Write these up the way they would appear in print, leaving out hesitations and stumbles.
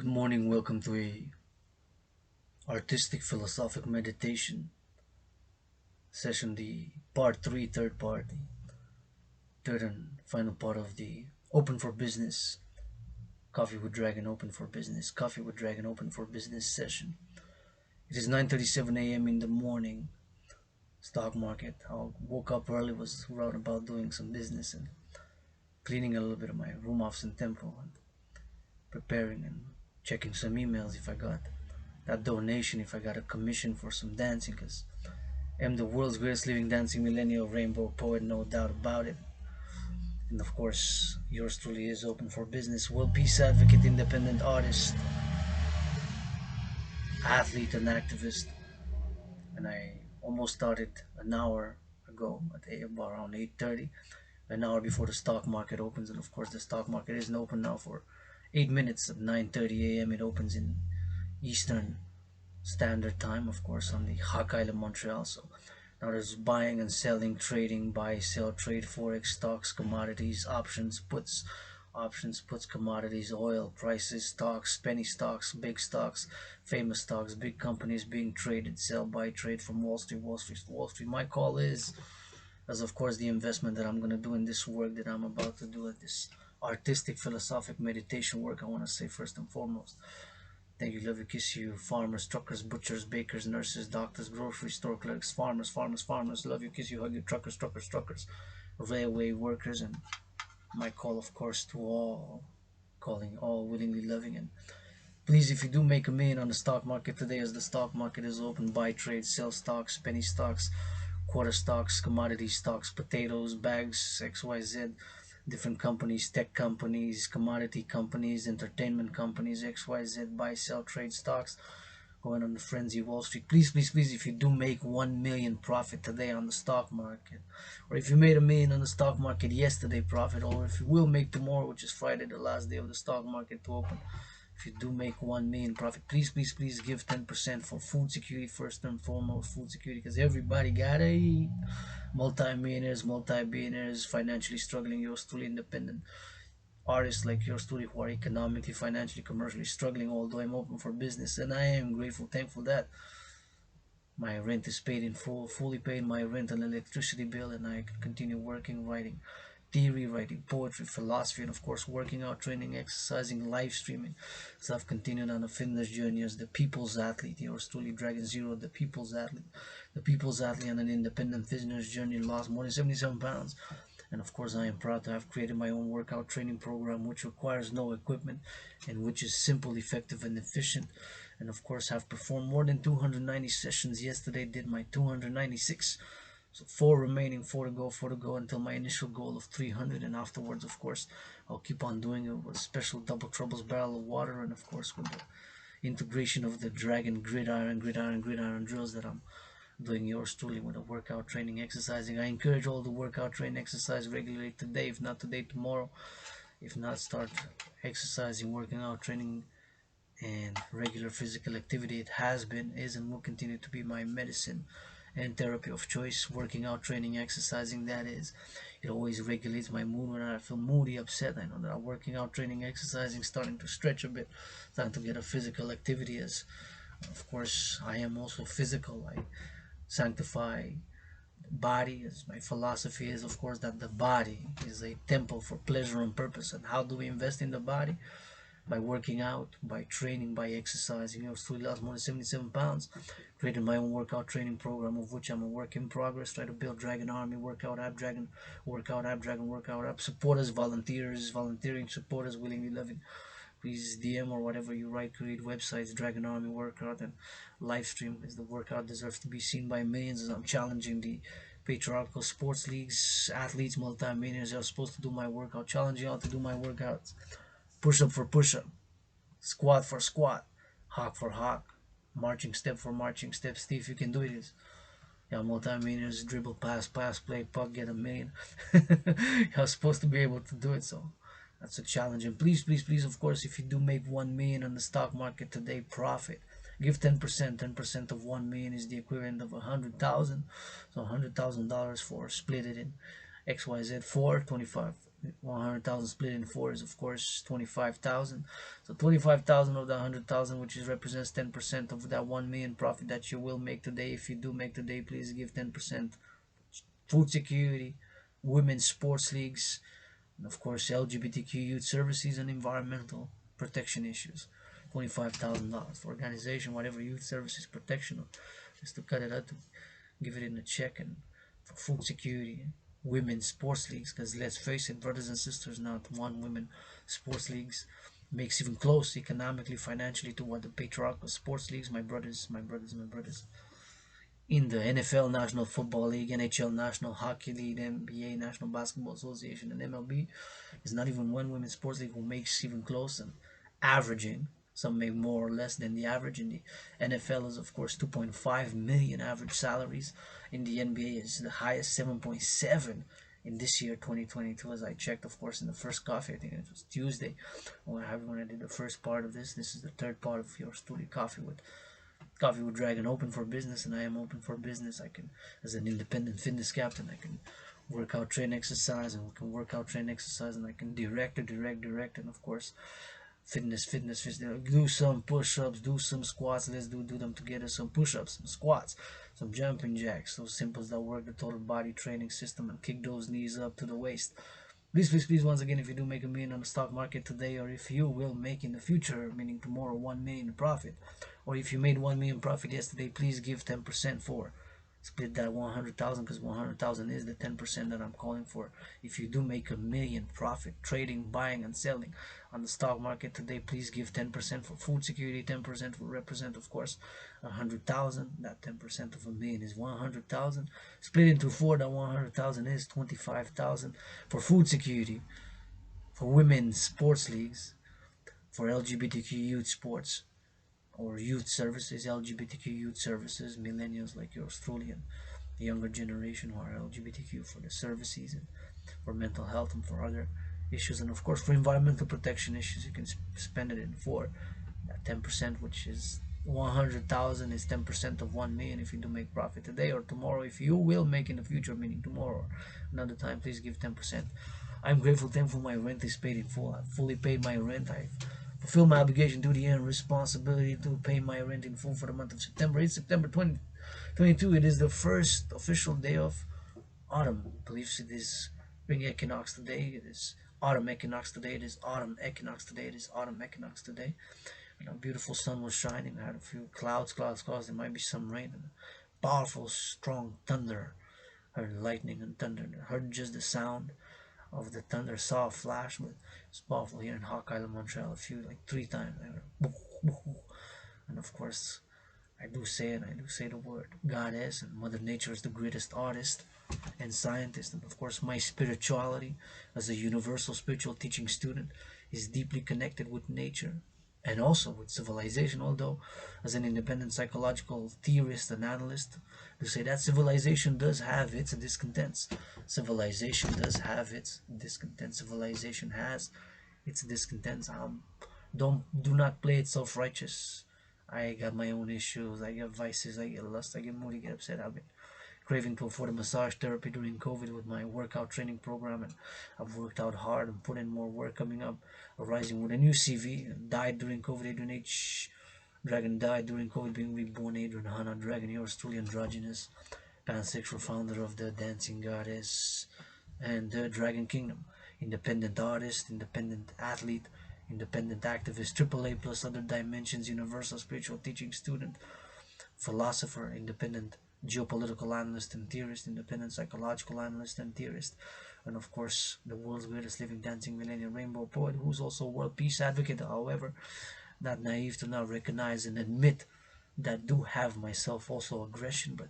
Good morning, welcome to a artistic philosophic meditation session, the part 3, third part, the third and final part of the Open for Business, Coffee with Dragon Open for Business, Coffee with Dragon Open for Business session. It is 9:37 a.m. in the morning, stock market. I woke up early, was out about doing some business and cleaning a little bit of my room off in temple and preparing and checking some emails if I got that donation, if I got a commission for some dancing, because I'm the world's greatest living dancing millennial rainbow poet, no doubt about it. And of course, yours truly is open for business, world peace advocate, independent artist, athlete, and activist. And I almost started an hour ago at about around 8:30, an hour before the stock market opens. And of course, the stock market isn't open now for 8 minutes. At 9:30 a.m. it opens in Eastern Standard Time, of course, on the Hawk Island, Montreal. So now there's buying and selling, trading, buy, sell, trade, forex, stocks, commodities, options, puts, commodities, oil prices, stocks, penny stocks, big stocks, famous stocks, big companies being traded, sell, buy, trade from Wall Street, Wall Street, Wall Street. My call is, as of course, the investment that I'm going to do in this work that I'm about to do at this artistic, philosophic meditation work. I want to say first and foremost, thank you, love you, kiss you, farmers, truckers, butchers, bakers, nurses, doctors, grocery store clerks, farmers, love you, kiss you, hug you, truckers, railway workers, and my call, of course, to all, calling all willingly loving. And please, if you do make a million on the stock market today, as the stock market is open, buy, trade, sell stocks, penny stocks, quarter stocks, commodity stocks, potatoes, bags, XYZ, different companies, tech companies, commodity companies, entertainment companies, XYZ, buy, sell, trade stocks, going on the frenzy Wall Street. Please, if you do make 1 million profit today on the stock market, or if you made a million on the stock market yesterday profit, or if you will make tomorrow, which is Friday, the last day of the stock market to open, if you do make 1 million profit, please give 10% for food security, first and foremost, food security, because everybody gotta eat. Multi-millionaires, multi-billionaires, financially struggling, yours truly independent artists like yours truly who are economically, financially, commercially struggling, although I'm open for business. And I am grateful, thankful that my rent is paid in full, fully paid my rent and electricity bill, and I can continue working, writing theory, writing poetry, philosophy, and of course working out, training, exercising, live streaming. So I've continued on a fitness journey as the people's athlete, yours truly Dragan Zero, the people's athlete on an independent fitness journey, lost more than 77 pounds. And of course, I am proud to have created my own workout training program, which requires no equipment and which is simple, effective, and efficient. And of course, have performed more than 290 sessions. Yesterday did my 296. So four to go until my initial goal of 300. And afterwards, of course, I'll keep on doing it with a special double troubles barrel of water, and of course with the integration of the Dragan gridiron drills that I'm doing, yours truly, with a workout training, exercising. I encourage all to work out, train, exercise regularly today, if not today, tomorrow. If not, start exercising, working out, training, and regular physical activity. It has been, is, and will continue to be my medicine and therapy of choice. Working out, training, exercising, that is. It always regulates my mood when I feel moody, upset. I know that I'm working out, training, exercising, starting to stretch a bit, starting to get a physical activity, as of course I am also physical. I sanctify body, as my philosophy is, of course, that the body is a temple for pleasure and purpose. And how do we invest in the body? By working out, by training, by exercising. Still lost more than 77 pounds. Created my own workout training program, of which I'm a work in progress. Try to build Dragon Army workout app, Dragon workout app, Dragon workout app. Supporters, volunteering supporters, willingly loving. Please DM or whatever you write, create websites, Dragon Army workout, and live stream, as the workout deserves to be seen by millions, as I'm challenging the patriarchal sports leagues, athletes, multi-millionaires. Are supposed to do my workout, challenging y'all to do my workouts. Push up for push up, squat for squat, hawk for hawk, marching step for marching step. Steve, you can do it. Yeah, multi-millionaires, dribble, pass, play, puck, get a million. You're supposed to be able to do it, so that's a challenge. And please, of course, if you do make 1 million on the stock market today, profit, give 10%. 10% of 1 million is the equivalent of 100,000. So $100,000 for split it in XYZ 4, 25. 100,000 split in four is of course 25,000. So 25,000 of the 100,000, which is represents 10% of that 1 million profit that you will make today. If you do make today, please give 10%. Food security, women's sports leagues, and of course LGBTQ youth services and environmental protection issues. $25,000 for organization, whatever youth services protection, just to cut it out, to give it in a check. And for food security, women's sports leagues, because let's face it, brothers and sisters, not one women sports leagues makes even close economically, financially to what the patriarchal sports leagues, my brothers in the NFL National Football League, NHL National Hockey League, NBA National Basketball Association, and MLB. There's not even one women's sports league who makes even close, and averaging. Some make more or less than the average. In the NFL is of course 2.5 million average salaries. In the NBA is the highest 7.7 in this year 2022, as I checked, of course, in the first coffee. I think it was Tuesday when I did the first part of this. This is the third part of your studio Coffee with Dragan, open for business, and I am open for business. I can, as an independent fitness captain, I can work out, train, exercise, and we can work out, train, exercise, and I can direct, and of course, fitness. Do some push-ups, do some squats. Let's do them together. Some push-ups, some squats, some jumping jacks. Those simples that work the total body training system and kick those knees up to the waist. Please, once again, if you do make a million on the stock market today, or if you will make in the future, meaning tomorrow, 1 million in profit, or if you made 1 million profit yesterday, please give 10% for. Split that 100,000, because 100,000 is the 10% that I'm calling for. If you do make a million profit trading, buying, and selling on the stock market today, please give 10% for food security. 10% will represent, of course, 100,000. That 10% of a million is 100,000. Split into four, that 100,000 is 25,000 for food security, for women's sports leagues, for LGBTQ youth sports or youth services, LGBTQ youth services, millennials like yours truly, and the younger generation who are LGBTQ, for the services and for mental health and for other issues, and of course for environmental protection issues. You can spend it in for that 10%, which is 100,000 is 10% of 1 million. If you do make profit today or tomorrow, if you will make in the future, meaning tomorrow or another time, please give 10%. I'm grateful, thankful my rent is paid in full. I've fully paid my rent. I've fulfilled my obligation, duty, and responsibility to pay my rent in full for the month of September. It's September 2022. It is the first official day of autumn. I believe it is spring equinox today. It is autumn equinox today. It is autumn equinox today. It is autumn equinox today. And a beautiful sun was shining. I had a few clouds. There might be some rain and powerful, strong thunder. I heard lightning and thunder. I heard just the sound of the thunder, saw a flash, but it's powerful here in Hawk Island, Montreal. A few, like 3 times. I heard boo, boo, boo. And of course, I do say the word Goddess, and Mother Nature is the greatest artist and scientist. And of course, my spirituality as a universal spiritual teaching student is deeply connected with nature and also with civilization. Although, as an independent psychological theorist and analyst, to say that civilization does have its discontents. Civilization does have its discontents. Civilization has its discontents. Do not play it self-righteous. I got my own issues. I get vices. I get lust. I get moody. Get upset. I've been craving to afford a massage therapy during COVID with my workout training program, and I've worked out hard and put in more work. Coming up, arising with a new CV. Died during COVID. Adrian H. Dragan died during COVID, being reborn. Adrian Hana Dragan, yours truly androgynous, pansexual, founder of the Dancing Goddess and the Dragon Kingdom. Independent artist, independent athlete, independent activist, AAA plus other dimensions, universal spiritual teaching student, philosopher, independent geopolitical analyst and theorist, independent psychological analyst and theorist, and of course the world's greatest living dancing millennial rainbow poet, who's also a world peace advocate. However, not naive to now recognize and admit that do have myself also aggression, but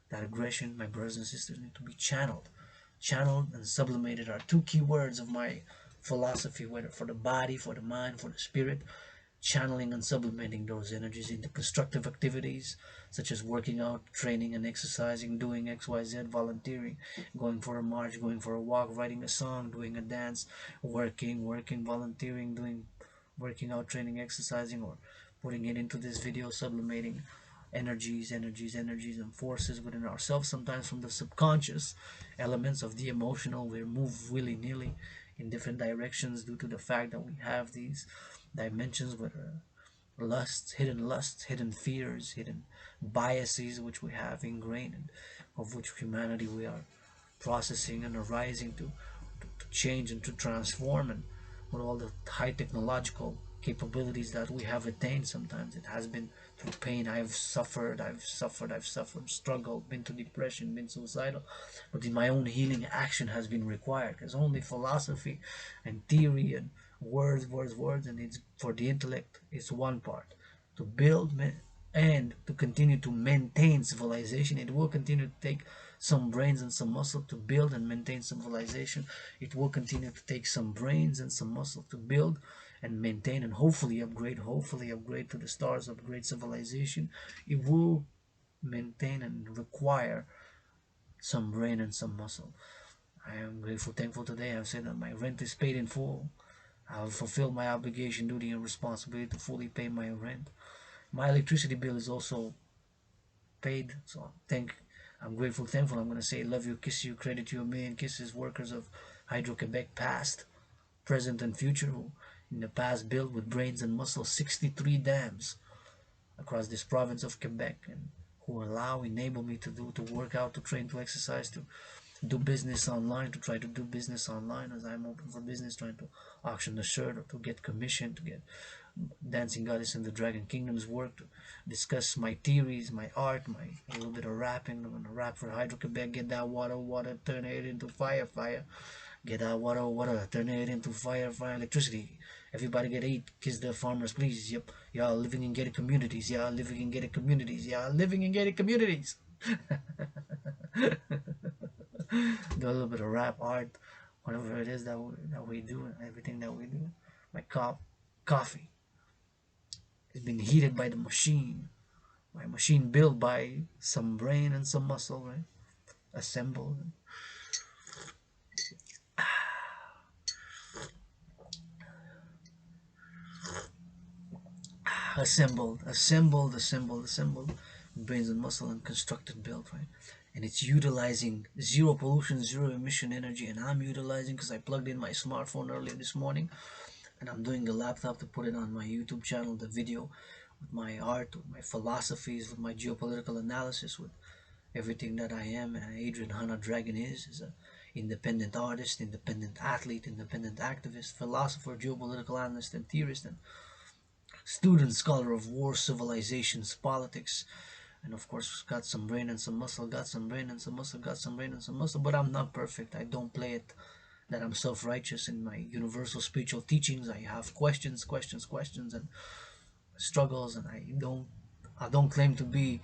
that aggression, my brothers and sisters, need to be channeled. Channeled and sublimated are two key words of my philosophy, whether for the body, for the mind, for the spirit. Channeling and sublimating those energies into constructive activities such as working out, training and exercising, doing XYZ, volunteering, going for a march, going for a walk, writing a song, doing a dance, working, volunteering, doing working out, training, exercising, or putting it into this video, sublimating energies and forces within ourselves, sometimes from the subconscious elements of the emotional. We move willy-nilly in different directions due to the fact that we have these dimensions with lusts, hidden fears, hidden biases which we have ingrained, and of which humanity we are processing and arising to change and to transform. And with all the high technological capabilities that we have attained, sometimes it has been through pain. I've suffered, struggled, been to depression, been suicidal, but in my own healing, action has been required, because only philosophy and theory and words, and it's for the intellect is one part. To build and to continue to maintain civilization, it will continue to take some brains and some muscle to build and maintain civilization. It will continue to take some brains and some muscle to build and maintain and hopefully upgrade to the stars, upgrade civilization. It will maintain and require some brain and some muscle. I am grateful, thankful today. I've said that my rent is paid in full. I've fulfilled my obligation, duty, and responsibility to fully pay my rent. My electricity bill is also paid, so I'm grateful, thankful. I'm gonna say love you, kiss you, credit you a million kisses. Workers of Hydro Quebec, past, present, and future, who in the past built with brains and muscle 63 dams across this province of Quebec, and who enable me to work out, to train, to exercise, to do business online, to try to do business online as I'm open for business, trying to auction a shirt or to get commission, to get Dancing Goddess in the Dragon Kingdom's work, to discuss my theories, my art, my a little bit of rapping. I'm gonna rap for Hydro Quebec. Get that water, turn it into fire. Get that water, turn it into fire, electricity. Everybody get eat, kiss the farmers, please. Yep, y'all living in gated communities. Y'all living in gated communities. Y'all living in gated communities. Do a little bit of rap, art, whatever it is that we do, and everything that we do. My coffee is being heated by the machine. My machine built by some brain and some muscle, right? Assembled. Assembled, brains and muscle and constructed, built, right? And it's utilizing zero pollution, zero emission energy, and I'm utilizing, because I plugged in my smartphone earlier this morning, and I'm doing the laptop to put it on my YouTube channel, the video, with my art, with my philosophies, with my geopolitical analysis, with everything that I am. And Adrian Hanna Dragan is a independent artist, independent athlete, independent activist, philosopher, geopolitical analyst, and theorist, and student, scholar of war, civilizations, politics, and of course got some brain and some muscle, got some brain and some muscle, got some brain and some muscle. But I'm not perfect. I don't play it that I'm self-righteous in my universal spiritual teachings. I have questions, and struggles, and I don't claim to be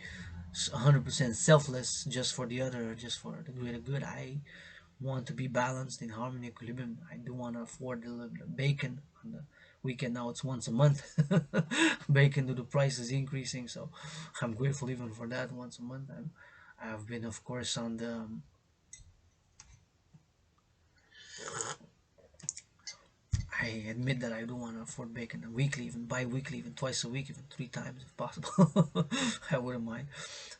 100% selfless just for the other, just for the greater good. I want to be balanced in harmony, equilibrium. I do want to afford a little bit of bacon on the weekend. Now it's once a month. Bacon, the price is increasing, so I'm grateful even for that. Once a month, I've been, of course, on the I admit that I do want to afford bacon weekly, even bi-weekly, even twice a week, even 3 times if possible. I wouldn't mind.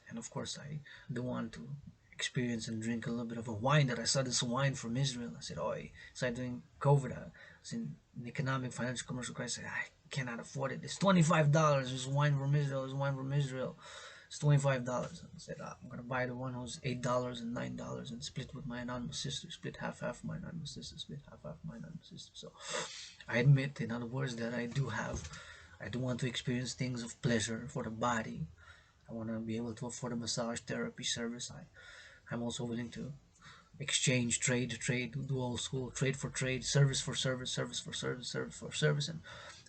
And of course, I do want to experience and drink a little bit of a wine. That I saw this wine from Israel. I said, oh, I started doing COVID. I was in an economic, financial, commercial crisis. I cannot afford it. It's $25. This wine from Israel. This wine from Israel. It's $25. I said, I'm gonna buy the one who's $8 and $9 and split with my anonymous sister. Split half my anonymous sister. Split half my anonymous sister. So I admit, in other words, that I do want to experience things of pleasure for the body. I want to be able to afford a massage therapy service. I'm also willing to exchange, trade, do old school, trade for trade, service for service, service for service, service for service. And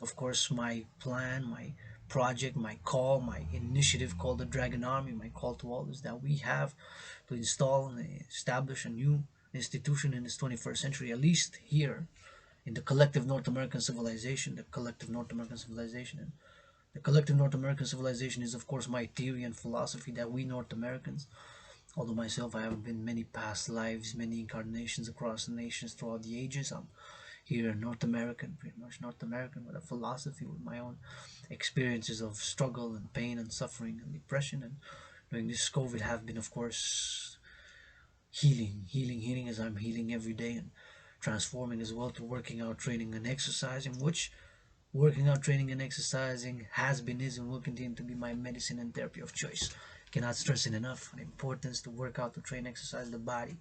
of course, my plan, my project, my call, my initiative called the Dragan Army, my call to all is that we have to install and establish a new institution in this 21st century, at least here in the collective North American civilization, And the collective North American civilization is, of course, my theory and philosophy that we North Americans, although myself, I have been many past lives, many incarnations across the nations throughout the ages. I'm here in North American, pretty much North American, with a philosophy, with my own experiences of struggle and pain and suffering and depression. And during this COVID have been, of course, healing as I'm healing every day, and transforming as well to working out, training, and exercising, which working out, training, and exercising has been, is, and will continue to be my medicine and therapy of choice. Cannot stress it enough. The importance to work out, to train, exercise the body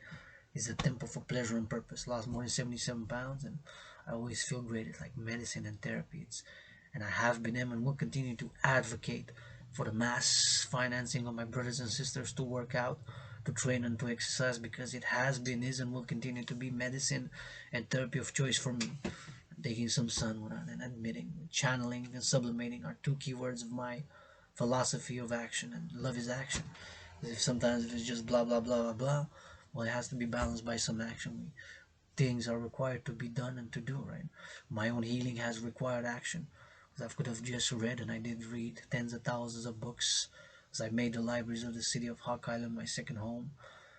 is a temple for pleasure and purpose. Lost more than 77 pounds, and I always feel great. It's like medicine and therapy. And I have been and will continue to advocate for the mass financing of my brothers and sisters to work out, to train, and to exercise, because it has been, is, and will continue to be medicine and therapy of choice for me. Taking some sun without and admitting, channeling and sublimating are two keywords of my philosophy of action, and love is action. If sometimes if it's just blah blah blah blah blah, well, it has to be balanced by some action. Things are required to be done and to do, right? My own healing has required action. I could have just read, and I did read tens of thousands of books, as I made the libraries of the city of Hawk Island my second home.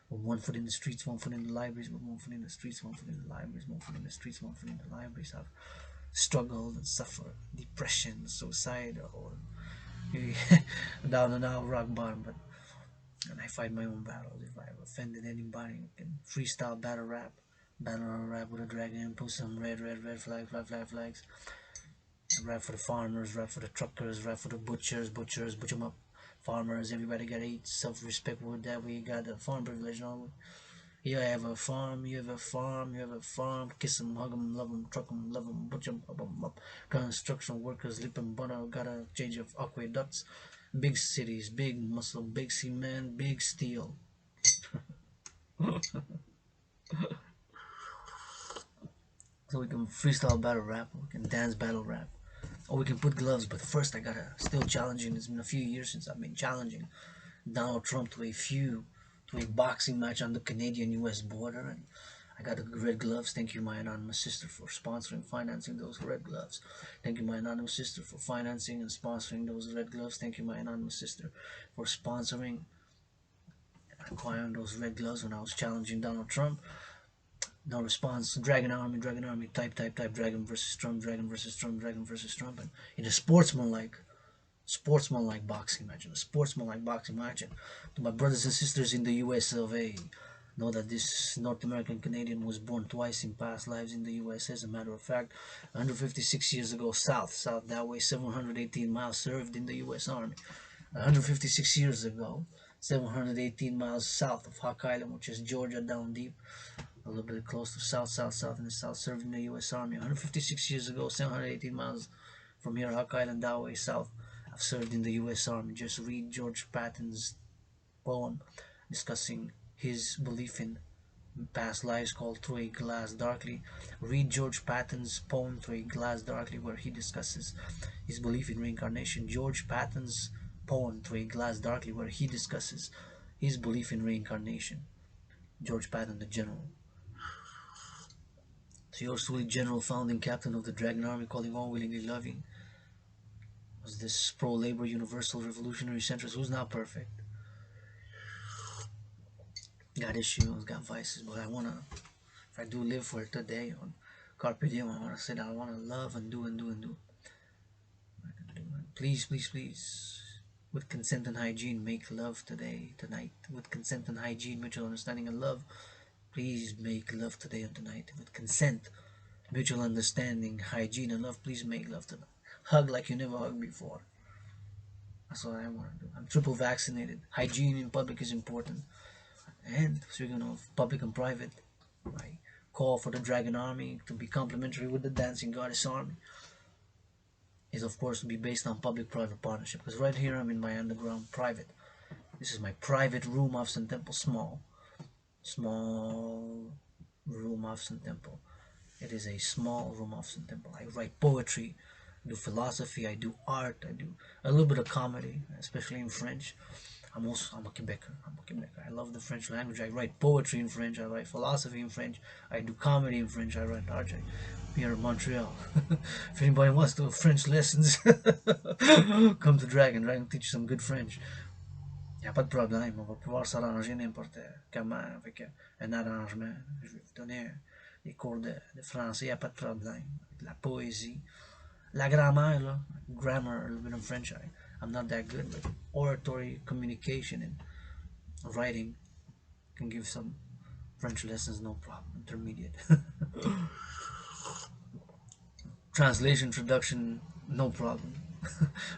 With one foot in the streets, one foot in the libraries, with one foot in the streets, one foot in the libraries, one foot in the streets, one foot in the libraries. I've struggled and suffered depression, suicidal, down and out rock bottom, but and I fight my own battles. If I've offended anybody, I can freestyle battle rap with a dragon, put some red flags. Rap for the farmers, rap for the truckers, rap for the butchers, butcher 'em up. Farmers, everybody gotta eat. Self-respect with that. We got the farm privilege, no? You have a farm, you have a farm, you have a farm. Kiss 'em, hug 'em, love 'em, truck 'em, love 'em, butcher 'em, up. Construction workers, lip and butter, gotta change of aqueducts. Big cities, big muscle, big cement, big steel. So we can freestyle battle rap, we can dance battle rap, or we can put gloves. But first, I gotta still challenging. It's been a few years since I've been challenging Donald Trump to a boxing match on the Canadian-U.S. border, and I got the red gloves. Thank you, my anonymous sister, for sponsoring, financing those red gloves. Thank you, my anonymous sister, for financing and sponsoring those red gloves. Thank you, my anonymous sister, for sponsoring and acquiring those red gloves when I was challenging Donald Trump. No response. Dragan Army, type, Dragan versus Trump, Dragan versus Trump, Dragan versus Trump, and in a sportsmanlike boxing match, and to my brothers and sisters in the US of A, know that this North American Canadian was born twice in past lives in the US. As a matter of fact, 156 years ago, south that way, 718 miles, served in the US Army. 156 years ago, 718 miles south of Hawk Island, which is Georgia down deep, a little bit close to south in the south, served in the U.S. Army. 156 years ago, 718 miles from here, Hawk Island, that way south, I've served in the U.S. Army. Just read George Patton's poem discussing his belief in past lives called Through a Glass Darkly. Read George Patton's poem Through a Glass Darkly, where he discusses his belief in reincarnation. George Patton's poem Through a Glass Darkly, where he discusses his belief in reincarnation. George Patton, the general. So yours truly, General, founding captain of the Dragan Army, calling all willingly loving, was this pro-labor universal revolutionary centrist who's not perfect. Got issues, got vices, but I wanna, if I do live for it today on Carpe Diem, I wanna say that I wanna love and do. Please, with consent and hygiene, make love today, tonight. With consent and hygiene, mutual understanding and love, please make love today and tonight. With consent, mutual understanding, hygiene, and love, please make love tonight. Hug like you never hugged before. That's what I want to do. I'm triple vaccinated. Hygiene in public is important. And speaking of public and private, I call for the Dragan Army to be complementary with the Dancing Goddess Army is, of course, to be based on public-private partnership. Because right here I'm in my underground private. This is my private room of Sun Temple, small room of Sun Temple. It is a small room of Sun Temple. I write poetry, I do philosophy, I do art, I do a little bit of comedy, especially in French. I'm a Quebecer. I love the French language. I write poetry in French. I write philosophy in French. I do comedy in French. I write art here in Montreal. If anybody wants to do French lessons, come to Dragan. Dragan teach you some good French. Il n'y a pas de problème. On va pouvoir s'arranger n'importe comment avec un arrangement. Je vais vous donner les cours de français, y a pas de problème. La poésie, la grammaire, là, grammar, a little bit of French. I'm not that good, but oratory, communication, and writing can give some French lessons, no problem. Intermediate. Translation, traduction, no problem.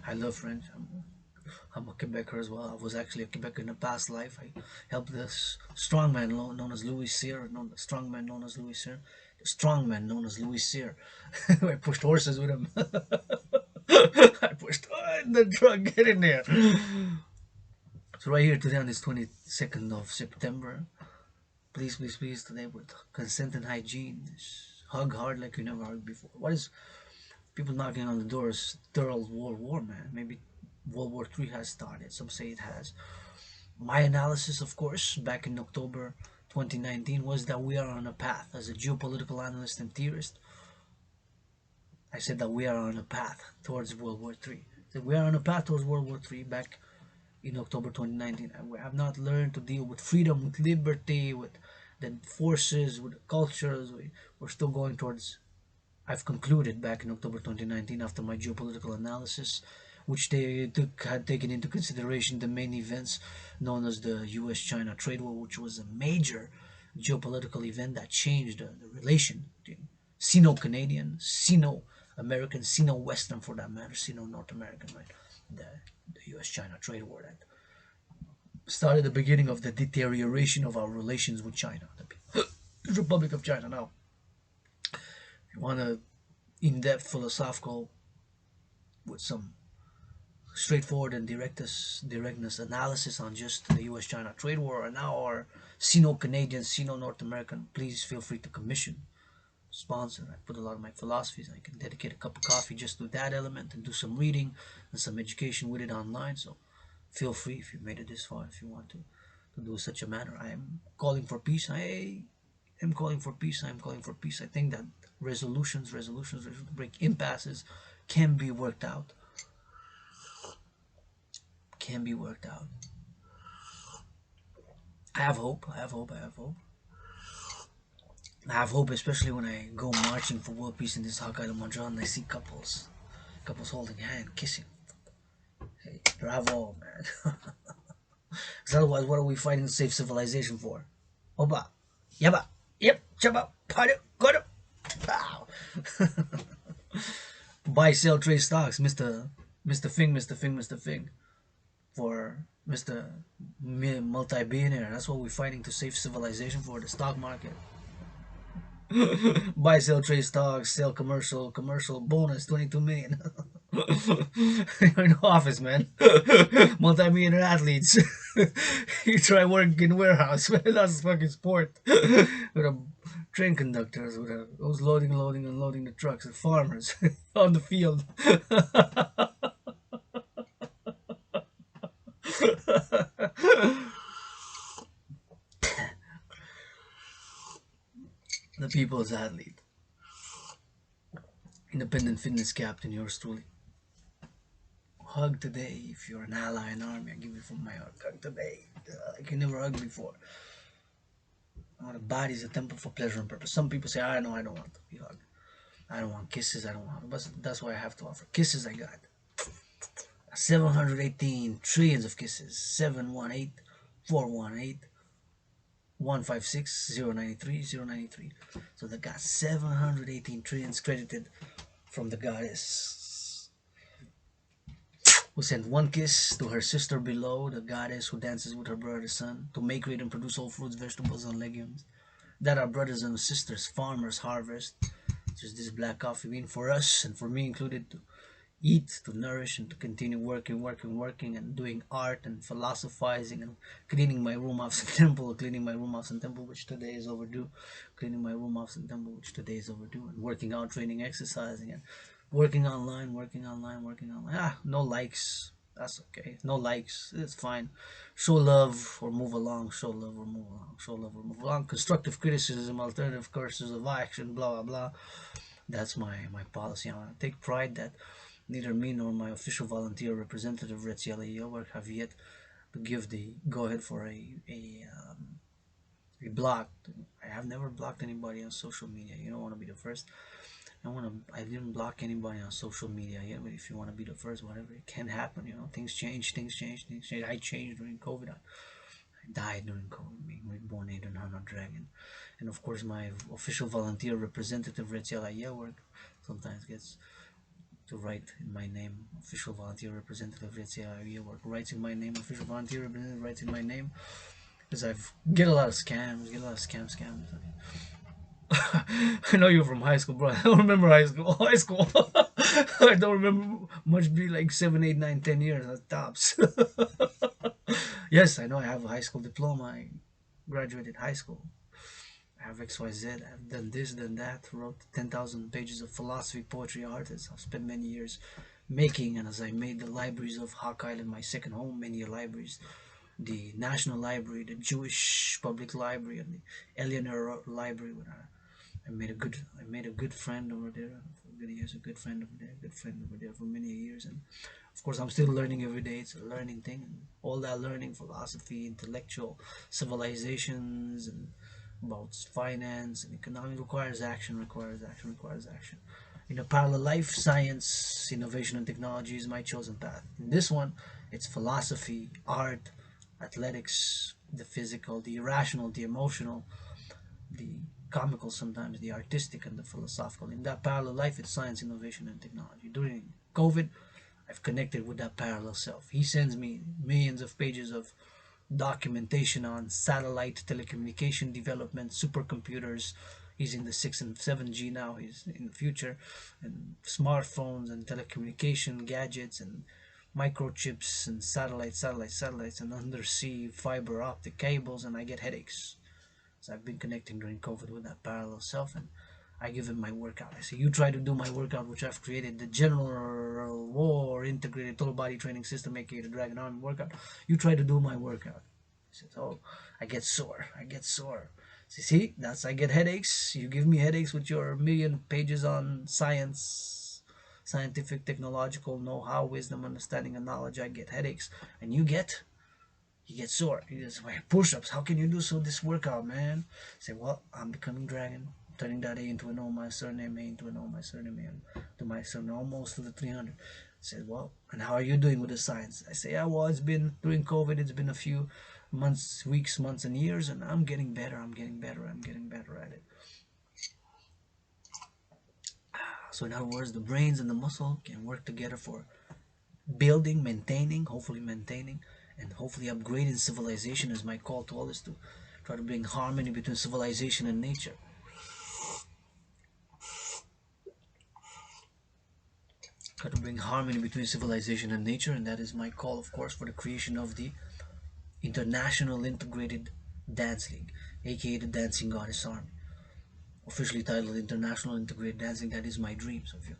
I love French. I'm a Quebecer as well. I was actually a Quebecer in a past life. I helped this strongman known as Louis Cyr, strongman known as Louis Cyr, the strongman known as Louis Cyr. I pushed horses with him. I pushed the truck. Get in there. So right here today on this 22nd of September, please, please, please, today with consent and hygiene, hug hard like you never hugged before. What is people knocking on the doors? Third World War, man. Maybe World War III has started. Some say it has. My analysis, of course, back in October 2019 was that we are on a path. As a geopolitical analyst and theorist, I said that we are on a path towards World War III. That we are on a path towards World War III back in October 2019. And we have not learned to deal with freedom, with liberty, with the forces, with the cultures. We're still going towards. I've concluded back in October 2019 after my geopolitical analysis, which they had taken into consideration the main events known as the US-China trade war, which was a major geopolitical event that changed the relation between Sino-Canadian, Sino-American, Sino-Western for that matter, Sino-North American, right? The US-China trade war that started the beginning of the deterioration of our relations with China, the Republic of China. Now, if you want a in-depth philosophical with some straightforward and directness analysis on just the US-China trade war and now our Sino-Canadian, Sino-North American, please feel free to commission, sponsor. I put a lot of my philosophies. I can dedicate a cup of coffee just to that element and do some reading and some education with it online. So feel free if you made it this far, if you want to do such a matter. I am calling for peace. I am calling for peace. I am calling for peace. I think that resolutions to break impasses can be worked out. Can be worked out. I have hope. I have hope. I have hope. I have hope, especially when I go marching for world peace in this Hokkaido Montreal and I see couples holding hands, kissing. Hey, bravo, man. Because otherwise, what are we fighting to save civilization for? Oba, yaba, yep, chaba, padu, godu, pow. Buy, sell, trade stocks, Mr. Mr. Fing. For Mr. Multi-billionaire. That's what we're fighting to save civilization for, the stock market. Buy, sell, trade stocks, sell commercial, bonus 22 million. You're in the office, man. Multi-millionaire athletes. You try work in warehouse, man. That's fucking sport. With a train conductors, with those loading, unloading the trucks, and farmers on the field. The people's athlete, independent fitness captain, yours truly. Hug today. If you're an ally in army, I give you from my heart. Hug today, like you never hugged before. The body is a temple for pleasure and purpose. Some people say, I know, I don't want to be hugged. I don't want kisses. I don't want. But that's why I have to offer kisses. I got 718 trillions of kisses. 718 418 156 093 093. So they got 718 trillions credited from the goddess who sent one kiss to her sister below, the goddess who dances with her brother's son to make, create, and produce all fruits, vegetables, and legumes that our brothers and sisters, farmers, harvest. Just this black coffee bean for us and for me included to eat, to nourish, and to continue working, and doing art and philosophizing and cleaning my room, house, and temple, which today is overdue, and working out, training, exercising, and working online. No likes. That's okay. No likes. It's fine. Show love or move along. Constructive criticism, alternative courses of action, blah, blah, blah. That's my policy. I take pride that neither me nor my official volunteer representative, Retzi Aliyower, have yet to give the go-ahead for a We blocked. I have never blocked anybody on social media. You don't want to be the first. I didn't block anybody on social media yet, but if you want to be the first, whatever, it can happen. You know, things change, things change, things change. I changed during COVID. I died during COVID, being reborn in Hana Dragan. And of course, my official volunteer representative, Rachel work sometimes gets to write in my name. Official volunteer representative, Rachel work writes in my name. Official volunteer representative writes in my name. Because I've get a lot of scams, scams. I know you're from high school, bro. I don't remember high school. High school. I don't remember much. Be like 7, 8, 9, 10 years at tops. Yes, I know. I have a high school diploma. I graduated high school. I have XYZ. I've done this, done that. Wrote 10,000 pages of philosophy, poetry, artists. I've spent many years making, and as I made the libraries of Hawk Island my second home, many libraries, the National Library, the Jewish Public Library, and the Eleanor Library. When I made a good friend over there for many years, a good friend over there, a good friend over there for many years, and of course I'm still learning every day. It's a learning thing, and all that learning, philosophy, intellectual civilizations, and about finance and economics requires action, requires action. In a parallel life, science, innovation, and technology is my chosen path. In this one, it's philosophy, art, athletics, the physical, the irrational, the emotional, the comical sometimes, the artistic, and the philosophical. In that parallel life, it's science, innovation, and technology. During COVID, I've connected with that parallel self. He sends me millions of pages of documentation on satellite telecommunication development, supercomputers. He's in the 6 and 7G now. He's in the future, and smartphones and telecommunication gadgets and microchips and satellites and undersea fiber optic cables, and I get headaches. So I've been connecting during COVID with that parallel self, and I give him my workout. I say, you try to do my workout, which I've created, the General War Integrated Total Body Training System, aka the Dragon Army workout. You try to do my workout. He says, oh, I get sore. See, that's I get headaches. You give me headaches with your million pages on science, scientific, technological know-how, wisdom, understanding, and knowledge. I get headaches, and you get sore. You just like push-ups. How can you do so this workout, man? Say, well, I'm becoming Dragon, turning that A into an O, my surname A into an O, my surname A to my surname, almost to the 300. Said, well, and how are you doing with the science? I say, yeah, well, it's been during COVID. It's been a few months, weeks, months, and years, and I'm getting better. I'm getting better at it. So in other words, the brains and the muscle can work together for building, maintaining, and hopefully upgrading civilization. Is my call to all is to try to bring harmony between civilization and nature. Try to bring harmony between civilization and nature, and that is my call, of course, for the creation of the International Integrated Dance League, aka the Dancing Goddess Army. Officially titled International Integrated Dancing. That is my dream. So if you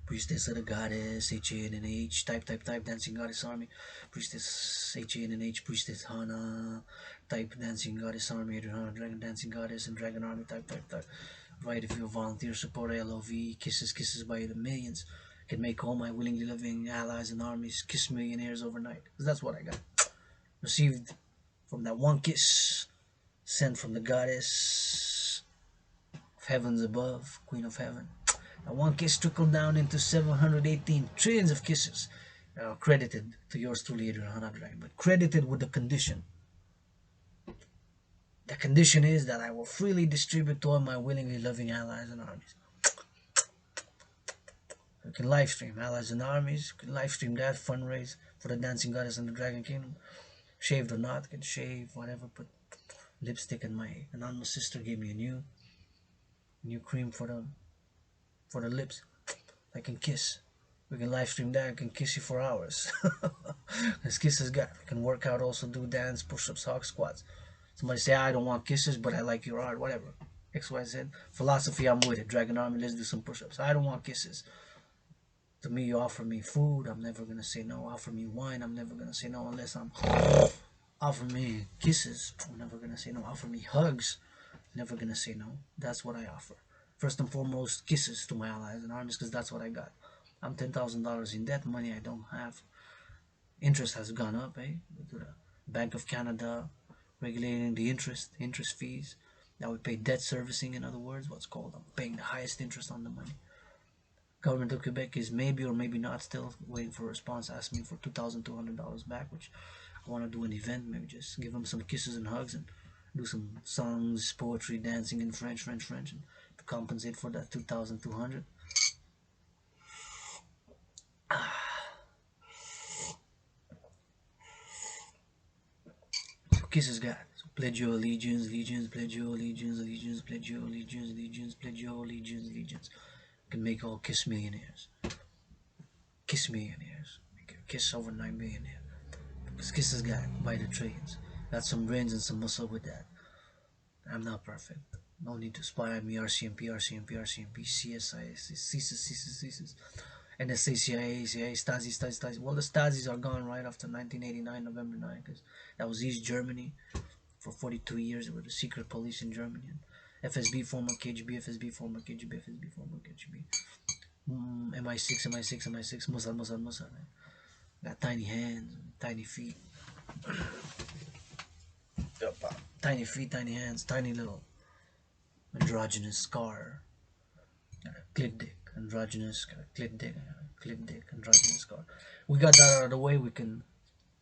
Priestess of the Goddess, HANNH, type, Dancing Goddess Army, Priestess HANNH, Priestess Hana, type Dancing Goddess Army, Hana, Dragon Dancing Goddess, and Dragon Army, type. Right, if you're a volunteer supporter, LOV, kisses by the millions, can make all my willingly living allies and armies kiss millionaires overnight. Because that's what I got. Received from that one kiss, sent from the goddess of heavens above, Queen of Heaven. That one kiss trickled down into 718 trillions of kisses, credited to yours truly, Adrian Hanadrag, but credited with the condition. The condition is that I will freely distribute to all my willingly loving allies and armies. You can live stream allies and armies. You can live stream that, fundraise for the Dancing Goddess and the Dragon Kingdom. Shaved or not, can shave, whatever. Put lipstick, and my anonymous sister gave me a new cream for the lips. I can kiss. We can live stream that. I can kiss you for hours. Because kisses got. We can work out, also do dance, push-ups, hawk squats. Somebody say, I don't want kisses, but I like your art, whatever. XYZ. Philosophy, I'm with it. Dragon Army, let's do some push-ups. I don't want kisses. To me, you offer me food, I'm never gonna say no. Offer me wine, I'm never gonna say no unless I'm. Offer me kisses, I'm never gonna say no. Offer me hugs, never gonna say no. That's what I offer. First and foremost, kisses to my allies and armies, because that's what I got. I'm $10,000 in debt, money I don't have. Interest has gone up, To the Bank of Canada, regulating the interest fees that we pay, debt servicing, in other words, what's called paying the highest interest on the money. Government of Quebec is maybe or maybe not still waiting for a response, asking me for $2,200 back, which I want to do an event, maybe just give them some kisses and hugs and do some songs, poetry, dancing in French, and to compensate for that 2,200. So kisses God. So pledge your allegiance, allegiance, pledge your allegiance, allegiance, pledge your allegiance, allegiance, pledge your allegiance, allegiance. You can make all kiss millionaires. Kiss millionaires. Kiss over 9 millionaires. Because kisses God by the trades. Got some brains and some muscle with that. I'm not perfect. No need to spy on me. RCMP, RCMP, RCMP, CSI, CSIS, NSA, CIA, Stasi. Well, the Stasis are gone right after 1989, November 9, because that was East Germany. For 42 years, they were the secret police in Germany. And FSB, former KGB, FSB, former KGB, FSB, former KGB. MI6, Mossad. Got tiny hands, tiny feet. Tiny feet, tiny hands, tiny little androgynous scar. Clit dick, androgynous, clit dick, androgynous scar. We got that out of the way. We can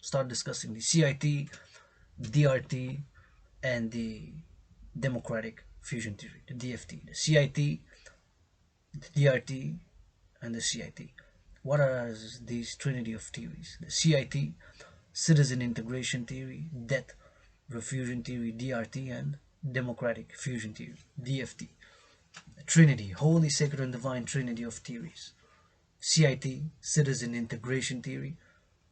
start discussing the CIT, DRT, and the democratic fusion theory, the DFT, the CIT, the DRT, and the CIT. What are these trinity of theories? The CIT, citizen integration theory, debt refusion theory, DRT, and democratic fusion theory, DFT. The Trinity, holy, sacred, and divine trinity of theories. CIT, citizen integration theory,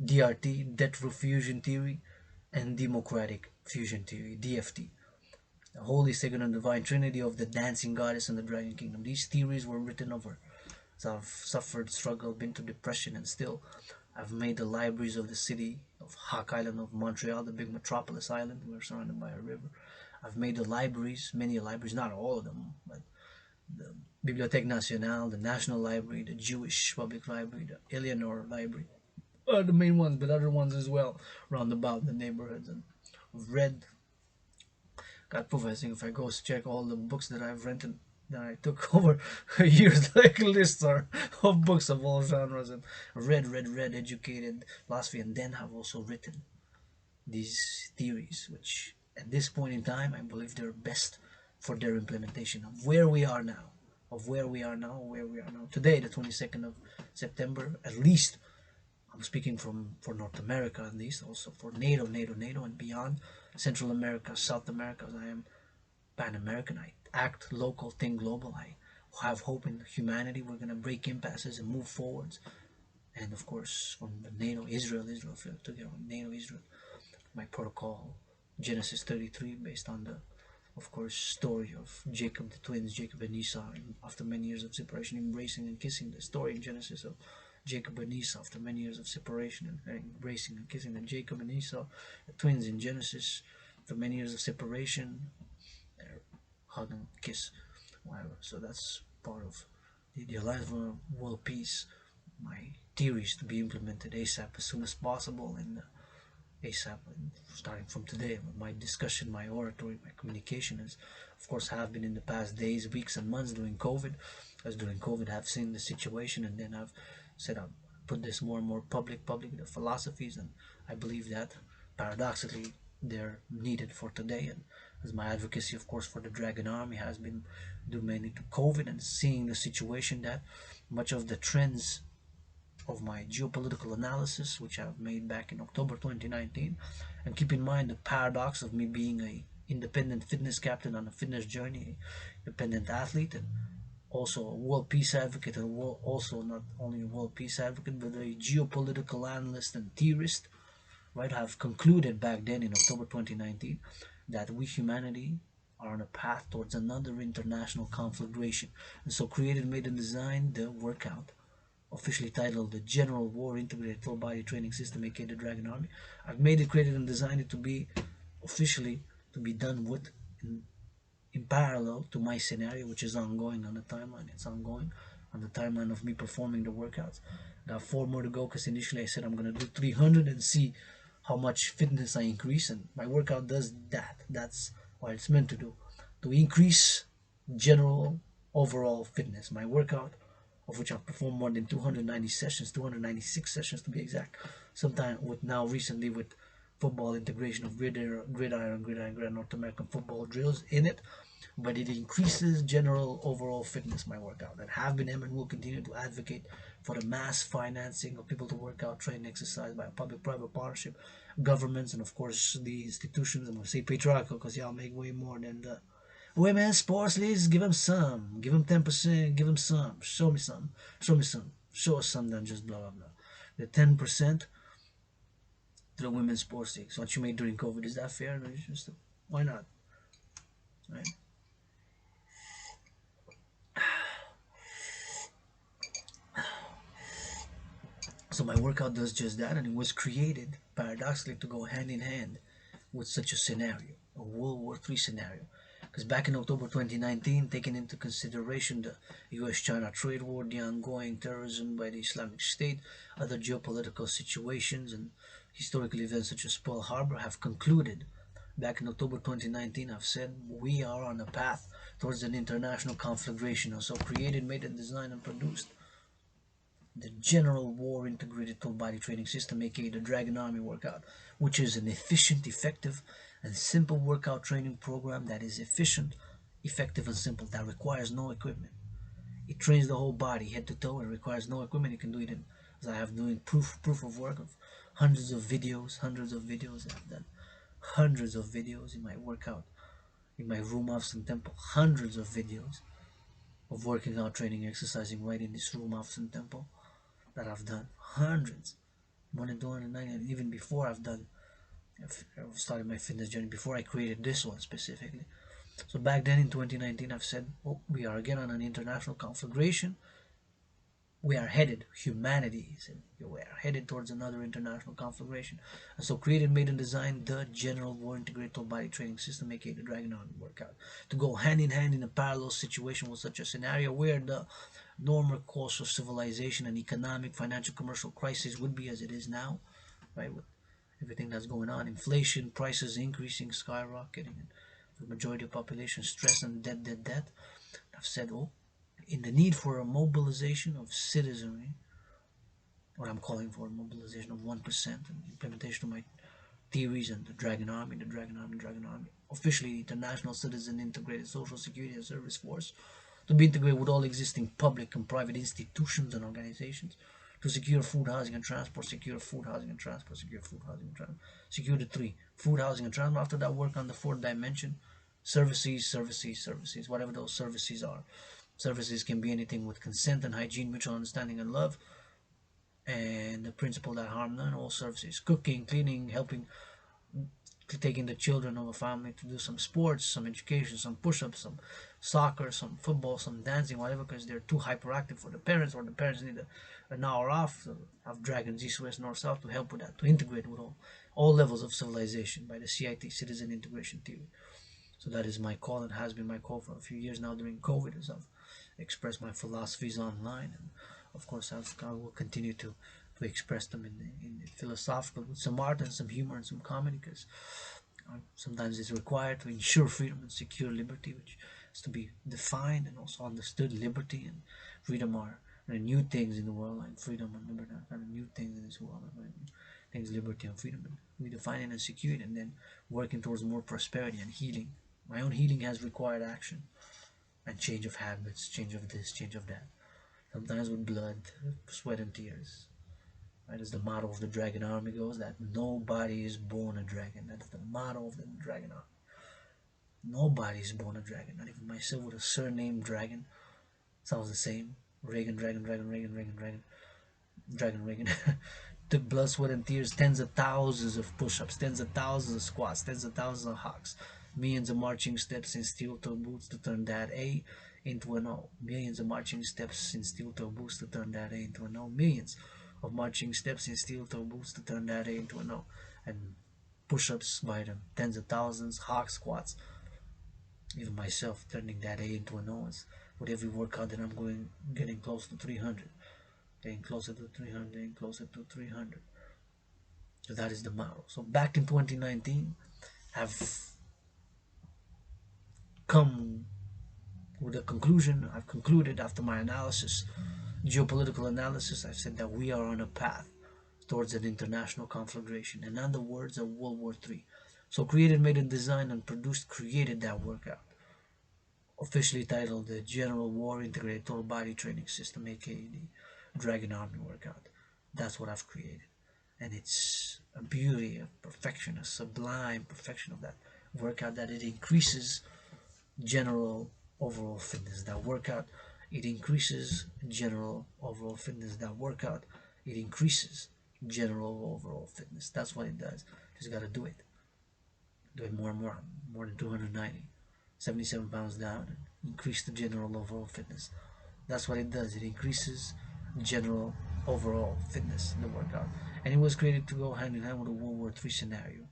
DRT, debt refusion theory, and democratic fusion theory, DFT. The holy, sacred, and divine trinity of the dancing goddess and the dragon kingdom. These theories were written over. So I've suffered, struggled, been through depression, and still I've made the libraries of the city of Hawk Island of Montreal, the big metropolis island. We're surrounded by a river. I've made the libraries, many libraries, not all of them, but the Bibliothèque Nationale, the National Library, the Jewish Public Library, the Eleanor Library, are the main ones, but other ones as well, round about the neighborhoods. And I've read, God proof, I think if I go check all the books that I've rented, that I took over years, like lists of books of all genres, and read, educated philosophy, and then have also written these theories, which at this point in time I believe they're best for their implementation of where we are now, where we are now today, the 22nd of September. At least I'm speaking for North America, at least also for NATO, and beyond, Central America, South America. As I am Pan-American, I act local, think global. I have hope in humanity. We're gonna break impasses and move forwards. And of course, from the NATO, Israel, together with NATO, Israel, my protocol, Genesis 33, based on the, of course, story of Jacob, the twins, Jacob and Esau, and after many years of separation, embracing and kissing, the story in Genesis of Jacob and Esau after many years of separation, and embracing and kissing, and Jacob and Esau, the twins in Genesis, after many years of separation, hug and kiss, whatever. So that's part of the Alliance for World Peace. My theories to be implemented ASAP, as soon as possible, and ASAP, starting from today. My discussion, my oratory, my communication is, of course, have been in the past days, weeks, and months during COVID. As during COVID, I've seen the situation, and then I've said I'll put this more and more public, the philosophies, and I believe that paradoxically they're needed for today. And as my advocacy, of course, for the Dragan army has been due mainly to COVID, and seeing the situation that much of the trends of my geopolitical analysis, which I've made back in October 2019, and keep in mind the paradox of me being a independent fitness captain on a fitness journey, independent athlete, and also a world peace advocate, and also not only a world peace advocate, but a geopolitical analyst and theorist, right? Have concluded back then in October 2019 that we humanity are on a path towards another international conflagration, and so created, made, and designed the workout officially titled the General War Integrated Full Body Training System, aka the Dragan Army. I've made it, created, and designed it to be officially to be done with in parallel to my scenario, which is ongoing on the timeline. It's ongoing on the timeline of me performing the workouts. Got 4 more to go, because initially I said I'm gonna do 300 and see how much fitness I increase, and my workout does that. That's what it's meant to do, to increase general overall fitness. My workout, of which I've performed more than 290 sessions, 296 sessions to be exact. Sometime with now recently with football integration of gridiron, North American football drills in it, but it increases general overall fitness. My workout, and have been and will continue to advocate for the mass financing of people to work out, train, exercise by a public-private partnership, governments, and of course the institutions. I'm gonna say patriarchal because y'all make way more than the women's sports leagues. Give them some, give them 10%, give them some. Show me some, show me some, show us some. Than just blah blah blah. The 10% to the women's sports leagues. What you made during COVID, is that fair? No, just, why not? Right? So my workout does just that, and it was created paradoxically to go hand in hand with such a scenario, a World War III scenario. Because back in October 2019, taking into consideration the US-China trade war, the ongoing terrorism by the Islamic State, other geopolitical situations, and historical events such as Pearl Harbor have concluded. Back in October 2019, I've said we are on a path towards an international conflagration, and so created, made, and designed and produced the General War Integrated Total Body Training System, aka the Dragan Army Workout, which is an efficient, effective, and simple workout training program that is efficient, effective, and simple, that requires no equipment. It trains the whole body, head to toe. It requires no equipment. You can do it in, as I have doing proof of work of hundreds of videos. I've done hundreds of videos in my workout, in my room office and temple. Hundreds of videos of working out, training, exercising right in this room office and temple that I've done. Hundreds, more than 290. And even before I've started my fitness journey, before I created this one specifically. So back then in 2019, I've said, oh, we are again on an international conflagration. We are headed, humanity said, we are headed towards another international conflagration. And so created, made, and designed the General War Integrated Total Body Training System, aka the Dragan Army Workout, to go hand in hand in a parallel situation with such a scenario where the normal course of civilization and economic, financial, commercial crisis would be as it is now, right? With everything that's going on, inflation, prices increasing, skyrocketing, and the majority of population stressed and debt. I've said, oh, in the need for a mobilization of citizenry, what I'm calling for, a mobilization of 1% and implementation of my theories and the Dragan Army, officially International Citizen Integrated Social Security and Service Force, to be integrated with all existing public and private institutions and organizations, to secure food, housing, and transport, secure food, housing, and transport, secure food, housing, and transport, secure the three, food, housing, and transport. After that, work on the fourth dimension, services, whatever those services are. Services can be anything with consent and hygiene, mutual understanding and love, and the principle that harm none. All services, cooking, cleaning, helping, taking the children of a family to do some sports, some education, some push-ups, some soccer, some football, some dancing, whatever, because they're too hyperactive for the parents, or the parents need an hour off. So have Dragons East, West, North, South to help with that, to integrate with all levels of civilization by the CIT, Citizen Integration Theory. So that is my call. It has been my call for a few years now during COVID, as I've expressed my philosophies online, and of course I will continue to express them in the philosophical, with some art and some humor and some comedy, because sometimes it's required to ensure freedom and secure liberty, which is to be defined and also understood. Liberty and freedom are new things in the world, like freedom and liberty are kind of new things in this world. Things, liberty and freedom, and we define it and secure it, and then working towards more prosperity and healing. My own healing has required action and change of habits, change of this, change of that. Sometimes with blood, sweat, and tears. Right, as the motto of the Dragan Army goes, that nobody is born a dragon. That is the motto of the Dragan Army. Nobody is born a dragon. Not even myself with a surname Dragan. Sounds the same. Reagan, Dragan, Reagan. Took blood, sweat, and tears, tens of thousands of push-ups, tens of thousands of squats, tens of thousands of hawks, millions of marching steps in steel-toe boots to turn that A into an O. Millions of marching steps in steel-toe boots to turn that A into an O. Millions of marching steps in steel-toe boots to turn that A into an O. And push-ups by them, tens of thousands, hawk squats. Even myself turning that A into an O. With every workout that I'm getting close to 300. Getting closer to 300, getting closer to 300. So that is the model. So back in 2019, I've come with a conclusion. I've concluded after my analysis, geopolitical analysis. I've said that we are on a path towards an international conflagration, and in the words of World War III. So created, made, and designed and produced, created that workout, officially titled the General War Integrated Total Body Training System, aka the Dragan Army Workout. That's what I've created. And it's a beauty, a perfection, a sublime perfection of that workout, that it increases general overall fitness. That workout, it increases general overall fitness. That workout, it increases general overall fitness. That's what it does. Just gotta do it. Do it more and more than 290. 77 pounds down, and increase the general overall fitness. That's what it does. It increases general overall fitness in the workout. And it was created to go hand in hand with a World War III scenario.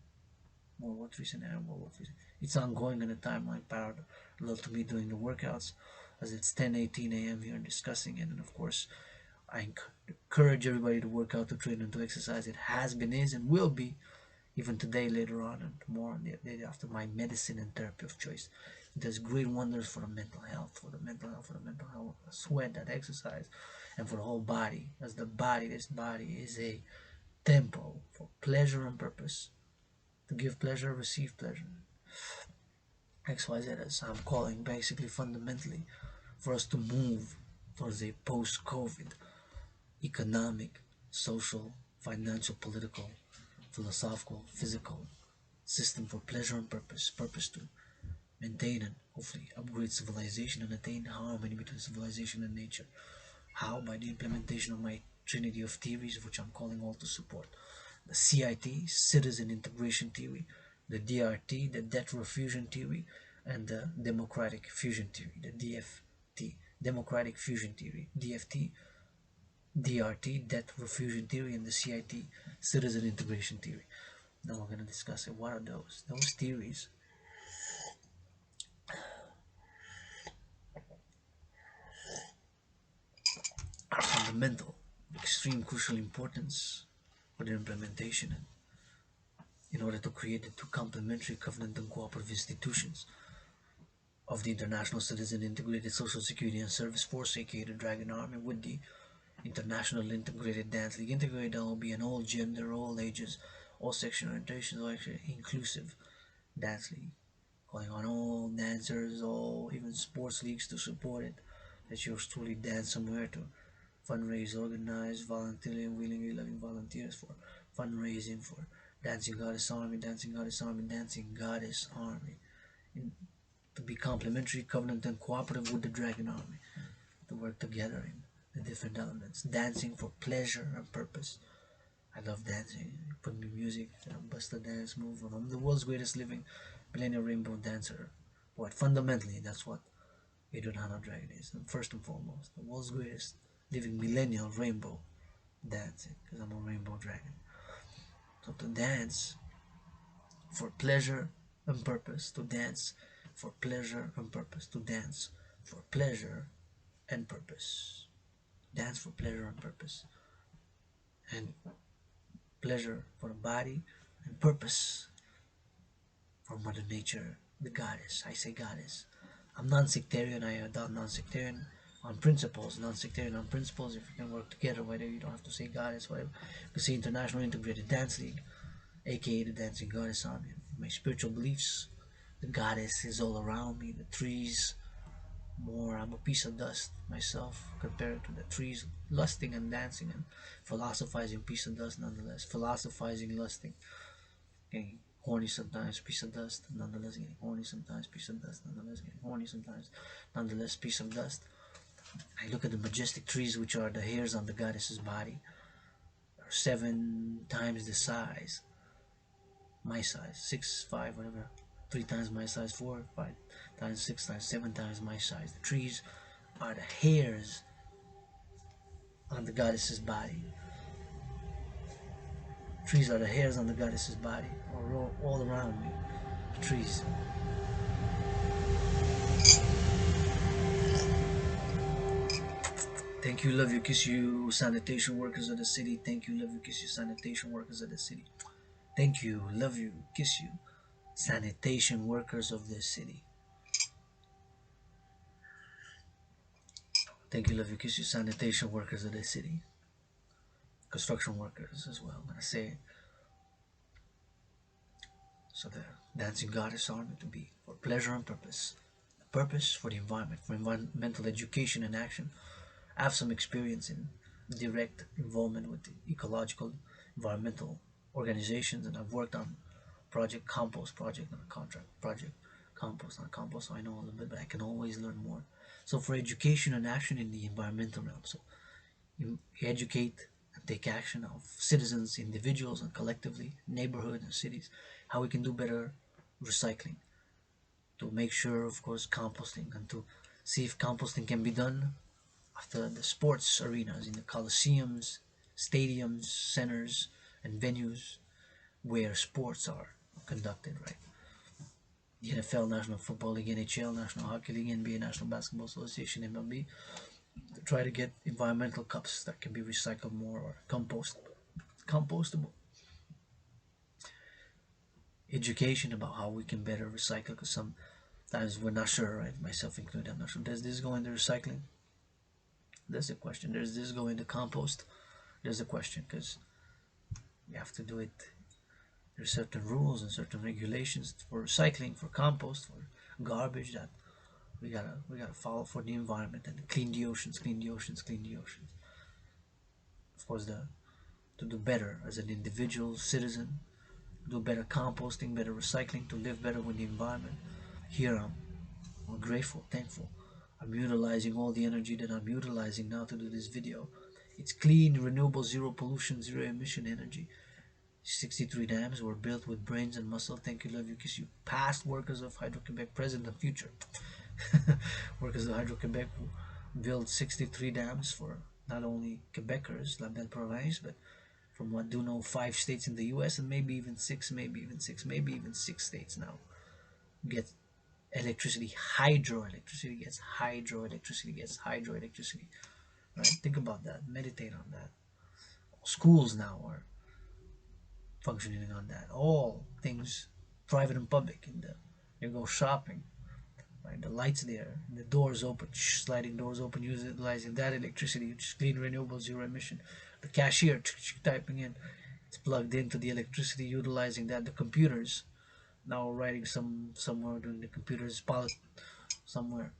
World War III scenario, World War III. It's ongoing in the timeline parallel to me doing the workouts, as it's 10:18 a.m. here and discussing it. And of course, I encourage everybody to work out, to train, and to exercise. It has been, is, and will be, even today, later on, and tomorrow, and the day after, my medicine and therapy of choice. It does great wonders for the mental health, for the mental health, for the mental health, sweat, that exercise, and for the whole body. As the body, this body is a temple for pleasure and purpose. To give pleasure, receive pleasure. XYZ, as I'm calling, basically fundamentally, for us to move towards a post-COVID economic, social, financial, political, philosophical, physical system for pleasure and purpose. Purpose to maintain and hopefully upgrade civilization and attain harmony between civilization and nature. How? By the implementation of my trinity of theories, which I'm calling all to support. The CIT, Citizen Integration Theory, the DRT, the Debt Refusion Theory, and the Democratic Fusion Theory, the DFT, Democratic Fusion Theory, DFT, DRT, Debt Refusion Theory, and the CIT, Citizen Integration Theory. Now we're going to discuss it. What are those? Those theories are fundamental, extreme crucial importance for their implementation, and in order to create the two complementary covenant and cooperative institutions of the International Citizen Integrated Social Security and Service Force, aka the Dragan Army, with the International Integrated Dance League. Integrated, that will be an all gender, all ages, all sexual orientations, all actually inclusive dance league, calling on all dancers, all even sports leagues to support it. That yours truly dance somewhere to fundraise, organize, voluntarily and willingly loving volunteers for fundraising for Dancing Goddess Army, Dancing Goddess Army, Dancing Goddess Army. In, to be complementary, covenant, and cooperative with the Dragan Army, to work together in the different elements. Dancing for pleasure and purpose. I love dancing. Put me music, bust a dance move. I'm the world's greatest living millennial rainbow dancer. But fundamentally, that's what Adrian Dragon is. And first and foremost, the world's greatest living millennial rainbow dancing, because I'm a rainbow dragon. So to dance for pleasure and purpose, to dance for pleasure and purpose, to dance for pleasure and purpose. Dance for pleasure and purpose. And pleasure for the body, and purpose for Mother Nature, the goddess. I say goddess. I'm non-sectarian. I adopt non-sectarian on principles. Non-sectarian on principles. If you can work together, whether you don't have to say goddess, whatever. You can say International Integrated Dance League, aka the Dancing Goddess Army. My spiritual beliefs, the goddess is all around me. The trees, more. I'm a piece of dust myself compared to the trees, lusting and dancing and philosophizing, piece of dust nonetheless. Philosophizing, lusting, getting horny sometimes, piece of dust nonetheless. Getting horny sometimes, piece of dust nonetheless. Getting horny sometimes, nonetheless, piece of dust. I look at the majestic trees, which are the hairs on the goddess's body. They're 7 times the size, my size, 6, 5, whatever. 3 times my size, 4, 5 times, 6 times, 7 times my size. The trees are the hairs on the goddess's body. Trees are the hairs on the goddess's body, all around me. The trees. Thank you, love you, kiss you, sanitation workers of the city. Thank you, love you, kiss you, sanitation workers of the city. Thank you, love you, kiss you, sanitation workers of this city. Thank you, love you, kiss you, sanitation workers of this city. Construction workers as well. I'm gonna say it. So the dancing goddess army to be for pleasure and purpose. Purpose for the environment, for environmental education and action. I have some experience in direct involvement with the ecological, environmental organizations, and I've worked on project compost project, not a contract project compost, not compost. So I know a little bit, but I can always learn more. So for education and action in the environmental realm, so you educate and take action of citizens, individuals, and collectively, neighborhoods and cities, how we can do better recycling to make sure, of course, composting and to see if composting can be done after the sports arenas in the coliseums, stadiums, centers, and venues where sports are conducted, right? The NFL, National Football League, NHL, National Hockey League, NBA, National Basketball Association, MLB, to try to get environmental cups that can be recycled more or compostable. Education about how we can better recycle, because sometimes we're not sure, right? Myself included, I'm not sure. Does this go into recycling? That's the question. Does this go into compost? There's a question, because you have to do it. There's certain rules and certain regulations for recycling, for compost, for garbage that we gotta follow for the environment and clean the oceans, clean the oceans, clean the oceans. Of course, to do better as an individual citizen, do better composting, better recycling, to live better with the environment. Here I'm grateful, thankful. I'm utilizing all the energy that I'm utilizing now to do this video. It's clean, renewable, zero pollution, zero emission energy. 63 dams were built with brains and muscle. Thank you, love you, kiss you. Past workers of Hydro-Quebec, present and future. Workers of Hydro-Quebec built 63 dams for not only Quebecers, La Belle Province, but from what I do know, 5 states in the US and maybe even 6, maybe even 6, maybe even 6 states now get electricity. Hydroelectricity gets hydroelectricity gets hydroelectricity. Right? Think about that. Meditate on that. Schools now are functioning on that. All things private and public. You go shopping, right? The lights there, the doors open, sliding doors open, utilizing that electricity, which is clean, renewable, zero emission. The cashier typing in, it's plugged into the electricity, utilizing that. The computers now writing somewhere doing the computers somewhere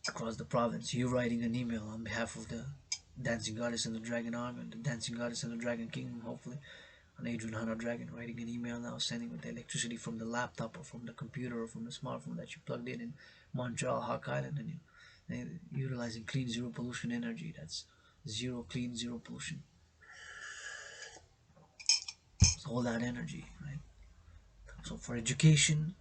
across the province. You writing an email on behalf of the Dancing Goddess and the Dragon Army and the Dancing Goddess and the Dragon King, hopefully, on Adrian Hunter Dragon, writing an email now, sending with the electricity from the laptop or from the computer or from the smartphone that you plugged in Montreal, Hawk Island, and utilizing clean, zero pollution energy. That's zero clean, zero pollution. So all that energy, right? So for education,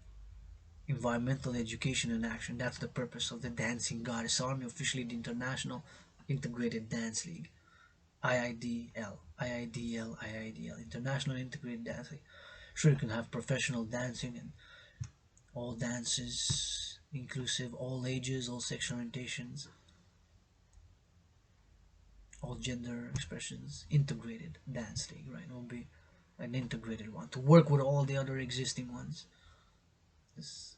environmental education and action, that's the purpose of the Dancing Goddess Army, officially the International Integrated Dance League. IIDL, IIDL, IIDL, International Integrated Dance League. Sure, you can have professional dancing and all dances, inclusive, all ages, all sexual orientations, all gender expressions, integrated dance league, right? It will be an integrated one to work with all the other existing ones. This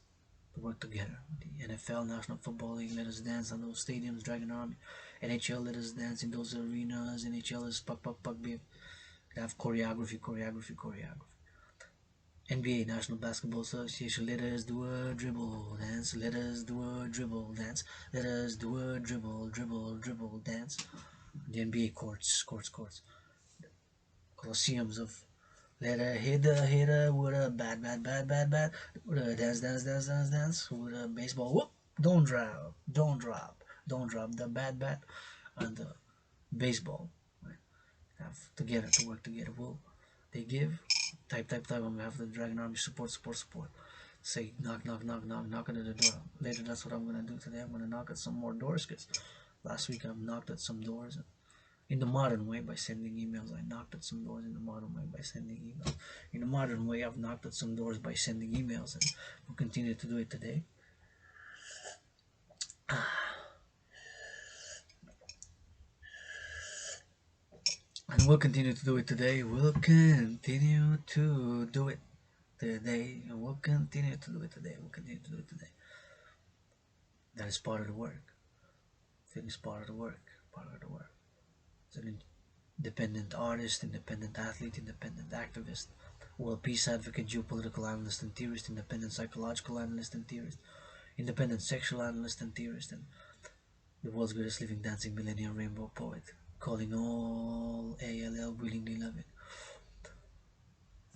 to work together. The NFL, National Football League, let us dance on those stadiums, Dragon Army. NHL, let us dance in those arenas. NHL is puck, puck, puck, beef. Have choreography, choreography, choreography. NBA, National Basketball Association, let us do a dribble dance. Let us do a dribble dance. Let us do a dribble, dribble, dribble dance. The NBA courts, courts, courts. Colosseums of let her hit the with a bat, bat, bat, bat, bat. With a dance, dance, dance, dance, dance. With a baseball, whoop. Don't drop, don't drop, don't drop the bat, bat, and the baseball. Right? Have together to work together. Will they give? Type, type, type on behalf of the Dragon Army. Support, support, support. Say knock, knock, knock, knock, knock at the door. Later, that's what I'm gonna do today. I'm gonna knock at some more doors because last week I've knocked at some doors. In the modern way by sending emails. I knocked at some doors in the modern way by sending emails. In the modern way, I've knocked at some doors by sending emails, and we'll continue to do it today. and we'll continue to do it today. We'll continue to do it today. And we'll continue to do it today. We'll continue to do it today. That is part of the work. It is part of the work. Part of the work. It's an independent artist, independent athlete, independent activist, world peace advocate, geopolitical analyst and theorist, independent psychological analyst and theorist, independent sexual analyst and theorist, and the world's greatest living dancing millennial rainbow poet, calling all ALL willingly loving.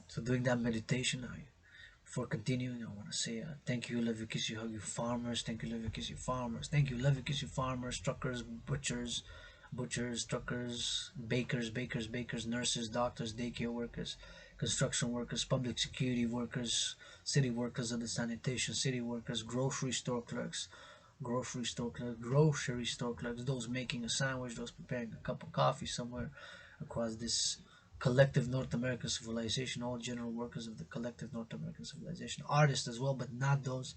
So doing that meditation, before continuing, I want to say thank you, love you, kiss you, hug you, farmers. Thank you, love you, kiss you, farmers. Thank you, love you, kiss you, farmers, truckers, butchers, truckers, bakers, nurses, doctors, daycare workers, construction workers, public security workers, city workers of the sanitation, city workers, grocery store clerks, those making a sandwich, those preparing a cup of coffee somewhere across this collective North American civilization, all general workers of the collective North American civilization, artists as well, but not those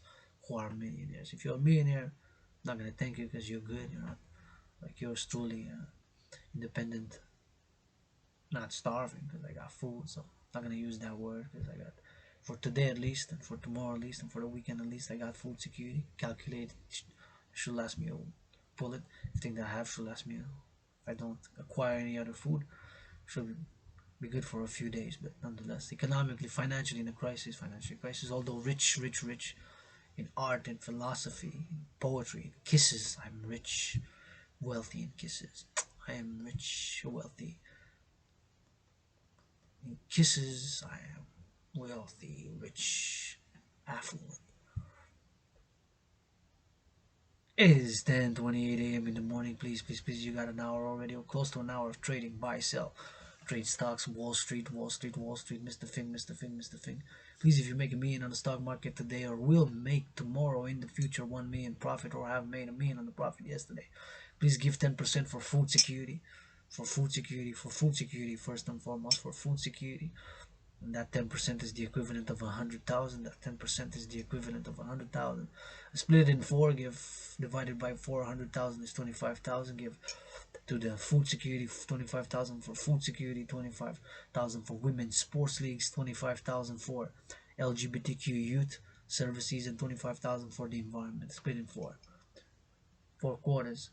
who are millionaires. If you're a millionaire, I'm not gonna thank you because you're good. You're not like yours truly, independent, not starving because I got food. So I'm not gonna use that word because I got for today at least, and for tomorrow at least, and for the weekend at least. I got food security calculated. Should last me a bullet. Everything that I have should last me. If I don't acquire any other food, should be good for a few days. But nonetheless, economically, financially in a crisis, although rich in art and philosophy, in poetry, in kisses, I'm rich, wealthy in kisses. I am rich, wealthy in kisses. I am wealthy, rich, affluent. It is 10:28 a.m. in the morning. Please, you got an hour already, or close to an hour of trading, buy, sell. Trade stocks, Wall Street, Mr. Fing. Please, if you make a million on the stock market today, or will make tomorrow in the future 1 million profit, or have made a million on the profit yesterday, please give 10% for food security. First and foremost, for food security. And that 10% is the equivalent of 100,000. That 10% is the equivalent of 100,000. Split it in four, give divided by 400,000 is 25,000. Give to the food security 25,000 for food security, 25,000 for women's sports leagues, 25,000 for LGBTQ youth services, and 25,000 for the environment. Split in four quarters.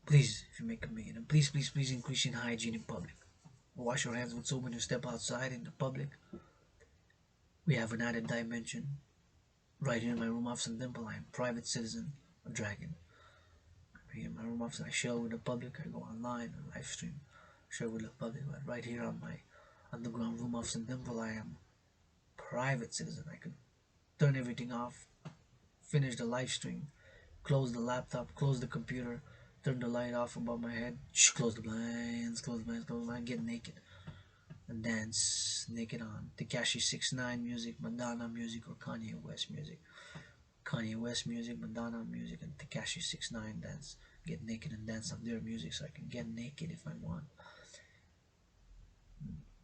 Please, if you make a million, and please increase in hygiene in public. Wash your hands with soap when you step outside in the public. We have an added dimension. Right here in my room office in Dimple, I am private citizen of Dragan. Right here in my room office, I share with the public. I go online and live stream, share with the public. But right here on my underground room office in Dimple, I am private citizen. I could turn everything off, finish the live stream, close the laptop, close the computer, turn the light off above my head, close the blinds, get naked and dance naked on Tekashi 69 music, Madonna music, or Kanye West music. Madonna music, and Tekashi 69 dance. Get naked and dance on their music so I can get naked if I want.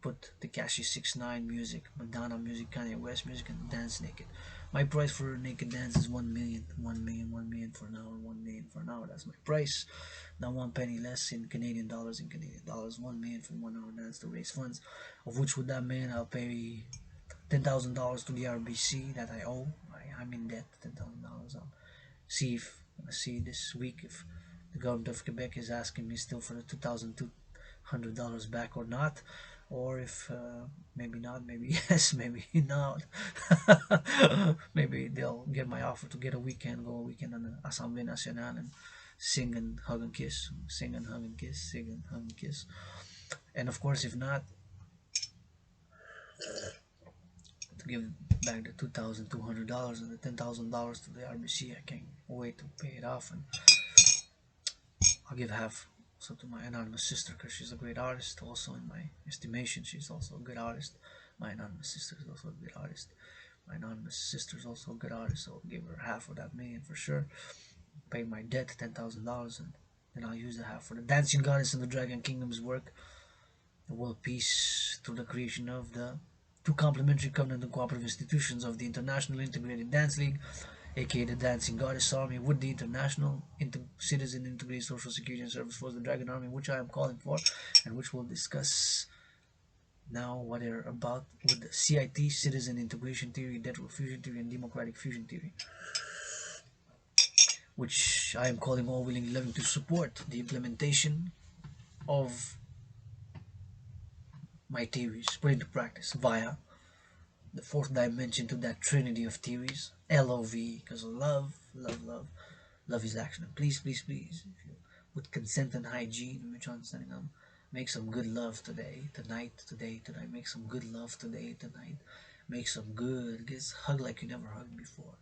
Put Tekashi 69 music, Madonna music, Kanye West music, and dance naked. My price for naked dance is 1 million. 1 million for an hour. 1 million for an hour. That's my price. Not 1 penny less in Canadian dollars. 1 million for 1 hour dance to raise funds. Of which, with that million, I'll pay $10,000 to the RBC that I owe. I'm in debt. $10,000. I'll see this week if the government of Quebec is asking me still for the $2,200 back or not. Or if maybe not, maybe yes, maybe not. Maybe they'll get my offer to get a weekend, go a weekend on the Assemblée Nationale and sing and hug and kiss, sing and hug and kiss. And of course, if not, to give back the $2,200 and the $10,000 to the RBC, I can't wait to pay it off, and I'll give half. So to my anonymous sister, because she's a great artist, also in my estimation, she's also a good artist. My anonymous sister is also a good artist. So I'll give her half of that million for sure. Pay my debt, $10,000, and then I'll use the half for the dancing goddess and the Dragon Kingdom's work, the world peace, through the creation of the two complementary covenant and cooperative institutions of the International Integrated Dance League, aka the Dancing Goddess Army, with the International Citizen Integrated Social Security and Service Force, the Dragan Army, which I am calling for, and which we'll discuss now what they're about with the CIT, Citizen Integration Theory, Debt Refusion Theory, and Democratic Fusion Theory, which I am calling all willing and loving to support the implementation of my theories put into practice via the fourth dimension to that trinity of theories, LOV, because love, love, love, love is action. And please, please, please, if you, with consent and hygiene, mutual understanding, make some good love today, tonight, today, tonight. Make some good love today, tonight. Make some good, get hug like you never hugged before.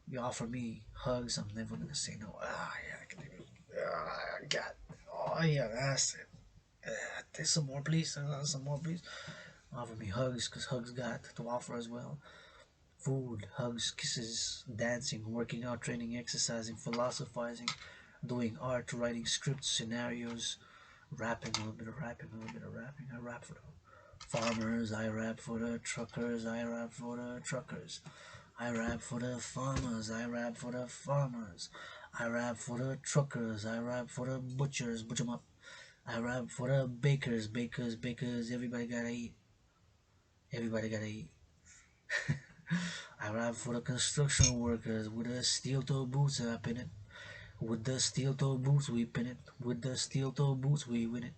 You offer me hugs, I'm never gonna say no. Ah, yeah, God. Oh, yeah, that's it. Take some more, please. Some more, please. Offer me hugs, because hugs got to offer as well. Food, hugs, kisses, dancing, working out, training, exercising, philosophizing, doing art, writing scripts, scenarios, rapping, a little bit of rapping, a little bit of rapping. I rap for the farmers, I rap for the truckers, I rap for the truckers. I rap for the farmers, I rap for the farmers. I rap for the truckers, I rap for the butchers, butcher 'em up. I rap for the bakers, bakers, bakers. Everybody gotta eat. Everybody gotta eat. I rap for the construction workers with the steel toe boots and I pin it. With the steel toe boots we pin it. With the steel toe boots we win it.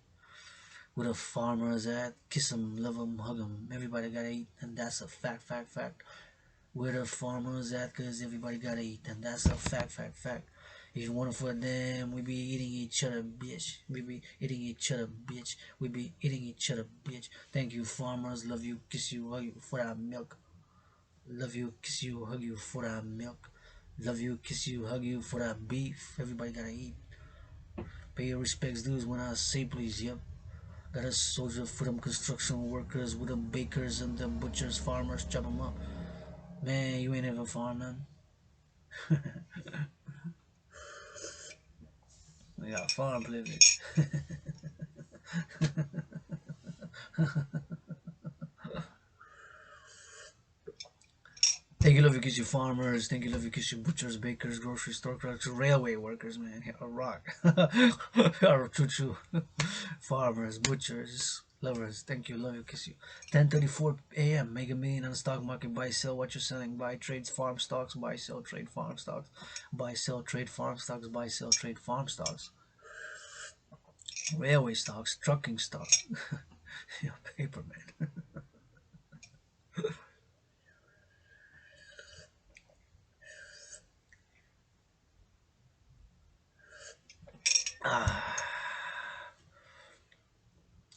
With the farmers at kiss 'em, love 'em, hug 'em. Everybody gotta eat, and that's a fact, fact, fact. Where the farmers at, cause everybody gotta eat, and that's a fact, fact, fact. If you want it for them, we be eating each other, bitch. We be eating each other, bitch. We be eating each other, bitch. Thank you, farmers. Love you, kiss you, hug you for that milk. Love you, kiss you, hug you for that milk. Love you, kiss you, hug you for that beef. Everybody gotta eat. Pay your respects dues when I say please, yep. Got a soldier for them construction workers, with them bakers and them butchers, farmers, chop 'em up. Man, you ain't ever farming. We got farm privilege. Thank you, love you, kiss you farmers. Thank you, love you, kiss you butchers, bakers, grocery store clerks, railway workers, man. Yeah, a rock. Choo choo. Farmers, butchers, lovers. Thank you, love you, kiss you. 10:34 a.m. Mega Million on the stock market. Buy, sell what you're selling. Buy, trades, farm stocks. Buy, sell, trade, farm stocks. Buy, sell, trade, farm stocks. Buy, sell, trade, farm stocks. Railway stocks, trucking stocks. Yeah, paper man.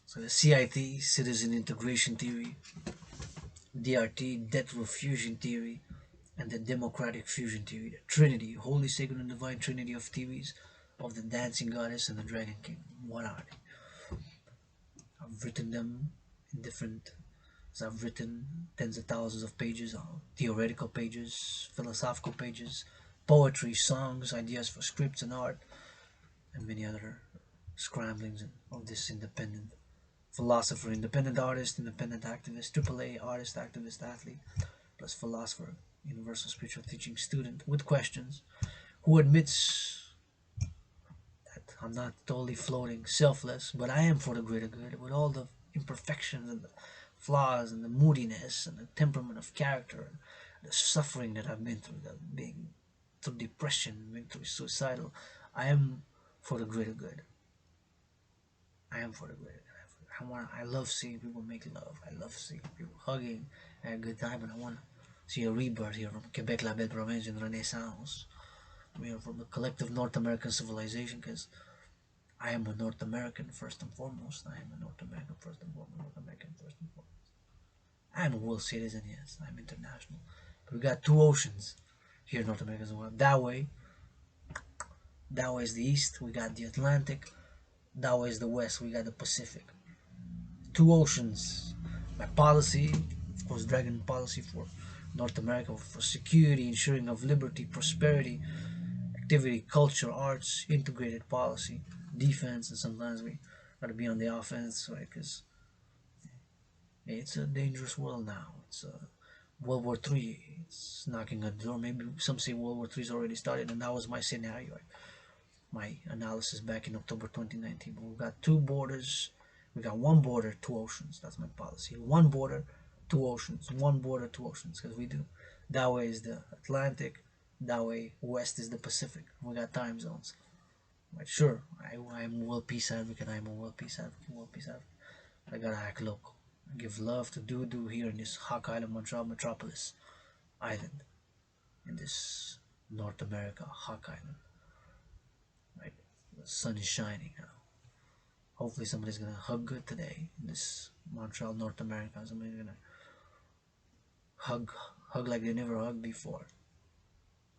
So the CIT, Citizen Integration Theory, DRT, Debt Refusion Theory, and the Democratic Fusion Theory, the Trinity, Holy Sacred and Divine Trinity of theories of the Dancing Goddess and the Dragon King. What are they? I've written them in different, as I've written tens of thousands of pages on theoretical pages, philosophical pages, poetry, songs, ideas for scripts and art, and many other scramblings of this independent philosopher, independent artist, independent activist, AAA artist, activist, athlete, plus philosopher, universal spiritual teaching student with questions, who admits that I'm not totally floating, selfless, but I am for the greater good, with all the imperfections and the flaws and the moodiness and the temperament of character, and the suffering that I've been through, that being through depression, being through suicidal. I am for the greater good. I am for the greater good. I love seeing people make love. I love seeing people hugging, have a good time, and I want to see a rebirth here from Quebec, la belle province, and Renaissance. We are from the collective North American civilization, because I am a North American first and foremost. I am a North American first and foremost. North American first and foremost. I am a world citizen, yes. I'm international. But we got two oceans here in North America as well. That way is the east. We got the Atlantic. That way is the west. We got the Pacific. Two oceans. My policy, of course, Dragon policy for North America, for security, ensuring of liberty, prosperity, activity, culture, arts, integrated policy, defense, and sometimes we gotta be on the offense, right? Because it's a dangerous world now. World War Three is knocking at the door. Maybe some say World War Three's already started, and that was my scenario, my analysis back in October 2019. But we've got two borders. We got one border, two oceans. That's my policy. One border, two oceans. One border, two oceans. Because we do. That way is the Atlantic. That way west is the Pacific. We got time zones. But sure, I'm a world peace advocate. I'm a world peace advocate. World peace advocate. I gotta act local. I give love to do here in this Hawk Island, Montreal metropolis island, in this North America Hawk Island. Right, the sun is shining now. Hopefully somebody's gonna hug good today in this Montreal, North America. Somebody's gonna hug, hug like they never hugged before.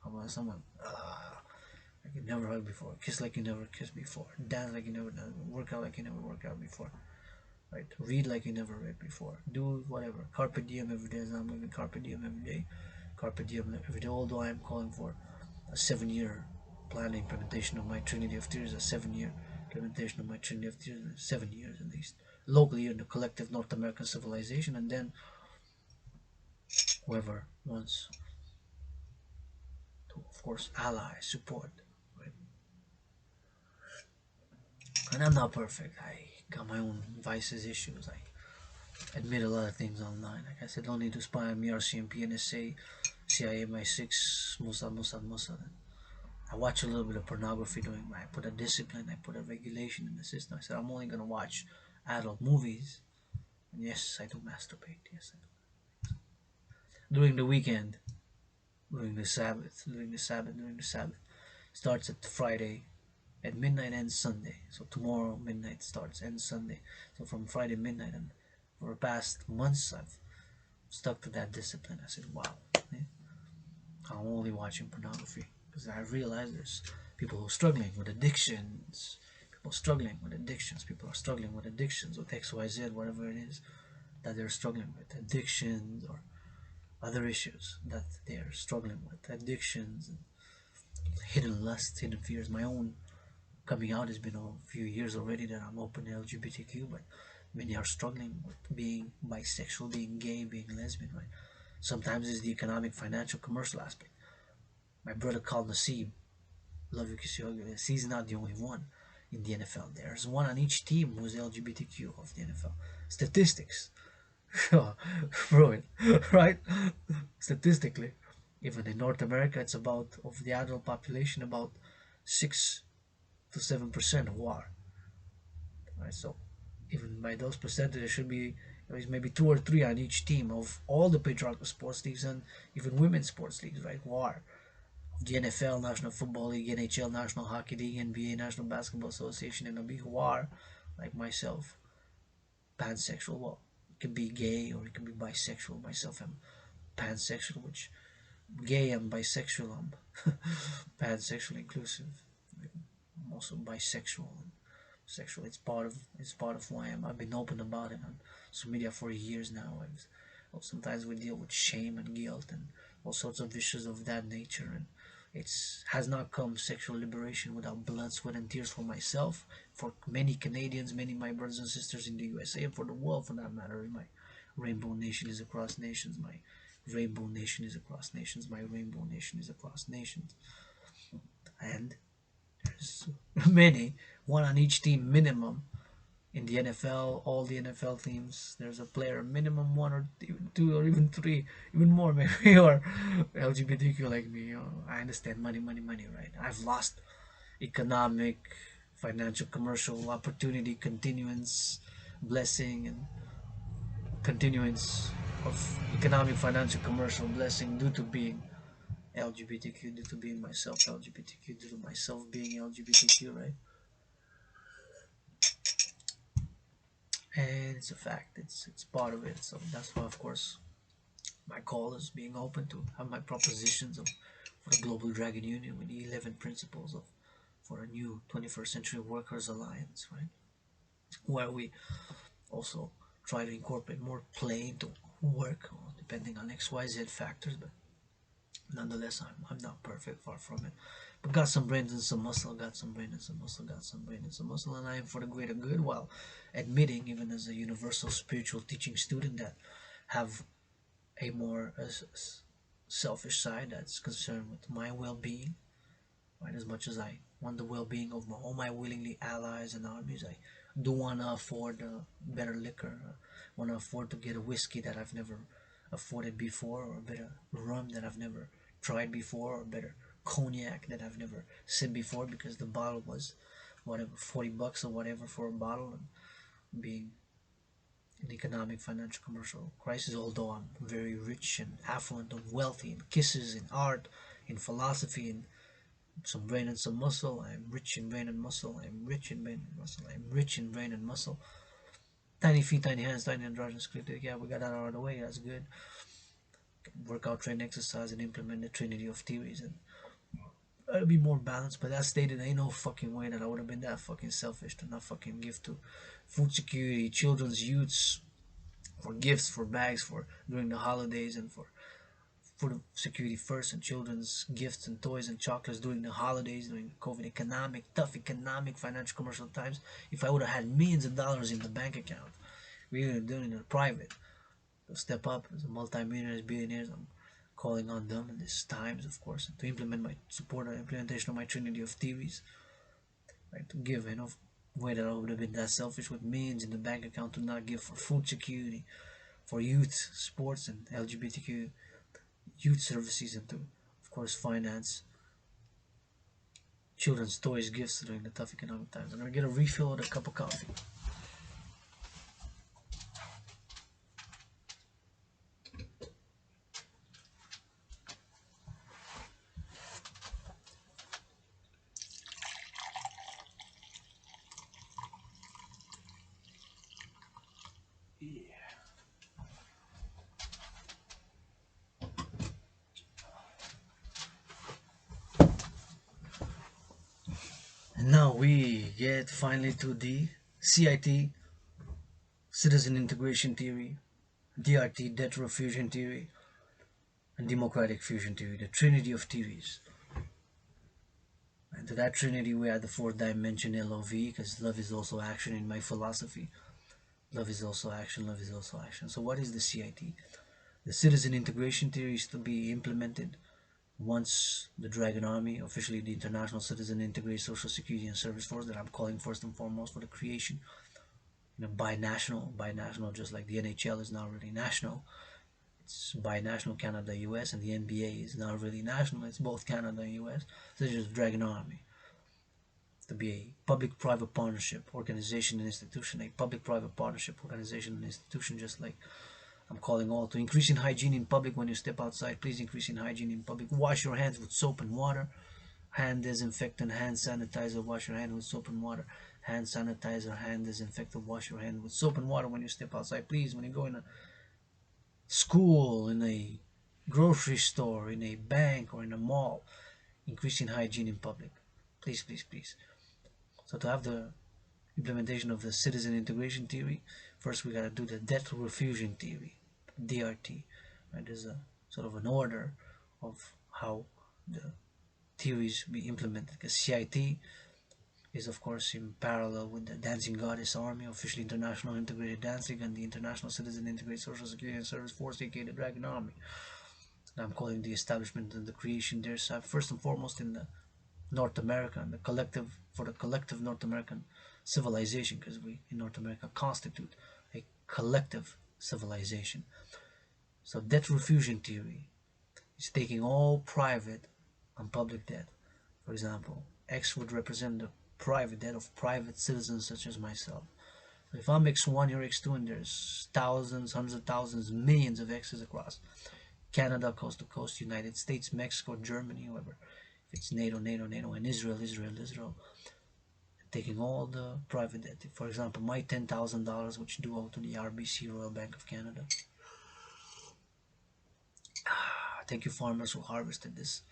How about someone? Like you never hugged before. Kiss like you never kissed before. Dance like you never done. Work out like you never worked out before. Right? Read like you never read before. Do whatever. Carpe diem every day. As I'm living carpe diem every day. Carpe diem every day. Although I am calling for a 7-year plan implementation of my Trinity of Tears, a 7-year implementation of my Trinity of Tears, 7 years at least, locally in the collective North American civilization, and then whoever wants to, of course, ally, support. Right? And I'm not perfect. I got my own vices, issues. I admit a lot of things online. Like I said, don't need to spy on me, RCMP, NSA, CIA, MI6, Mossad. I watch a little bit of pornography doing my. I put a discipline, I put a regulation in the system. I said I'm only gonna watch adult movies. And yes, I do masturbate. Yes, I do. During the weekend, during the Sabbath, starts at Friday at midnight, ends Sunday. So tomorrow midnight starts, ends Sunday. So from Friday midnight, and for the past months I've stuck to that discipline. I said, wow, I'm only watching pornography because I realize there's people who are struggling with addictions. People struggling with addictions. People are struggling with addictions with XYZ, whatever it is that they're struggling with, addictions or other issues that they're struggling with, addictions and hidden lusts, hidden fears. My own coming out has been a few years already that I'm open to LGBTQ, but many are struggling with being bisexual, being gay, being lesbian, right? Sometimes it's the economic, financial, commercial aspect. My brother called Nasib, love you, kiss you, hug you. He's not the only one in the NFL. There's one on each team who's LGBTQ of the NFL. Statistics. Bro, right? Statistically, even in North America, it's about, of the adult population, about 6 to 7% who are. Right? So even by those percentages, there should be maybe 2 or 3 on each team of all the patriarchal sports leagues and even women's sports leagues, right? Who are of the NFL, National Football League, NHL, National Hockey League, NBA, National Basketball Association, MLB, who are, like myself, pansexual. Well, it can be gay or it can be bisexual. Myself, I'm pansexual, which gay and bisexual. I'm pansexual inclusive. I'm also bisexual and sexual. It's part of who I am. I've been open about it on social media for years now. Sometimes we deal with shame and guilt and all sorts of issues of that nature, and it's has not come sexual liberation without blood, sweat, and tears for myself, for many Canadians, many of my brothers and sisters in the USA, and for the world for that matter. My rainbow nation is across nations. My rainbow nation is across nations. My rainbow nation is across nations. And there's many, one on each team minimum. In the NFL, all the NFL teams, there's a player minimum 1 or 2 or even 3, even more maybe, or LGBTQ like me. I understand money, right? I've lost economic, financial, commercial opportunity, continuance, blessing, and continuance of economic, financial, commercial blessing due to being LGBTQ, due to being myself LGBTQ, due to myself being LGBTQ, right? And it's a fact. It's part of it. So that's why, of course, my call is being open to have my propositions of for the Global Dragon Union with the 11 principles of for a new 21st Century Workers Alliance, right? Where we also try to incorporate more play into work, depending on XYZ factors, but nonetheless, I'm not perfect, far from it. But got some brains and some muscle, got some brain and some muscle, got some brain and some muscle, and I am for the greater good, while admitting, even as a universal spiritual teaching student, that have a more selfish side that's concerned with my well-being, right? As much as I want the well-being of all my willingly allies and armies, I do want to afford better liquor. Want to afford to get a whiskey that I've never afforded before, or a better rum that I've never tried before, or better cognac that I've never sipped before, because the bottle was whatever, $40 or whatever for a bottle. And being an economic, financial, commercial crisis, although I'm very rich and affluent and wealthy in kisses, in art, in philosophy, in some brain and some muscle. I'm rich in brain and muscle. I'm rich in brain and muscle. I'm rich in brain and muscle. Tiny feet, tiny hands, tiny androgynous creativity. Yeah, we got that out of the way. That's good. Work out, train, exercise, and implement the trinity of theories. And try to be more balanced. But that stated, ain't no fucking way that I would have been that fucking selfish to not fucking give to food security, children's youths, for gifts, for bags, for during the holidays, and for food security first, and children's gifts and toys and chocolates during the holidays, during COVID economic, tough economic, financial, commercial times. If I would have had millions of dollars in the bank account, we would have done it in private. They'll step up as a multi-millionaires, billionaires. I'm calling on them in these times, of course, to implement my support and implementation of my trinity of theories, right? To give, way that I would have been that selfish with millions in the bank account to not give for food security, for youth, sports, and LGBTQ youth services, and to, of course, finance children's toys, gifts during the tough economic times. I'm gonna get a refill of a cup of coffee. And now we get finally to the CIT, citizen integration theory, DRT, debt refusion theory, and democratic fusion theory, the trinity of theories. And to that trinity, we add the fourth dimension, LOV, because love is also action in my philosophy. Love is also action, love is also action. So, what is the CIT? The citizen integration theory is to be implemented once the Dragan Army, officially the International Citizen Integrated Social Security and Service Force, that I'm calling first and foremost for the creation, binational, just like the NHL is now really national. It's binational, Canada, US, and the NBA is now really national. It's both Canada and US. So it's just Dragon Army to be a public-private partnership organization and institution, a public-private partnership organization and institution, just like I'm calling all to increase in hygiene in public when you step outside. Please increase in hygiene in public. Wash your hands with soap and water. Hand disinfectant, hand sanitizer, wash your hand with soap and water. Hand sanitizer, hand disinfectant, wash your hand with soap and water when you step outside. Please, when you go in a school, in a grocery store, in a bank, or in a mall, increase in hygiene in public. Please, please, please. So to have the implementation of the citizen integration theory, first we gotta do the debt refusion theory, DRT. Right? There's a sort of an order of how the theories be implemented, because CIT is of course in parallel with the Dancing Goddess Army, officially International Integrated Dancing, and the International Citizen Integrated Social Security and Service Force, aka the Dragon Army. And I'm calling the establishment and the creation there, so first and foremost in the North America, and the collective, for the collective North American civilization, because we in North America constitute a collective civilization. So debt refusion theory is taking all private and public debt. For example, X would represent the private debt of private citizens such as myself. So if I'm X1, you're X2, and there's thousands, hundreds of thousands, millions of X's across Canada, coast to coast, United States, Mexico, Germany, whoever. If it's NATO, and Israel, taking all the private debt. For example, my $10,000, which do owe to the RBC, Royal Bank of Canada. Thank you, farmers who harvested this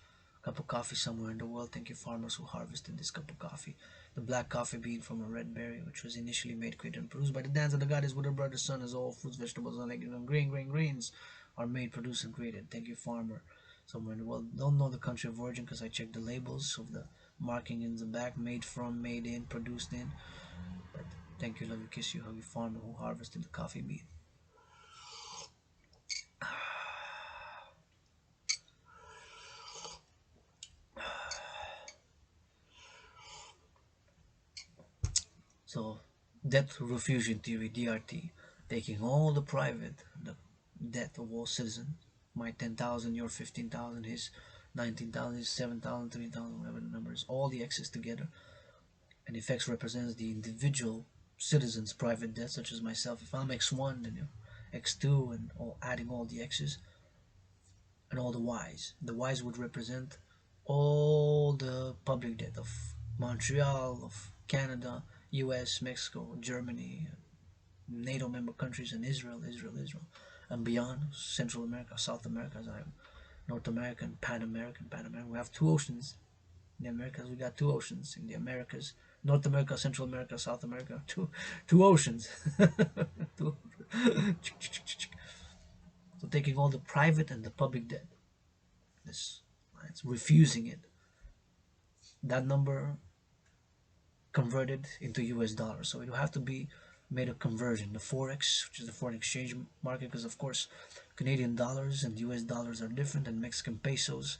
cup of coffee somewhere in the world. Thank you, farmers who harvested this cup of coffee. The black coffee bean from a red berry, which was initially made, created, and produced by the dance of the goddess with her brother sun, as all fruits, vegetables, and legumes, and grains are made, produced, and created. Thank you, farmer, somewhere in the world. Don't know the country of origin because I checked the labels of the marking in the back: made from, made in, produced in. But thank you, love you, kiss you, hug you, farmer who harvested the coffee bean. So debt refusion theory, DRT, taking all the private, the debt of all citizens, my 10,000, your 15,000, his 19,000, his 7,000, 3,000, whatever the number is, all the x's together, and if x represents the individual citizen's private debt, such as myself, if I'm x1, then you're x2, and all, adding all the x's and all the y's. The y's would represent all the public debt of Montreal, of Canada, US, Mexico, Germany, NATO member countries, and Israel, and beyond, Central America, South America, as I have North American, Pan American, Pan American. We have two oceans. In the Americas, we got two oceans. In the Americas, North America, Central America, South America, two oceans. Two. So taking all the private and the public debt, this it's refusing it. That number converted into US dollars. So it will have to be made a conversion. The forex, which is the foreign exchange market, because of course Canadian dollars and US dollars are different, and Mexican pesos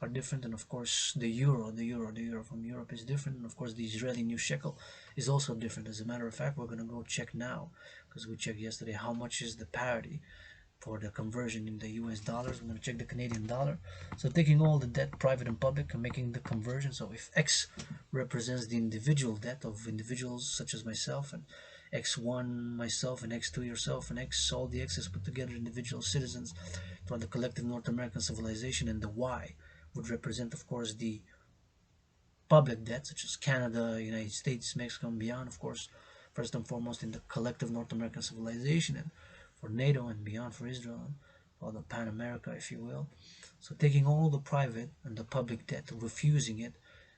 are different, and of course the euro from Europe is different, and of course the Israeli new shekel is also different. As a matter of fact, we're gonna go check now, because we checked yesterday how much is the parity for the conversion in the US dollars. We're going to check the Canadian dollar. So taking all the debt, private and public, and making the conversion. So if X represents the individual debt of individuals such as myself, and X1 myself, and X2 yourself, and X, all the X's put together, individual citizens for the collective North American civilization, and the Y would represent, of course, the public debt, such as Canada, United States, Mexico, and beyond, of course, first and foremost in the collective North American civilization, and for NATO and beyond, for Israel, and for the Pan America, if you will. So taking all the private and the public debt, refusing it,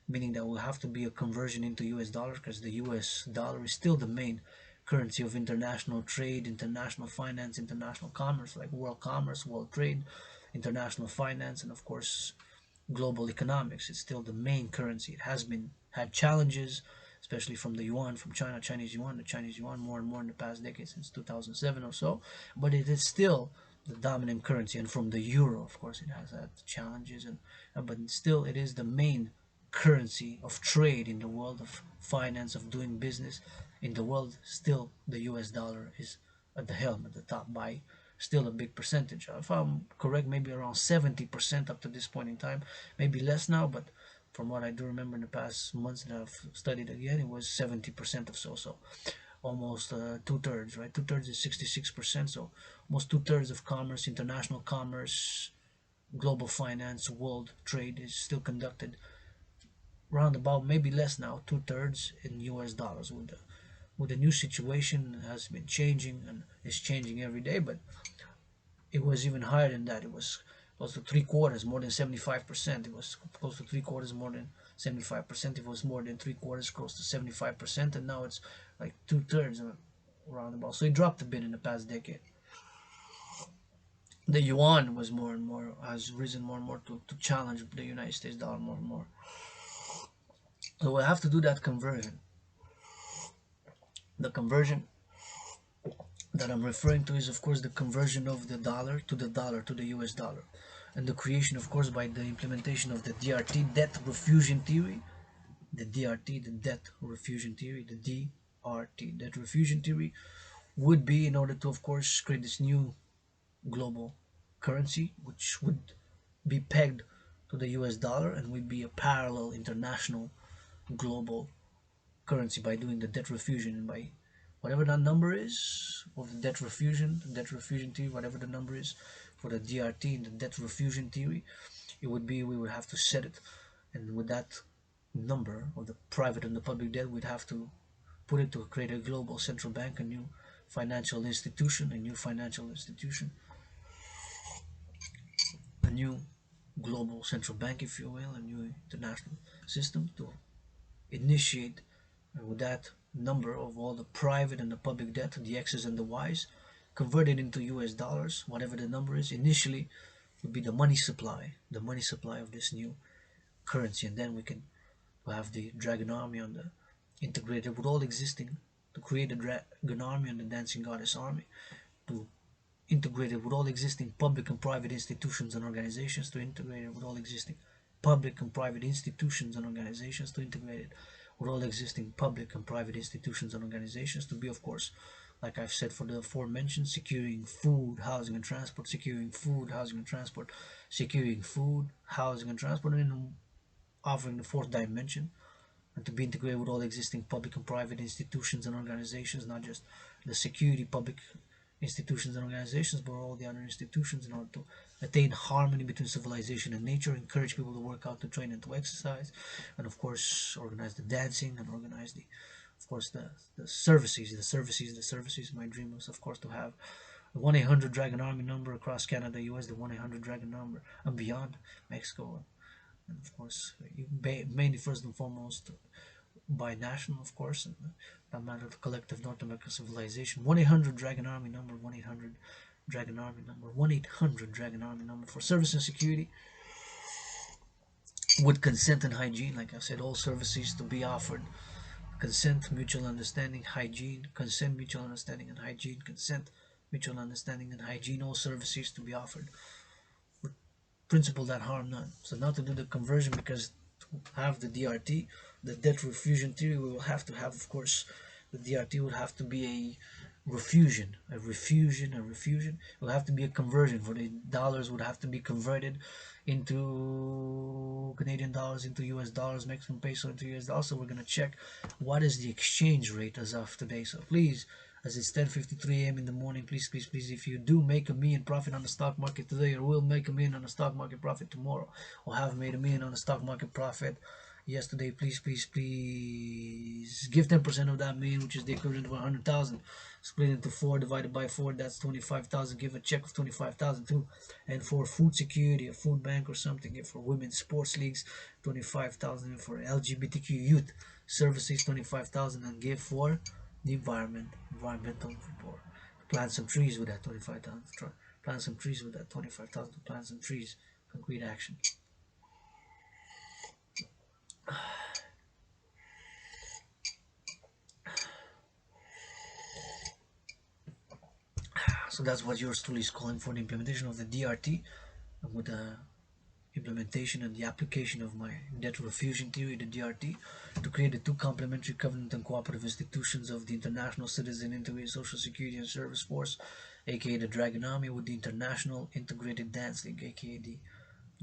meaning that will have to be a conversion into US dollars, because the US dollar is still the main currency of international trade, international finance, international commerce, like world commerce, world trade, international finance, and of course global economics. It's still the main currency. It has been had challenges, especially from the yuan, from China, the Chinese yuan more and more in the past decade, since 2007 or so, but it is still the dominant currency. And from the euro, of course, it has had challenges, but still it is the main currency of trade in the world, of finance, of doing business in the world. Still the US dollar is at the helm, at the top, by still a big percentage. If I'm correct, maybe around 70% up to this point in time, maybe less now, but from what I do remember in the past months that I've studied again, it was 70% or so. So almost two-thirds, right? Two-thirds is 66%, so almost two-thirds of commerce, international commerce, global finance, world trade is still conducted round about, maybe less now, two-thirds in US dollars. With the new situation has been changing and is changing every day, but it was even higher than that. It was close to three quarters, more than 75%. It was close to three quarters, more than 75%. It was more than three quarters, close to 75%, and now it's like two-thirds around about. So it dropped a bit in the past decade. The yuan was more and more, has risen more and more to challenge the United States dollar more and more. So we'll have to do that conversion. The conversion that I'm referring to is, of course, the conversion of the dollar, to the US dollar, and the creation, of course, by the implementation of the DRT, debt refusion theory, the DRT, the debt refusion theory, the DRT, debt refusion theory, would be in order to, of course, create this new global currency, which would be pegged to the US dollar and would be a parallel international global currency by doing the debt refusion, and by whatever that number is of the debt refusion theory, whatever the number is for the DRT and the debt refusion theory, it would be, we would have to set it, and with that number of the private and the public debt, we'd have to put it to create a global central bank, a new financial institution, a new global central bank, if you will, a new international system to initiate, and with that number of all the private and the public debt, the X's and the Y's, converted into US dollars, whatever the number is, initially would be the money supply of this new currency. And then we can have the Dragon army on the integrated with all existing, to create a Dragon army and the Dancing Goddess army, to integrate it with all existing public and private institutions and organizations, to integrate it with all existing public and private institutions and organizations, to integrate it with all existing public and private institutions and organizations to be, of course, like I've said, for the aforementioned, securing food, housing, and transport, securing food, housing, and transport, securing food, housing, and transport, and offering the fourth dimension, and to be integrated with all existing public and private institutions and organizations, not just the security public institutions and organizations, but all the other institutions, in order to attain harmony between civilization and nature, encourage people to work out, to train, and to exercise, and of course organize the dancing and organize the, of course, the services. My dream was, of course, to have the 1-800 Dragon Army number across Canada, US, the 1-800 Dragon number, and beyond Mexico, and of course, mainly first and foremost binational, of course, and that matter of collective North American civilization. 1-800 Dragon Army number, 1-800 Dragon Army number, 1-800 Dragon Army number for service and security with consent and hygiene. Like I said, all services to be offered. Consent, mutual understanding, hygiene. Consent, mutual understanding, and hygiene. Consent, mutual understanding, and hygiene. All services to be offered. Principle that harm none. So not to do the conversion, because to have the DRT, the debt refusion theory, we will have to have, of course, the DRT would have to be a refusion. It will have to be a conversion, for the dollars would have to be converted into Canadian dollars, into US dollars, Mexican peso into US dollars. So we're going to check what is the exchange rate as of today. So please, as it's 10:53 a.m. in the morning, please, if you do make $1 million profit on the stock market today, or will make $1 million on the stock market profit tomorrow, or have made $1 million on the stock market profit yesterday, please give 10% of that million, which is the equivalent of 100,000. Split into 4, divided by 4, that's 25,000. Give a check of 25,000 too. And for food security, a food bank or something. Give for women's sports leagues, 25,000. For LGBTQ youth services, 25,000. And give for the environmental for plant some trees with that 25,000. Plant some trees with that 25,000. Plant some trees. Concrete action. So that's what yours truly is calling for, the implementation of the DRT, and with the implementation and the application of my debt refusion theory, the DRT, to create the two complementary covenant and cooperative institutions of the International Citizen Integrated Social Security and Service Force, aka the Dragon Army, with the International Integrated Dance League, aka the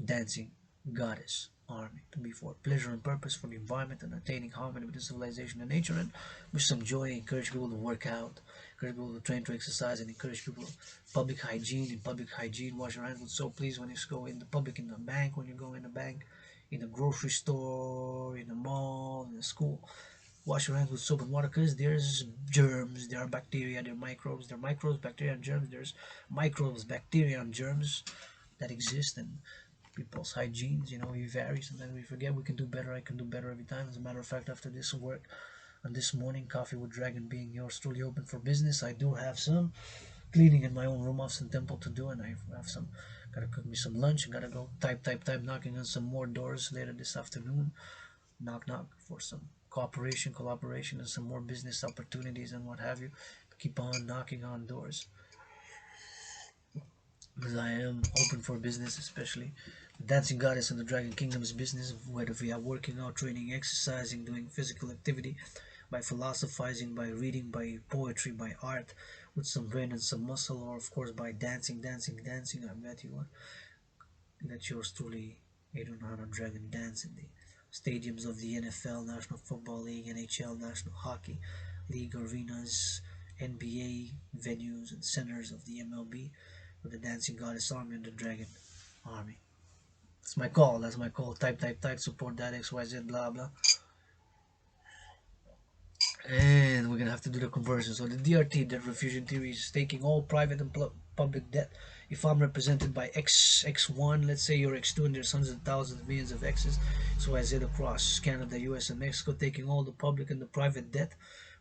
Dancing Goddess Army, to be for pleasure and purpose, for the environment, and attaining harmony with the civilization and nature, and with some joy, encourage people to work out, encourage people to train, to exercise, and encourage people public hygiene. Wash your hands with soap, please, when you go in the public, in the bank, when you go in the bank, in the grocery store, in the mall, in the school. Wash your hands with soap and water, because there's germs, there are bacteria, there are microbes, bacteria, and germs. There's microbes, bacteria, and germs that exist, and people's hygienes, we vary. Sometimes we forget. We can do better. I can do better every time. As a matter of fact, after this work and this morning, Coffee with Dragon being yours truly open for business, I do have some cleaning in my own room office and temple to do, and I have some, gotta cook me some lunch, and gotta go type, knocking on some more doors later this afternoon. Knock for some collaboration, and some more business opportunities and what have you. Keep on knocking on doors, because I am open for business, especially the Dancing Goddess and the Dragon Kingdom's business, whether we are working out, training, exercising, doing physical activity, by philosophizing, by reading, by poetry, by art, with some brain and some muscle, or of course by dancing. I bet you let yours truly, Adrian Dragon, dance in the stadiums of the NFL, National Football League, NHL, National Hockey League arenas, NBA venues, and centers of the MLB, with the Dancing Goddess Army and the Dragon Army. That's my call. Type, support that, XYZ, blah, blah. And we're gonna have to do the conversion. So the DRT, debt refusion theory, is taking all private and public debt. If I'm represented by X1, let's say you're X2, and there's hundreds of thousands, millions of X's, so I said across Canada, US, and Mexico, taking all the public and the private debt,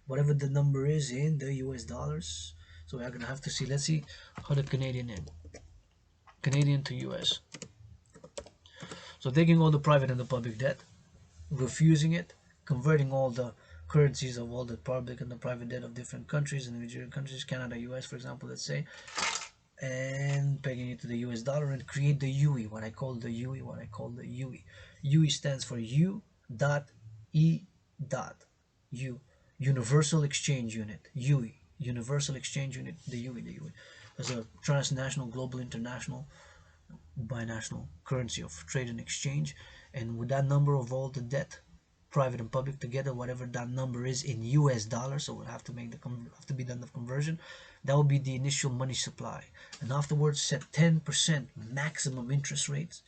whatever the number is in the US dollars. So we're gonna have to see. Let's see how the Canadian to US. So taking all the private and the public debt, refusing it, converting all the currencies of all the public and the private debt of different countries, individual countries, Canada, US, for example, let's say, and pegging it to the US dollar, and create the UE, what I call the UE. UE stands for U.E dot U Universal Exchange Unit, UE, Universal Exchange Unit, the UE as a transnational, global, international, binational currency of trade and exchange. And with that number of all the debt, private and public together, whatever that number is in US dollars, so we'll have to make the have to be done the conversion. That will be the initial money supply, and afterwards set 10% maximum interest rates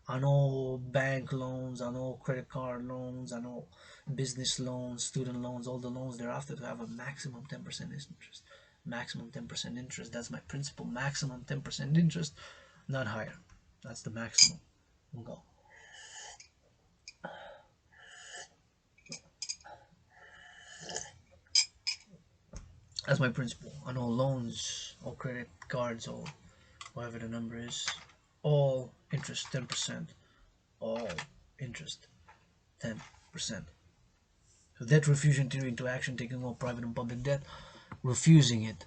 on all bank loans, on all credit card loans, on all business loans, student loans, all the loans thereafter to have a maximum 10% interest. Maximum 10% interest. That's my principal. Maximum 10% interest, not higher. That's the maximum. We'll go. That's my principal on all loans, all credit cards, all whatever the number is. All interest 10%. All interest 10%. So debt refusion theory into action, taking all private and public debt, refusing it.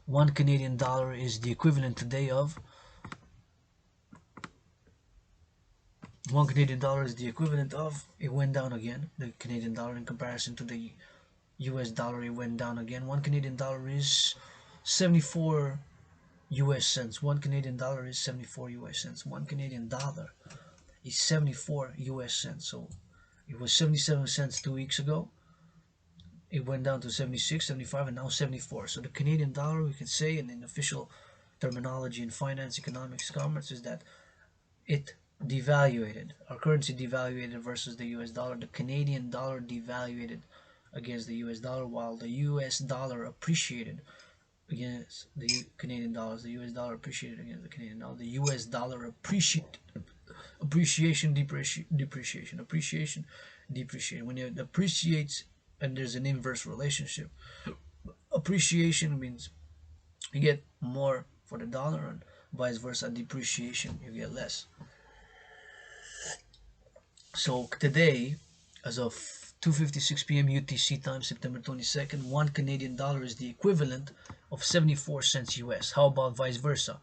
$1 Canadian is the equivalent today of $1 Canadian is the equivalent of, it went down again, the Canadian dollar in comparison to the US dollar, it went down again. $1 Canadian is 74 US cents. $1 Canadian is 74 US cents. $1 Canadian is 74 US cents. So it was 77 cents 2 weeks ago. It went down to 76, 75, and now 74. So the Canadian dollar, we can say, and in official terminology in finance, economics, commerce, is that it devaluated. Our currency devaluated versus the US dollar. The Canadian dollar devaluated against the US dollar, while the US dollar appreciated against the Canadian dollars. The US dollar appreciated against the Canadian dollar. The US dollar appreciation, depreciation, appreciation, depreciation. When it appreciates, and there's an inverse relationship. Appreciation means you get more for the dollar, and vice versa. Depreciation, you get less. So today, as of 2:56 p.m. UTC time, September 22nd, $1 Canadian is the equivalent of 74 cents US. How about vice versa?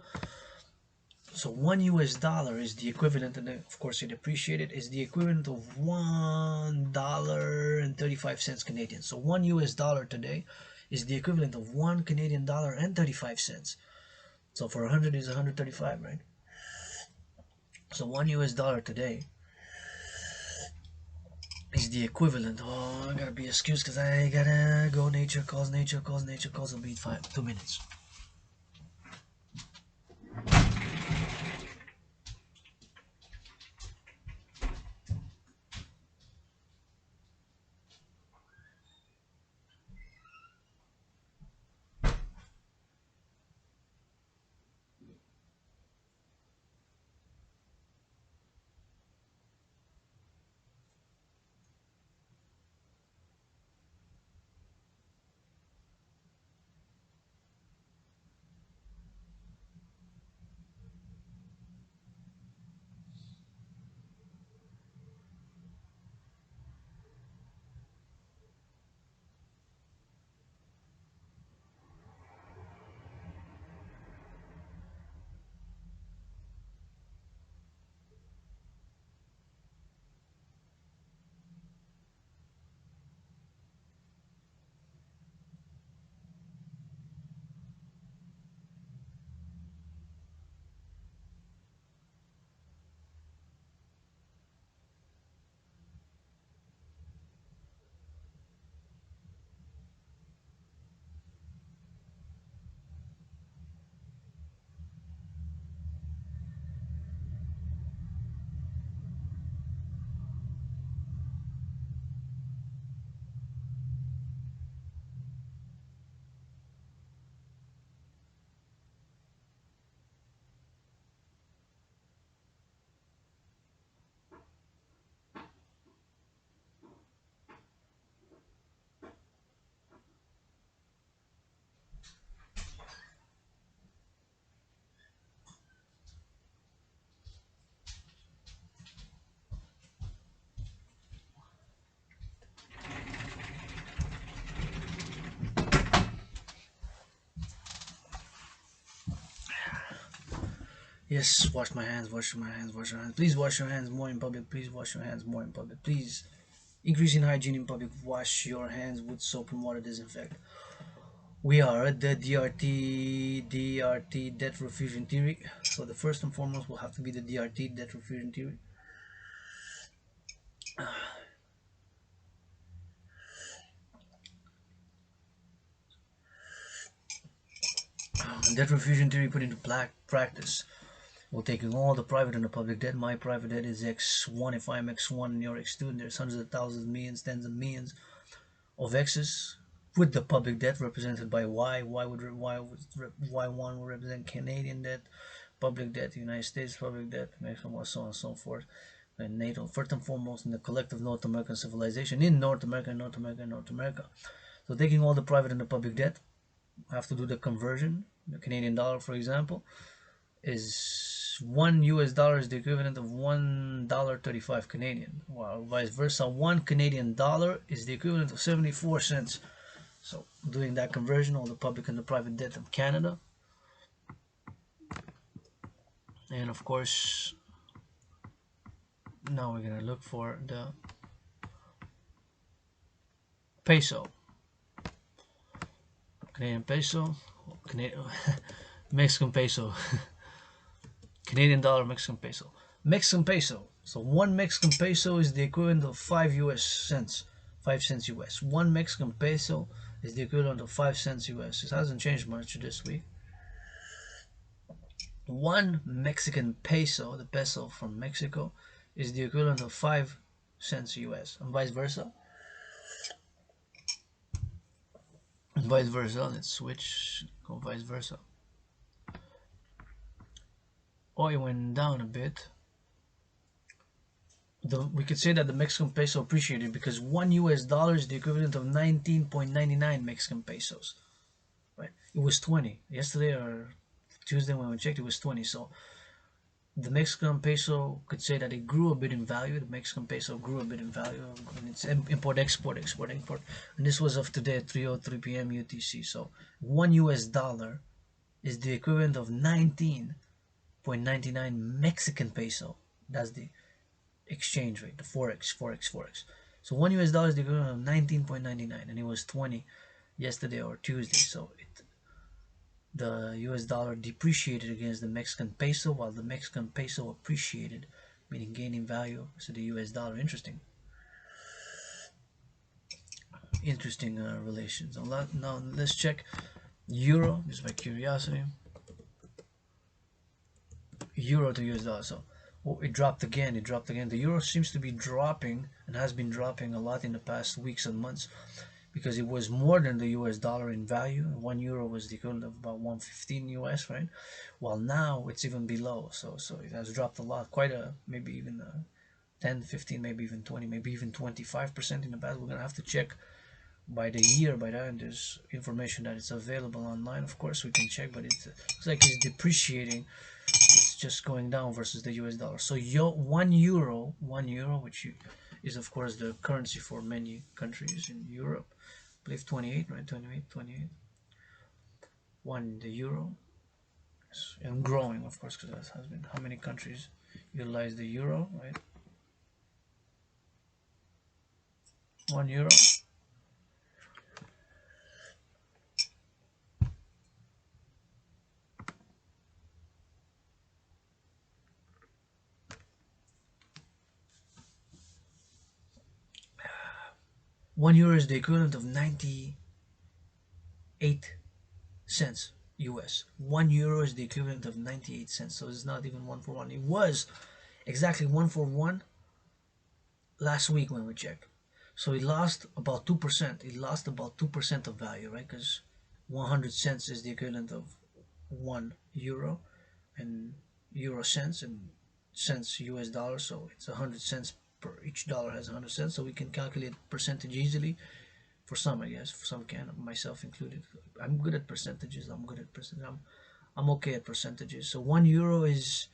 So $1 is the equivalent, and of course it appreciated, is the equivalent of $1.35 Canadian. So $1 today is the equivalent of $1 Canadian and 35 cents. So for 100 is 135, right? So $1 today is the equivalent. Oh, I gotta be excused because I gotta go. Nature calls, nature calls, nature calls. Will be in 2 minutes. Yes, wash my hands, wash my hands, wash your hands. Please wash your hands more in public. Please wash your hands more in public. Please Increasing hygiene in public. Wash your hands with soap and water. Disinfect. We are at the DRT debt refusion theory. So the first and foremost will have to be the DRT debt refusion theory. Debt refusion theory put into practice. We're taking all the private and the public debt. My private debt is X1 if I'm X1 and you're X2, and there's hundreds of thousands, millions, tens of millions of X's with the public debt represented by Y. Y1 would represent Canadian debt, public debt, United States public debt, Mexico, so on and so forth. And NATO, first and foremost, in the collective North American civilization in North America. So taking all the private and the public debt, I have to do the conversion. The Canadian dollar, for example, is $1 is the equivalent of $1.35 Canadian, while vice versa, $1 is the equivalent of 74 cents. So doing that conversion, all the public and the private debt of Canada, and of course, now we're gonna look for the peso, Canadian peso, Canadian Mexican peso. Canadian dollar, Mexican peso. Mexican peso. So one Mexican peso is the equivalent of 5 US cents. 5 cents US. One Mexican peso is the equivalent of 5 cents US. It hasn't changed much this week. One Mexican peso, the peso from Mexico, is the equivalent of 5 cents US. And vice versa. And vice versa. Let's switch. Go vice versa. Oil went down a bit. We could say that the Mexican peso appreciated because $1 is the equivalent of 19.99 Mexican pesos. Right? It was 20 yesterday or Tuesday when we checked. It was 20. So the Mexican peso could say that it grew a bit in value. The Mexican peso grew a bit in value. And it's import, export, and this was of today at 3:03 p.m. UTC. So $1 is the equivalent of 19.99 Mexican peso. That's the exchange rate, the forex. So $1 is the equivalent of 19.99, and it was 20 yesterday or Tuesday. So the US dollar depreciated against the Mexican peso, while the Mexican peso appreciated, meaning gaining value. So the US dollar, interesting relations. Now let's check euro, just by curiosity. Euro to US dollar. So it dropped again. The euro seems to be dropping and has been dropping a lot in the past weeks and months because it was more than the US dollar in value. €1 was the equivalent of about 115 US, right? While now it's even below. So it has dropped a lot, maybe even 10, 15, maybe even 20, maybe even 25% in the past. We're gonna have to check by the year. By that, and there's information that it's available online. Of course, we can check, but it looks like it's depreciating. It's just going down versus the US dollar. So €1, which is of course the currency for many countries in Europe. I believe 28, right? 28. The euro, and growing, of course, because that has been how many countries utilize the euro, right? €1. €1 is the equivalent of 98 cents US. €1 is the equivalent of 98 cents. So it's not even 1 for 1. It was exactly 1 for 1 last week when we checked. So it lost about 2%. It lost about 2% of value, right? Because 100 cents is the equivalent of €1 and euro cents and cents US dollars. So it's 100 cents per each dollar has 100 cents. So we can calculate percentage easily. For some, I guess. For some can, myself included. I'm good at percentages. I'm okay at percentages. So €1 is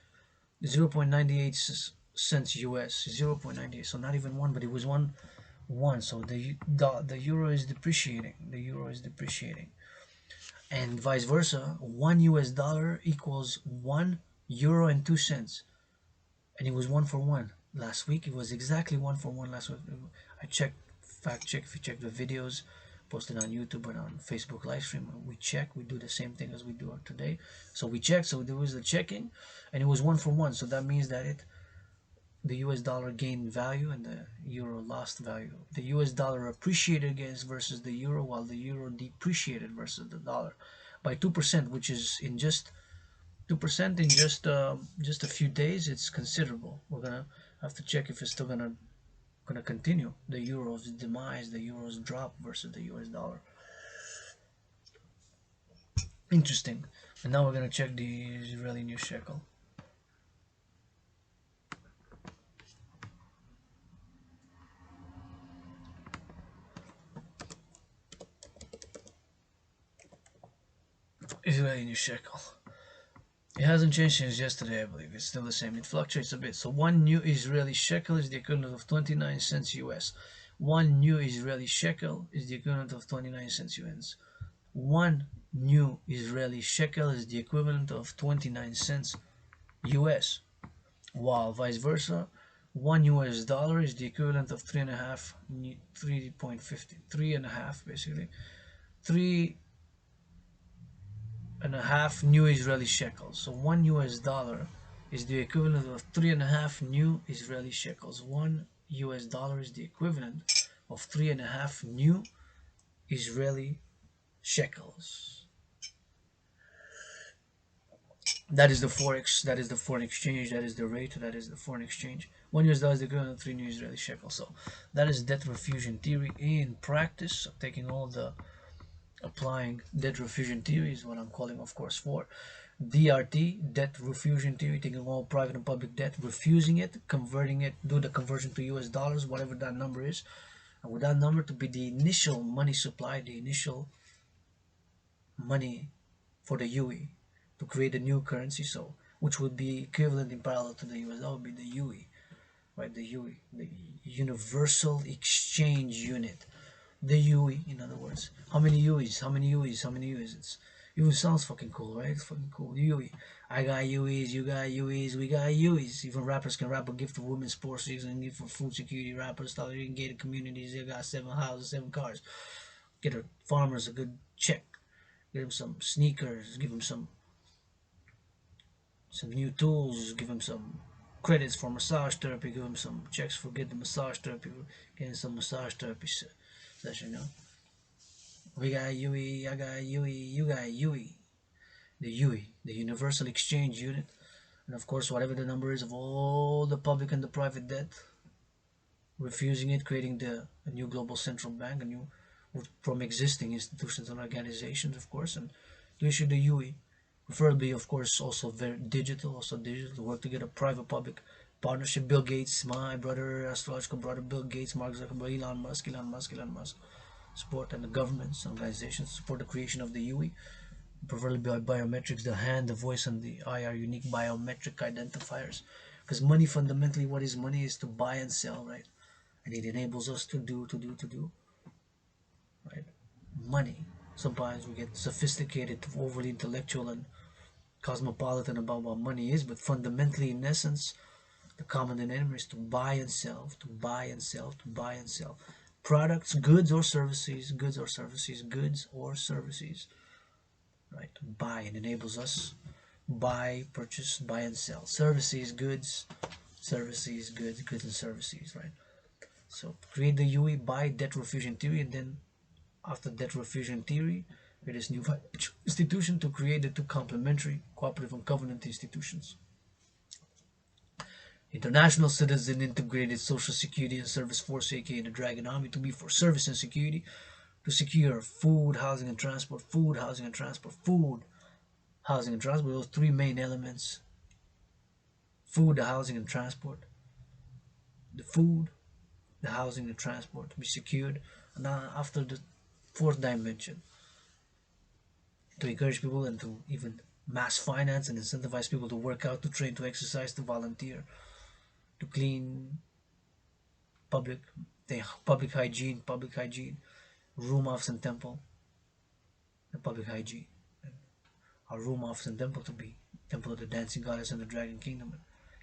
0.98 cents US. 0.98. So not even 1, but it was 1. So the euro is depreciating. And vice versa. $1 equals €1 and 2 cents, and it was 1 for 1. last week. It was exactly 1 for 1 last week. I checked, fact check. If you check the videos posted on YouTube and on Facebook live stream, we check. We do the same thing as we do today. So we check. So there was a checking, and it was 1 for 1. So that means that the U.S. dollar gained value and the euro lost value. The U.S. dollar appreciated against versus the euro, while the euro depreciated versus the dollar by 2%, which is in just 2% in just a few days. It's considerable. We're gonna have to check if it's still gonna continue. The euro's demise, the euro's drop versus the U.S. dollar. Interesting. And now we're gonna check the Israeli new shekel. Israeli new shekel. It hasn't changed since yesterday, I believe. It's still the same. It fluctuates a bit. So one new Israeli shekel is the equivalent of 29 cents US. One new Israeli shekel is the equivalent of 29 cents US. One new Israeli shekel is the equivalent of 29 cents US. While vice versa, one US dollar is the equivalent of 3.50, three and a half basically, 3.5 new Israeli shekels. So one US dollar is the equivalent of 3.5 new Israeli shekels. One US dollar is the equivalent of 3.5 new Israeli shekels. That is the forex. That is the foreign exchange. That is the rate. That is the foreign exchange. One US dollar is the equivalent of 3 new Israeli shekels. So that is debt refusion theory in practice. So taking all the applying debt refusion theory is what I'm calling, of course, for DRT, debt refusion theory, taking all private and public debt, refusing it, converting it, do the conversion to US dollars, whatever that number is, and with that number to be the initial money supply, the initial money for the UE to create a new currency, so which would be equivalent in parallel to the US. That would be the UE, right? The UE, the Universal Exchange Unit. The UE, in other words. How many UEs? How many UEs? How many UEs? It's even sounds fucking cool, right? It's fucking cool. UE. I got UEs, you got UEs, we got UEs. Even rappers can rap a gift for women's sports, you can give for food security, rappers, in gated communities, they got 7 houses, 7 cars. Get a farmers a good check. Give them some sneakers, give them some new tools, give them some credits for massage therapy, give them some checks for getting massage therapy, getting some massage therapy session, you know. We got UE, I got UE, you got UE. The UE, the Universal Exchange Unit, and of course, whatever the number is of all the public and the private debt, refusing it, creating a new global central bank, a new from existing institutions and organizations, of course, and to issue the UE, preferably, of course, also very digital, to work together, private-public partnership. Bill Gates, my brother, astrological brother, Bill Gates, Mark Zuckerberg, Elon Musk, support, and the governments and organizations support the creation of the UE, preferably by biometrics, the hand, the voice, and the eye are unique biometric identifiers. Because money, fundamentally, what is money is to buy and sell, right? And it enables us to do, right? Money. Sometimes we get sophisticated, overly intellectual, and cosmopolitan about what money is, but fundamentally, in essence, the common denominator is to buy and sell, to buy and sell, to buy and sell. Products, goods or services, right? To buy, and enables us buy, purchase, buy and sell. Services, goods, goods and services, right? So create the UE by debt refusion theory, and then after debt refusion theory, it is new institution to create the two complementary cooperative and covenant institutions. International citizen integrated social security and service force, aka the Dragan army, to be for service and security, to secure food, housing and transport, food, housing and transport, food, housing and transport, those three main elements: food, the housing and transport, the food, the housing and transport to be secured. And now after the fourth dimension, to encourage people and to even mass finance and incentivize people to work out, to train, to exercise, to volunteer, to clean, public public hygiene, room, office, and temple, and public hygiene. And our room, office, and temple to be temple of the dancing goddess and the dragon kingdom,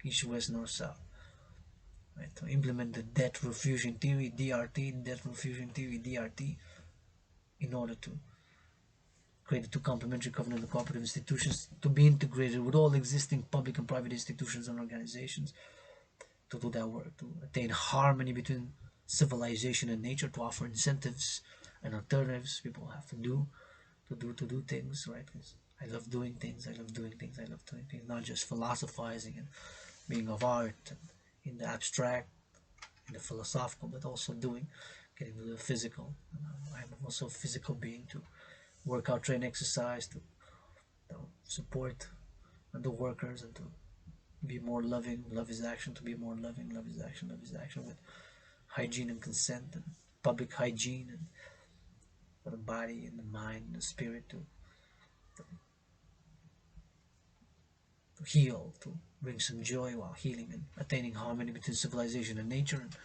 east, west, north, south. right? To implement the debt refusion theory, DRT, debt refusion theory, DRT, in order to create the two complementary covenant and cooperative institutions to be integrated with all existing public and private institutions and organizations to do that work, to attain harmony between civilization and nature, to offer incentives and alternatives people have to do things, right? Because I love doing things, I love doing things, I love doing things, not just philosophizing and being of art and in the abstract, in the philosophical, but also doing, getting to the physical. I'm also a physical being to work out, train, exercise, to support the workers and to be more loving. Love is action. To be more loving, love is action. Love is action with hygiene and consent and public hygiene and for the body and the mind and the spirit to heal, to bring some joy while healing and attaining harmony between civilization and nature and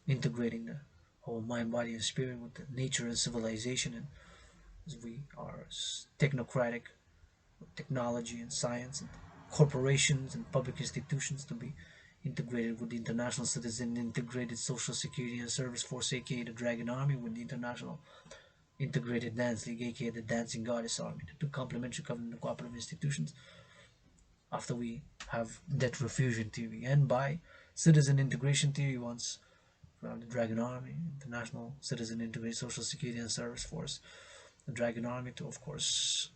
integrating the whole mind, body, and spirit with the nature and civilization. And as we are technocratic with technology and science and corporations and public institutions to be integrated with the International Citizen Integrated Social Security and Service Force, aka the Dragon Army, with the International Integrated Dance League, aka the Dancing Goddess Army, the two complementary covenant and cooperative institutions. After we have debt refusion theory, and by citizen integration theory, once from the Dragon Army, International Citizen Integrated Social Security and Service Force, the Dragon Army, to of course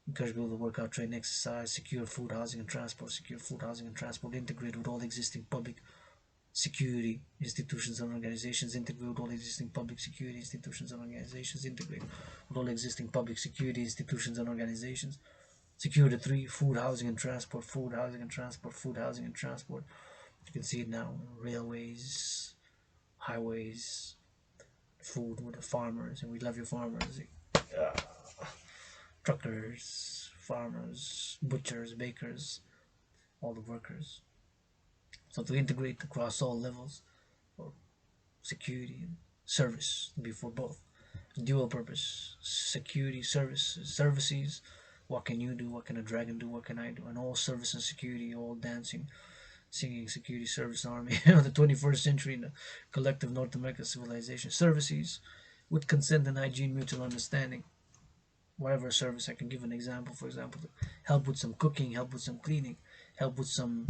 encourage people to work out, train, exercise, secure food, housing, and transport, secure food, housing, and transport, integrate with all existing public security institutions and organizations, integrate with all existing public security institutions and organizations, integrate with all existing public security institutions and organizations, secure the three: food, housing, and transport, food, housing, and transport, food, housing, and transport. You can see it now: railways, highways, food with the farmers, and we love your farmers. Truckers, farmers, butchers, bakers, all the workers. So to integrate across all levels for security and service, to be for both. Dual purpose, security, services. What can you do? What can a dragon do? What can I do? And all service and security, all dancing, singing, security, service, army of the 21st century in the collective North American civilization. Services with consent and hygiene, mutual understanding. Whatever service, I can give an example. For example, help with some cooking, help with some cleaning, help with some,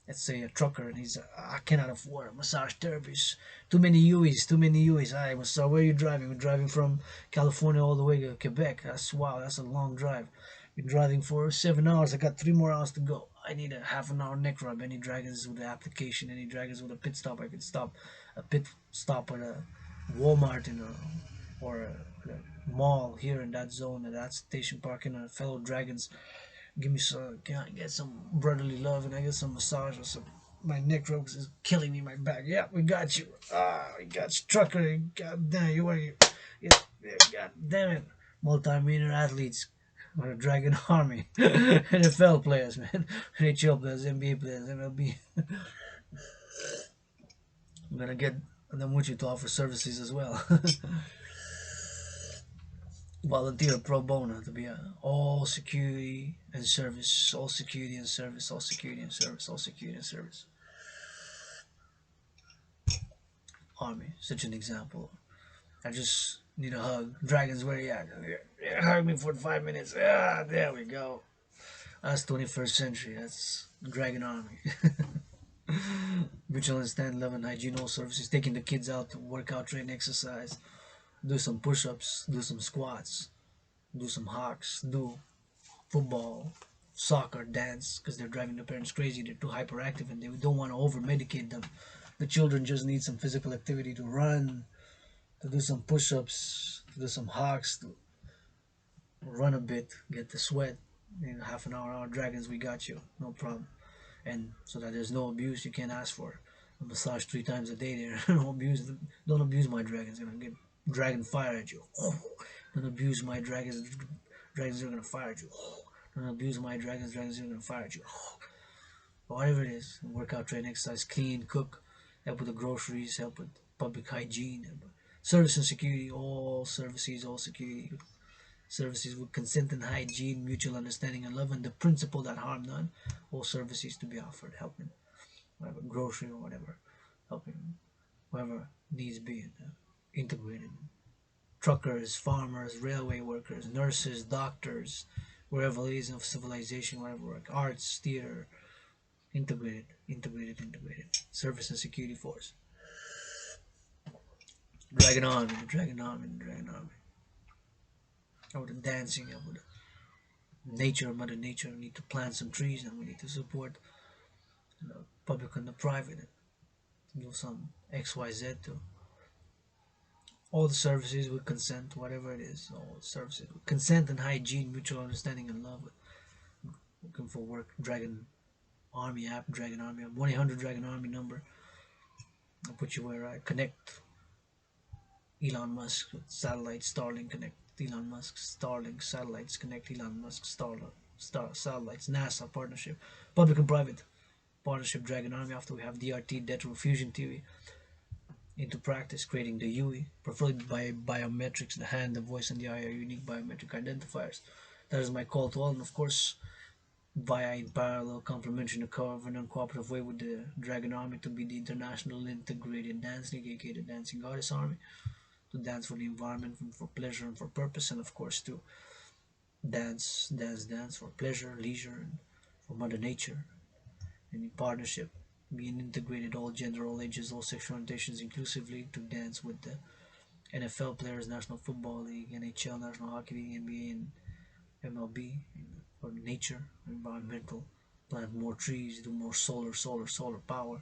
let's say a trucker and he's I cannot afford a massage therapist. Too many UEs, too many UEs. I massage. Where are you driving? We're driving from California all the way to Quebec. That's wow. That's a long drive. We're driving for 7 hours. I got 3 more hours to go. I need a half an hour neck rub. Any dragons with the application? Any dragons with a pit stop? I could stop a pit stop at a Walmart or a mall here in that zone, at that station parking. Fellow dragons give me some, can I get some brotherly love and I get some massage or some, my neck rub is killing me, my back. Yeah, we got you. We got you, trucker. God damn, you are you. Yeah, God damn it. Multi-millionaire athletes with a Dragon Army. NFL players, man. NHL players, NBA players, MLB. I'm gonna get them with you to offer services as well. Volunteer pro bono to be all security and service, all security and service, all security and service, all security and service. Army, such an example. I just need a hug. Dragons, where you at? Yeah, hug me for 5 minutes. Ah, there we go. That's 21st century. That's Dragon Army. Mutual understand, love, and hygiene, all services. Taking the kids out to work out, train, exercise, do some push-ups, do some squats, do some hawks, do football, soccer, dance, because they're driving their parents crazy. They're too hyperactive and they don't want to over medicate them. The children just need some physical activity to run, to do some push ups, to do some hawks, to run a bit, get the sweat. In half an hour, our dragons, we got you, no problem. And so that there's no abuse, you can't ask for a massage 3 times a day. There, no abuse. Don't abuse my dragons. Gonna get dragon fire at you. Don't abuse my dragons. Dragons are gonna fire at you. Don't abuse my dragons. Dragons are gonna fire at you. Whatever it is, workout, train, exercise, clean, cook, help with the groceries, help with public hygiene, service and security, all services, all security services with consent and hygiene, mutual understanding and love, and the principle that harm none, all services to be offered, helping whatever, grocery or whatever, helping whoever needs be integrated. Truckers, farmers, railway workers, nurses, doctors, wherever it is of civilization, whatever work, arts, theater, integrated. Service and security force. Dragon army, the dragon army, the dragon army. Over the dancing, over the nature, Mother Nature. We need to plant some trees and we need to support the public and the private and do some XYZ to all the services with consent, whatever it is, all the services with consent and hygiene, mutual understanding and love. Looking for work, Dragon Army app, Dragon Army, 1-800 Dragon Army number. I'll put you where I connect Elon Musk with satellites, Starlink connect Elon Musk, Starlink satellites connect Elon Musk, satellites, NASA partnership, public and private partnership, Dragon Army. After we have DRT, data refusion theory into practice, creating the UE, preferably by biometrics. The hand, the voice, and the eye are unique biometric identifiers. That is my call to all, and of course, via in parallel, complementary in a covenant cooperative way with the Dragon Army to be the international integrated dance league, aka the Dancing Goddess Army, to dance for the environment and for pleasure and for purpose, and of course to dance for pleasure, leisure, and for Mother Nature, and in partnership, being integrated, all gender, all ages, all sexual orientations, inclusively to dance with the NFL players, National Football League, NHL, National Hockey League, NBA, and MLB, for nature, environmental, plant more trees, do more solar power,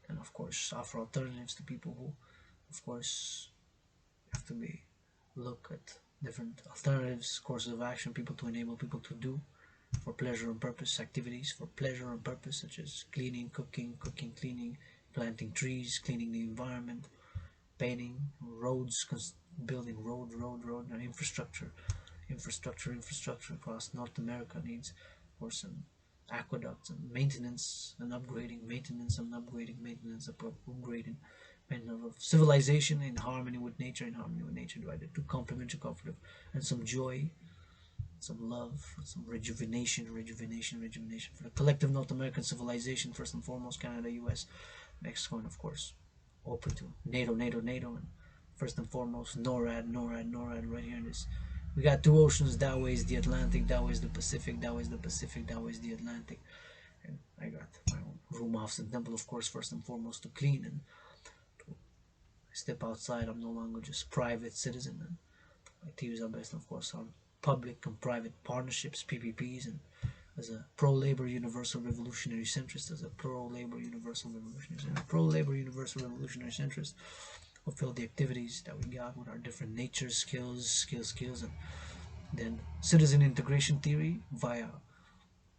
and of course offer alternatives to people who, of course, have to be look at different alternatives, courses of action, people to enable people to do for pleasure and purpose, activities for pleasure and purpose, such as cleaning, cleaning, planting trees, cleaning the environment, painting roads, building road, and infrastructure across North America needs for some aqueducts and maintenance and upgrading, maintenance and upgrading, maintenance of civilization in harmony with nature, divided to complementary, cooperative, and some joy, some love, some rejuvenation for the collective North American civilization, first and foremost, Canada, US, Mexico, and of course, open to NATO, and first and foremost, NORAD, right here in this. We got two oceans, that way is the Atlantic, that way is the Pacific, that way is the Atlantic. And I got my own room, house, and temple, of course, first and foremost, to clean and to step outside. I'm no longer just private citizen, and activities are based, of course, on public and private partnerships, PPPs, and as a pro-labor universal revolutionary centrist, fulfill the activities that we got with our different natures, skills, and then citizen integration theory via.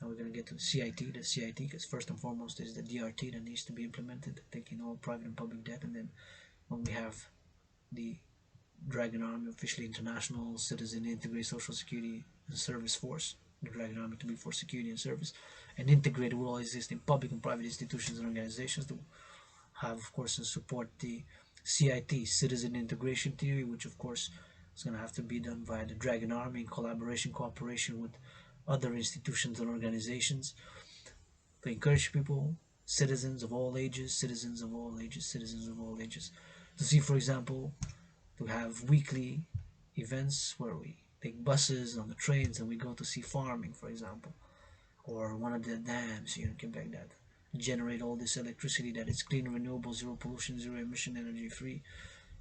Now we're going to get to the CIT, because first and foremost is the DRT that needs to be implemented, taking all private and public debt, and then when we have the Dragon Army, officially international citizen integrated social security and service force, the Dragon Army to be for security and service, and integrated with all existing public and private institutions and organizations to have, of course, and support the CIT, citizen integration theory, which of course is going to have to be done via the Dragon Army in cooperation with other institutions and organizations to encourage people, citizens of all ages, to see, for example, to have weekly events where we take buses on the trains and we go to see farming, for example, or one of the dams here in Quebec that generate all this electricity that is clean, renewable, zero pollution, zero emission, energy free,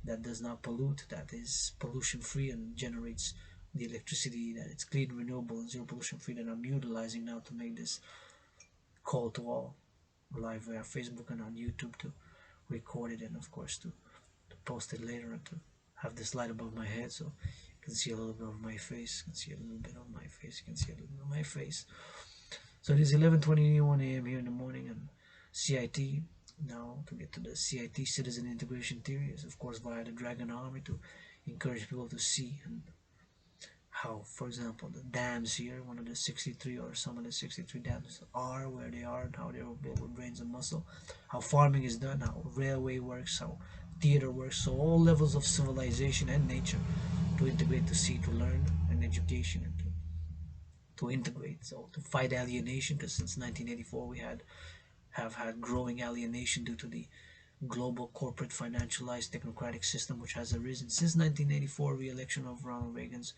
that does not pollute, that is pollution free, and generates the electricity that it's clean, renewable, and zero pollution free, that I'm utilizing now to make this call to all live via Facebook and on YouTube, to record it, and of course to post it later, and to have this light above my head so you can see a little bit of my face, So it is 11:21 a.m. here in the morning, and CIT. Now to get to the CIT, citizen integration theory, is of course via the Dragon Army to encourage people to see and how, for example, the dams here, one of the 63 or some of the 63 dams are where they are, and how they were built with brains and muscle, how farming is done, how railway works, how theater works, so all levels of civilization and nature to integrate, to see, to learn, and education, and to integrate, so to fight alienation, because since 1984 we had have had growing alienation due to the global corporate financialized technocratic system which has arisen since 1984 re-election of Ronald Reagan's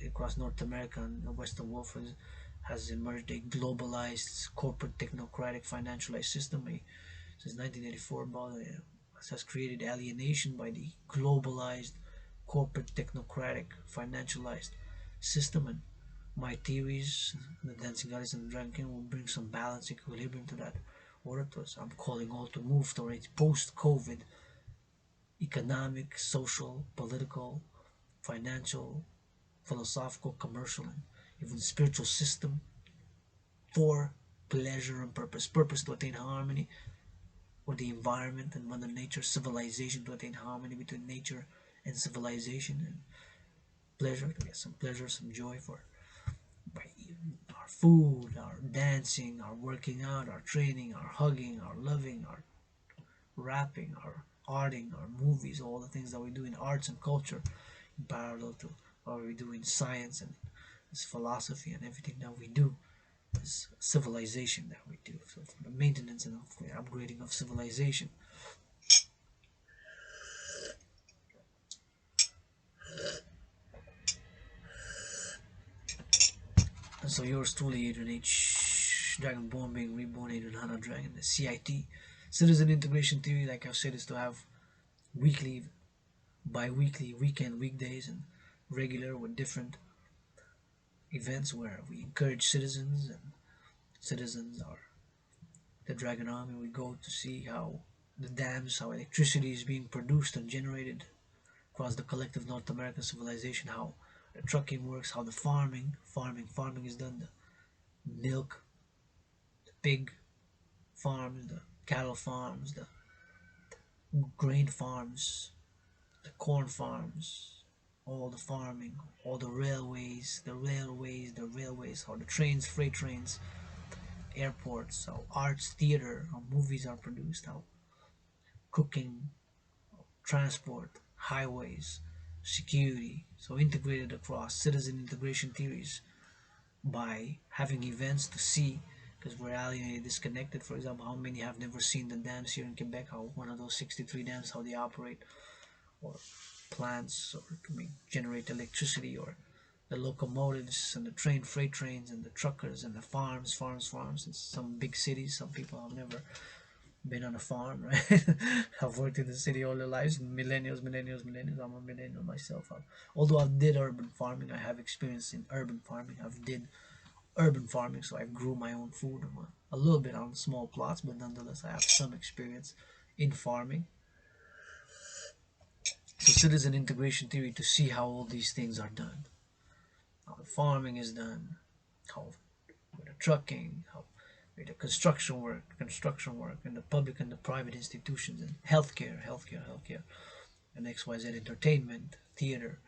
across North America and the Western world has emerged a globalized corporate technocratic financialized system. Since 1984, has created alienation by the globalized corporate technocratic financialized system. And my theories, the dancing goddess and the dragon king, will bring some balance, equilibrium to that order to us. I'm calling all to move towards post-COVID economic, social, political, financial, philosophical, commercial, and even spiritual system for pleasure and purpose. Purpose to attain harmony with the environment and Mother Nature, civilization to attain harmony between nature and civilization, and pleasure to get some pleasure, some joy for by our food, our dancing, our working out, our training, our hugging, our loving, our rapping, our arting, our movies, all the things that we do in arts and culture in parallel to what we do in science and this philosophy and everything that we do, this civilization that we do. So for the maintenance and upgrading of civilization. And so yours truly, Adrian H. Dragonborn being reborn, Adrian Hana Dragon, the CIT. Citizen integration theory, like I've said, is to have weekly, bi-weekly, weekend, weekdays, and regular with different events where we encourage citizens, and citizens are the Dragon Army. We go to see how the dams, how electricity is being produced and generated across the collective North American civilization, how the trucking works, how the farming is done, the milk, the pig farms, the cattle farms, the grain farms, the corn farms, all the farming, all the railways, how the trains, freight trains, airports, how arts, theater, how movies are produced, how cooking, transport, highways, security, so integrated across citizen integration theories by having events to see, because we're alienated, disconnected. For example, how many have never seen the dams here in Quebec, how one of those 63 dams, how they operate, or plants, or to generate electricity, or the locomotives and the freight trains and the truckers and the farms in some big cities. Some people have never been on a farm, right? I've worked in the city all their lives, millennials. I'm a millennial myself. Although I did urban farming, I have experience in urban farming. I've did urban farming, so I grew my own food a little bit on small plots, but nonetheless, I have some experience in farming. So citizen integration theory to see how all these things are done, how the farming is done, how with the trucking, how with the construction work, and the public and the private institutions, and healthcare, and XYZ entertainment, theater,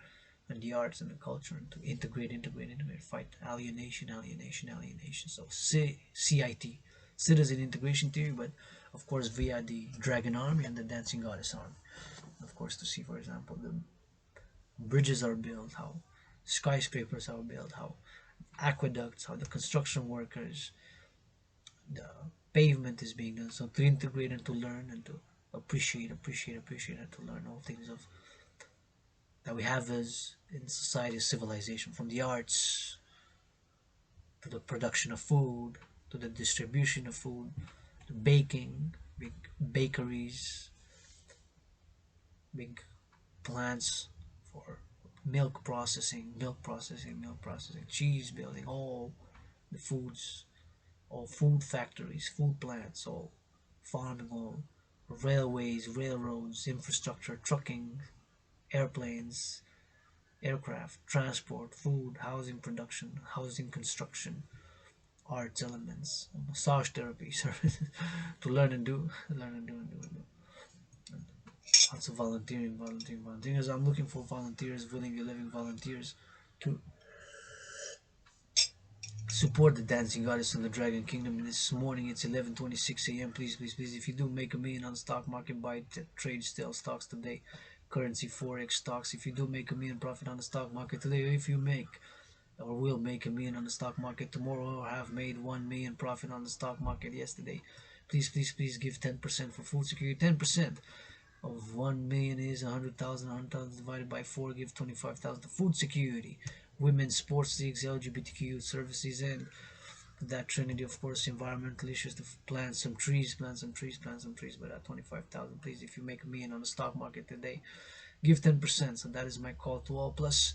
and the arts and the culture, and to integrate, fight alienation. So CIT, citizen integration theory, but of course via the Dragon Army and the Dancing Goddess Army. Of course, to see, for example, the bridges are built, how skyscrapers are built, how aqueducts, how the construction workers, the pavement is being done. So to integrate and to learn and to appreciate, and to learn all things of that we have as in society, civilization, from the arts to the production of food, to the distribution of food, to baking, big bakeries, big plants for milk processing, cheese building, all the foods, all food factories, food plants, all farming, all railways, railroads, infrastructure, trucking, airplanes, aircraft, transport, food, housing production, housing construction, arts elements, massage therapy services to learn and do. Lots of volunteering. As I'm looking for volunteers, willingly living volunteers to support the Dancing Goddess and the Dragon Kingdom. This morning it's 11:26 a.m. Please, if you do make a million on the stock market, buy trade still stocks today, currency, forex stocks. If you do make a million profit on the stock market today, if you make or will make 1 million on the stock market tomorrow, or have made 1 million profit on the stock market yesterday, please, please, please give 10% for food security. 10% of 1 million is 100,000. 100,000 divided by 4 give 25,000 to food security. Women's sports leagues, LGBTQ services, and that trinity, of course, environmental issues, to plant some trees, plant some trees, plant some trees. But at 25,000, please, if you make 1 million on the stock market today, give 10%. So that is my call to all. Plus,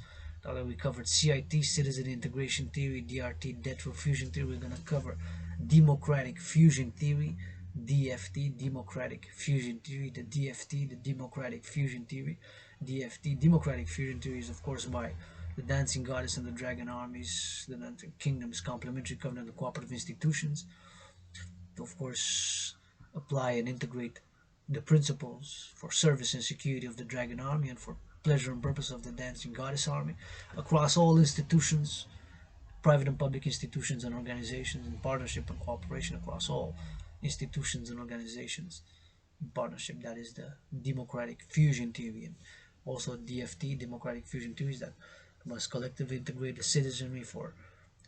we covered CIT, citizen integration theory, DRT, debt refusion theory. We're gonna cover democratic fusion theory, DFT, democratic fusion theory, the DFT, the democratic fusion theory, DFT. Democratic fusion theory is, of course, by the dancing goddess and the dragon armies, the kingdoms, complementary covenant, the cooperative institutions, to, of course, apply and integrate the principles for service and security of the dragon army and for pleasure and purpose of the dancing goddess army across all institutions, private and public institutions and organizations, in partnership and cooperation across all institutions and organizations in partnership. That is the democratic fusion theory. And also DFT, democratic fusion theory, is that must collectively integrate the citizenry for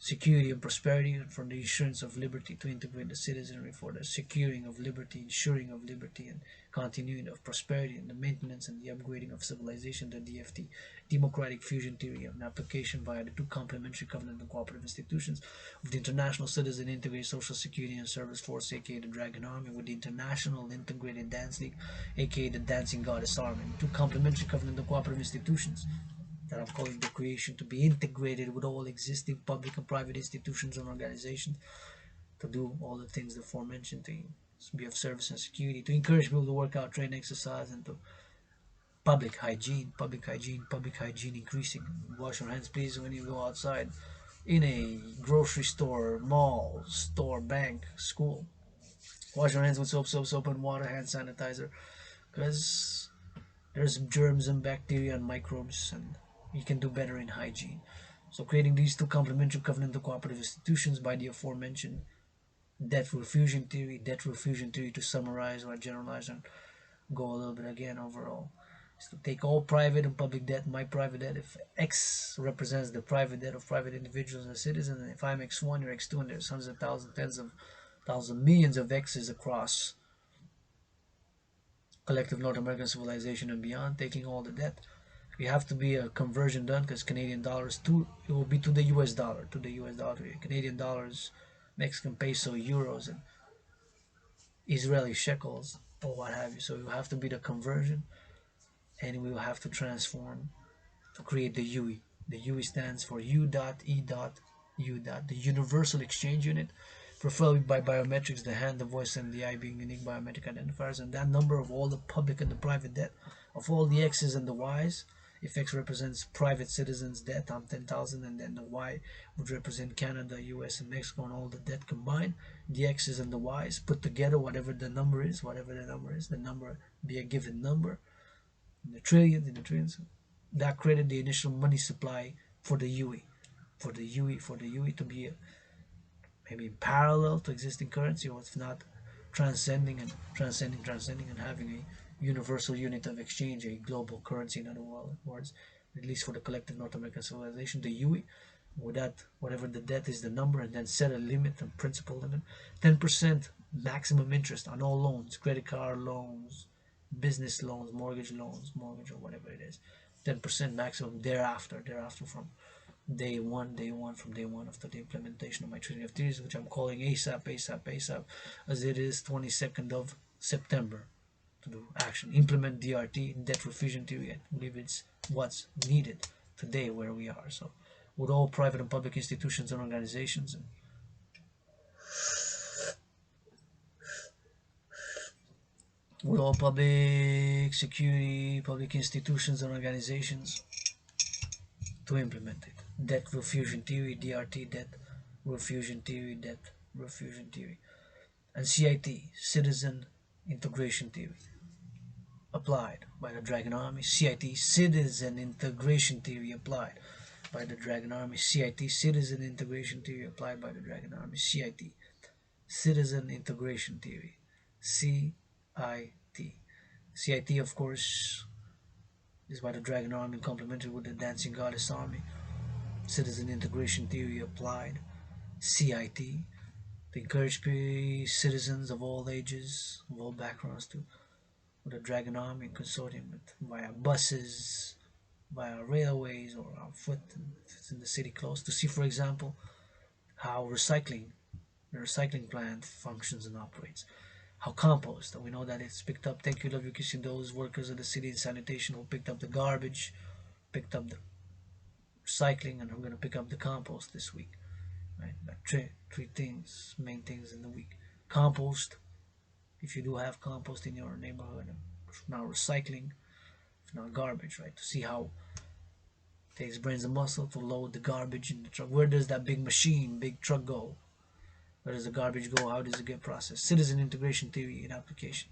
security and prosperity, and for the assurance of liberty, to integrate the citizenry for the securing of liberty, ensuring of liberty and continuing of prosperity, and the maintenance and the upgrading of civilization. The DFT, democratic fusion theory, of an application via the two complementary covenant and cooperative institutions of the International Citizen Integrated Social Security and Service Force, aka the Dragon Army, with the International Integrated Dance League, aka the Dancing Goddess Army, and two complementary covenant and cooperative institutions that I'm calling the creation, to be integrated with all existing public and private institutions and organizations, to do all the things the aforementioned, to be of service and security, to encourage people to work out, train, exercise, and to public hygiene, public hygiene increasing. Wash your hands, please, when you go outside, in a grocery store, mall, store, bank, school. Wash your hands with soap and water, hand sanitizer, because there's germs and bacteria and microbes, and you can do better in hygiene. So creating these two complementary covenant to cooperative institutions by the aforementioned debt refusion theory, to summarize or generalize and go a little bit again overall, is to take all private and public debt, my private debt, if X represents the private debt of private individuals and citizens, and if I'm X1, you're X2, and there's hundreds of thousands, tens of thousands, millions of X's across collective North American civilization and beyond, taking all the debt. We have to be a conversion done, because Canadian dollars it will be to the US dollar, Canadian dollars, Mexican peso, euros, and Israeli shekels, or what have you. So you have to be the conversion, and we will have to transform to create the UE. The UE stands for U.E.U. The Universal Exchange Unit, preferably by biometrics, the hand, the voice, and the eye being unique biometric identifiers, and that number of all the public and the private debt, of all the X's and the Y's. If X represents private citizens' debt, I'm 10,000, and then the Y would represent Canada, US, and Mexico, and all the debt combined. The X's and the Y's put together, whatever the number is, the number be a given number, in the trillions, that created the initial money supply for the UE, to be maybe parallel to existing currency, or if not, transcending and having a universal unit of exchange, a global currency, in other words, at least for the collective North American civilization, the UE. With that, whatever the debt is, the number, and then set a limit and principal limit, 10% maximum interest on all loans, credit card loans, business loans, mortgage or whatever it is, 10% maximum thereafter from day one after the implementation of my Trinity of Theories, which I'm calling ASAP, as it is 22nd of September, to do action, implement DRT, debt refusion theory. I believe it's what's needed today where we are. So with all private and public institutions and organizations, and with all public security, public institutions and organizations, to implement it. Debt refusion theory, DRT, debt refusion theory, and CIT, citizen integration theory, applied by the Dragon Army. CIT, citizen integration theory, applied by the Dragon Army. CIT, citizen integration theory, applied by the Dragon Army. CIT, citizen integration theory. CIT. CIT, of course, is by the Dragon Army, complemented with the Dancing Goddess Army. Citizen Integration Theory Applied, CIT, to encourage citizens of all ages, of all backgrounds to with a Dragan army and consortium with, via buses, via railways, or on foot if it's in the city close, to see, for example, how the recycling plant functions and operates. How compost, and we know that it's picked up. Thank you, love you, kissing those workers of the city and sanitation who picked up the garbage, picked up the recycling, and I'm going to pick up the compost this week. Right, like three things, main things in the week. Compost, if you do have compost in your neighborhood. Now recycling, if not garbage, right? To see how it takes brains and muscle to load the garbage in the truck. Where does that big machine, big truck go? Where does the garbage go? How does it get processed? Citizen integration theory in application.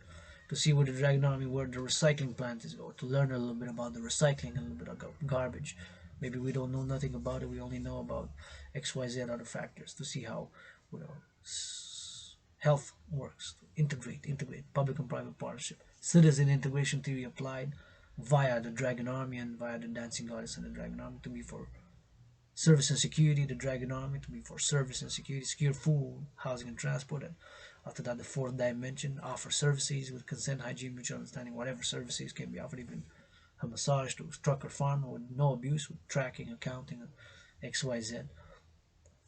To see where the Dragon Army, where the recycling plant is going. To learn a little bit about the recycling, a little bit about garbage. Maybe we don't know nothing about it. We only know about XYZ other factors. To see how, you know, health works. To integrate public and private partnership. Citizen integration theory applied via the Dragon Army and via the Dancing Goddess and the Dragon Army to be for service and security, the Dragon Army to be for service and security, secure food, housing and transport, and after that the fourth dimension, offer services with consent, hygiene, mutual understanding, whatever services can be offered, even a massage to truck or farm with no abuse, with tracking, accounting, and XYZ.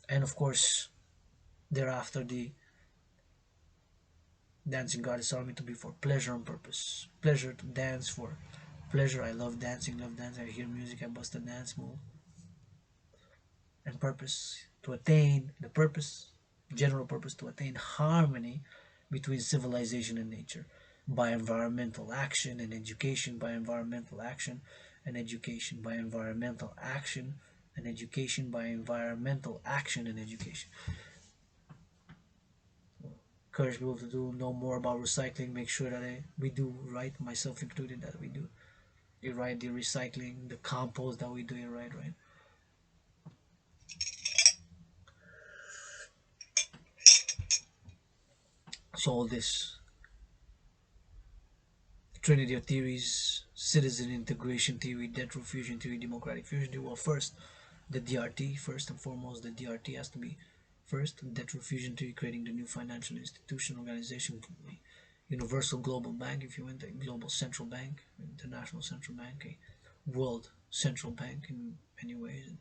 And of course, thereafter the Dancing Goddess Army to be for pleasure and purpose. Pleasure to dance for pleasure. I love dancing, I hear music, I bust a dance move. And purpose to attain the purpose, general purpose to attain harmony between civilization and nature by environmental action and education, by environmental action and education, by environmental action and education, by environmental action and education. Encourage people to do know more about recycling, make sure that we do right, myself included, that we do it right, the recycling, the compost that we do it right. So all this trinity of theories, citizen integration theory, debt refusion theory, democratic fusion theory. Well, first the DRT, first and foremost the DRT has to be first. Debt refusion theory, creating the new financial institution organization, universal global bank, if you want, a global central bank, international central bank, a world central bank in many ways, and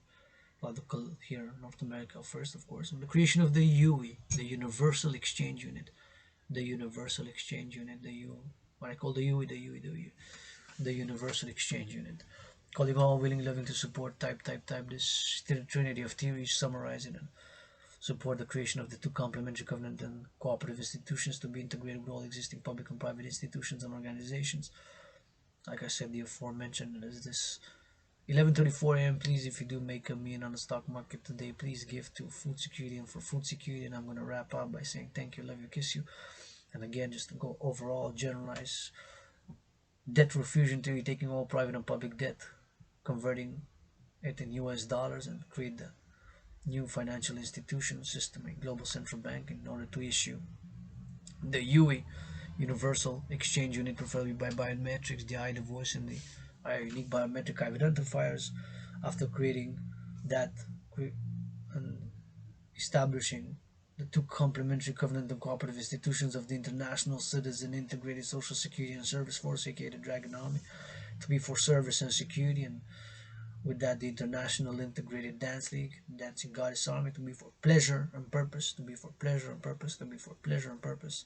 local here in North America first, of course, and the creation of the UE, the Universal Exchange Unit, the Universal Exchange Unit, the U, what I call the UE, the Universal Exchange Unit. Calling all willing, loving to support, type this trinity of theories, summarizing and support the creation of the two complementary covenant and cooperative institutions to be integrated with all existing public and private institutions and organizations. Like I said, the aforementioned is this 11:34 a.m. Please, if you do make a mean on the stock market today, please give to food security and for food security. And I'm going to wrap up by saying thank you, love you, kiss you. And again, just to go overall, generalize debt refusion theory, taking all private and public debt, converting it in US dollars, and create the new financial institution system, a global central bank, in order to issue the UE, Universal Exchange Unit, preferably by biometrics, the eye, the voice, and the unique biometric identifiers. After creating that and establishing the two complementary covenant and cooperative institutions of the International Citizen Integrated Social Security and Service Force, aka the Dragon Army, to be for service and security, and with that the International Integrated Dance League, Dancing Goddess Army, to be for pleasure and purpose, to be for pleasure and purpose, to be for pleasure and purpose,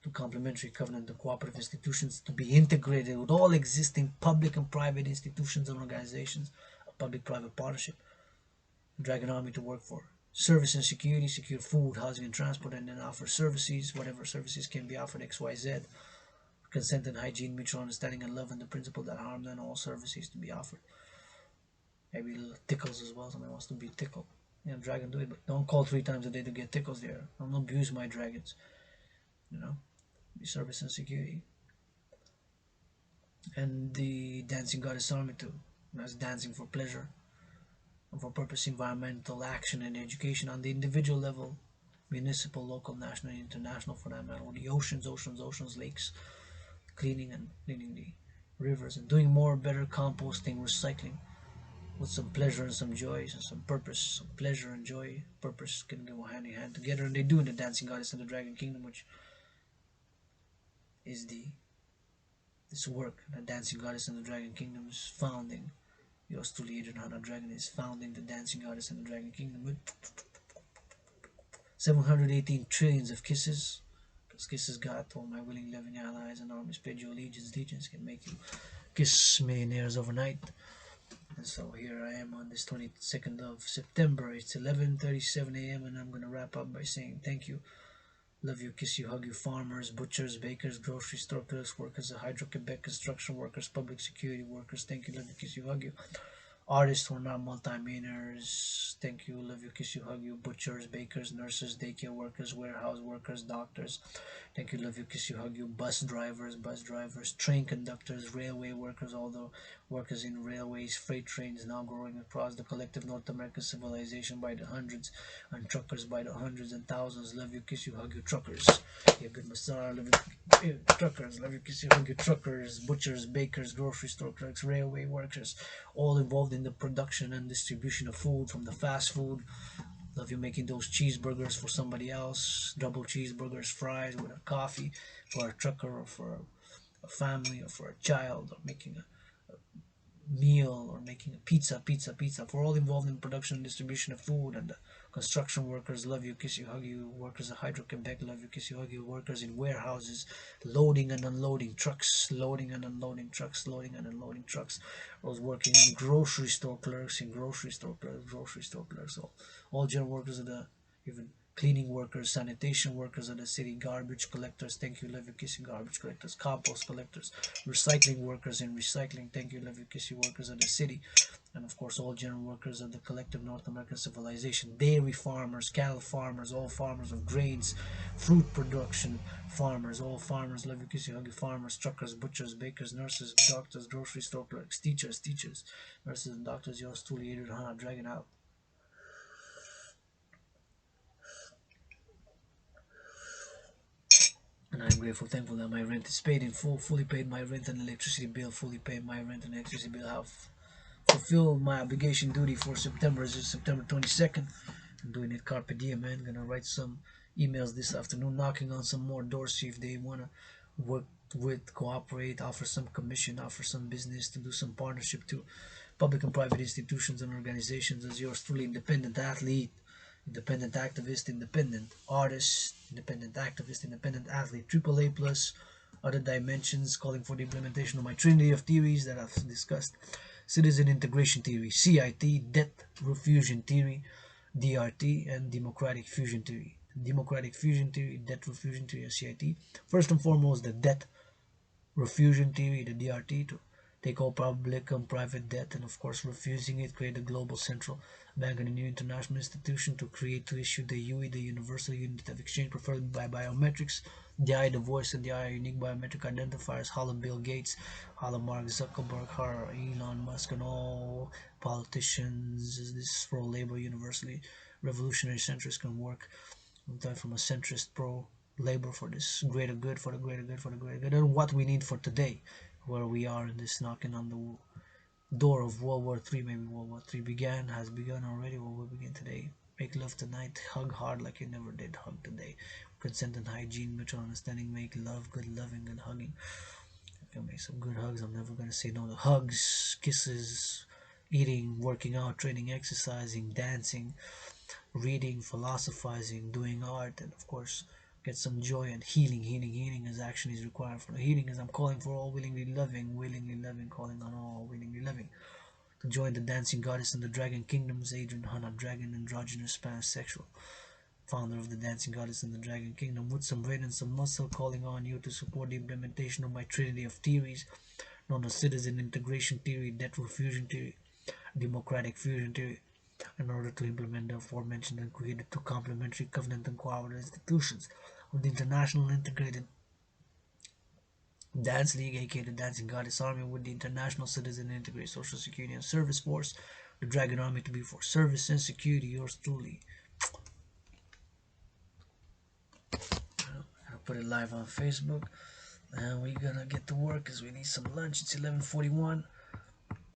to complementary covenant and cooperative institutions to be integrated with all existing public and private institutions and organizations, a public-private partnership, Dragon Army to work for service and security, secure food, housing and transport, and then offer services, whatever services can be offered, XYZ, consent and hygiene, mutual understanding and love, and the principle that harm none, all services to be offered. Maybe little tickles as well, somebody wants to be tickled. Yeah, dragon do it, but don't call 3 times a day to get tickles there. Don't abuse my dragons, be service and security. And the Dancing Goddess Army too, that's dancing for pleasure and for purpose, environmental action and education on the individual level, municipal, local, national, and international for that matter, with the oceans, lakes, cleaning the rivers, and doing more, better composting, recycling, with some pleasure and some joy and some purpose. Some pleasure and joy, purpose can go hand in hand together, and they do in the Dancing Goddess and the Dragon Kingdom, which is the this work. The Dancing Goddess and the Dragon Kingdom is founding. Yours truly, Adrian Hana Dragon, is founding the Dancing Goddess and the Dragon Kingdom with 718 trillions of kisses. Because kisses got all my willing, loving allies and armies paid your allegiance. Legions can make you kiss millionaires overnight. And so here I am on this 22nd of September. It's 11:37 a.m. and I'm gonna wrap up by saying thank you. Love you, kiss you, hug you, farmers, butchers, bakers, grocery store clerks, workers of Hydro-Quebec, construction workers, public security workers. Thank you, love you, kiss you, hug you. Artists who are not multi-millionaires, thank you, love you, kiss you, hug you. Butchers, bakers, nurses, daycare workers, warehouse workers, doctors, thank you, love you, kiss you, hug you. Bus drivers, train conductors, railway workers, all the workers in railways, freight trains now growing across the collective North American civilization by the hundreds, and truckers by the hundreds and thousands. Love you, kiss you, hug you, truckers. Yeah, good Messiah, love you, truckers, love you, kiss you, hug you, truckers, butchers, bakers, grocery store clerks, railway workers, all involved in the production and distribution of food, from the fast food. Love you making those cheeseburgers for somebody else, double cheeseburgers, fries with a coffee for a trucker or for a family or for a child, or making a meal or making a pizza for all involved in production and distribution of food. And the construction workers, love you, kiss you, hug you. Workers of Hydro-Quebec, love you, kiss you, hug you. Workers in warehouses, loading and unloading trucks, loading and unloading trucks, loading and unloading trucks. Those working in grocery store clerks, grocery store clerks, all general workers of the, even cleaning workers, sanitation workers of the city, garbage collectors, thank you, love you, kiss you, garbage collectors, compost collectors, recycling workers in recycling, thank you, love you, kiss you, workers of the city, and of course all general workers of the collective North American civilization, dairy farmers, cattle farmers, all farmers of grains, fruit production farmers, all farmers, love you, kiss you, hug you, farmers, truckers, butchers, bakers, nurses, doctors, grocery store clerks, teachers, nurses and doctors. Yours truly, Adrian Hana Dragon, out. And I'm grateful, thankful that my rent is paid in full, fully paid my rent and electricity bill, fully paid my rent and electricity bill. Have fulfilled my obligation duty for September. Is September 22nd. I'm doing it carpe diem, man. Gonna write some emails this afternoon, knocking on some more doors, see if they wanna work with, cooperate, offer some commission, offer some business, to do some partnership to public and private institutions and organizations. As yours truly, independent athlete, independent activist, independent artist, independent activist, independent athlete, AAA plus, other dimensions, calling for the implementation of my trinity of theories that I've discussed: citizen integration theory, CIT, debt refusion theory, DRT, and democratic fusion theory. Democratic fusion theory, debt refusion theory, and CIT. First and foremost, the debt refusion theory, the DRT, to take all public and private debt, and of course refusing it, create a global central bank and a new international institution to issue the UE, the Universal Unit of Exchange, preferred by biometrics, the eye, the voice, and the eye are unique biometric identifiers. Holla Bill Gates, holla Mark Zuckerberg, holla Elon Musk, and all politicians. This is for labor universally. Revolutionary centrists can work from a centrist pro labor for this greater good, for the greater good, for the greater good, and what we need for today, where we are in this knocking on the door of World War III. Maybe World War III has begun already, or will begin today. Make love tonight, hug hard like you never did, hug today. Consent and hygiene, mutual understanding, make love, good loving, good hugging. If you make some good hugs, I'm never gonna say no to hugs, kisses, eating, working out, training, exercising, dancing, reading, philosophizing, doing art, and of course get some joy and healing as action is required for the healing, as I'm calling for all willingly loving, calling on all willingly loving to join the dancing goddess and the dragon kingdoms. Adrian Hana Dragon, androgynous pansexual, founder of the dancing goddess and the dragon kingdom, with some brain and some muscle, calling on you to support the implementation of my trinity of theories known as citizen integration theory, debt refusion theory, democratic fusion theory, in order to implement the aforementioned and created two complementary covenant and cooperative institutions of the International Integrated Dance League, aka the Dancing Goddess Army, with the International Citizen Integrated Social Security and Service Force, the Dragon Army, to be for service and security. Yours truly. I'll put it live on Facebook, and we're gonna get to work because we need some lunch. It's 11:41.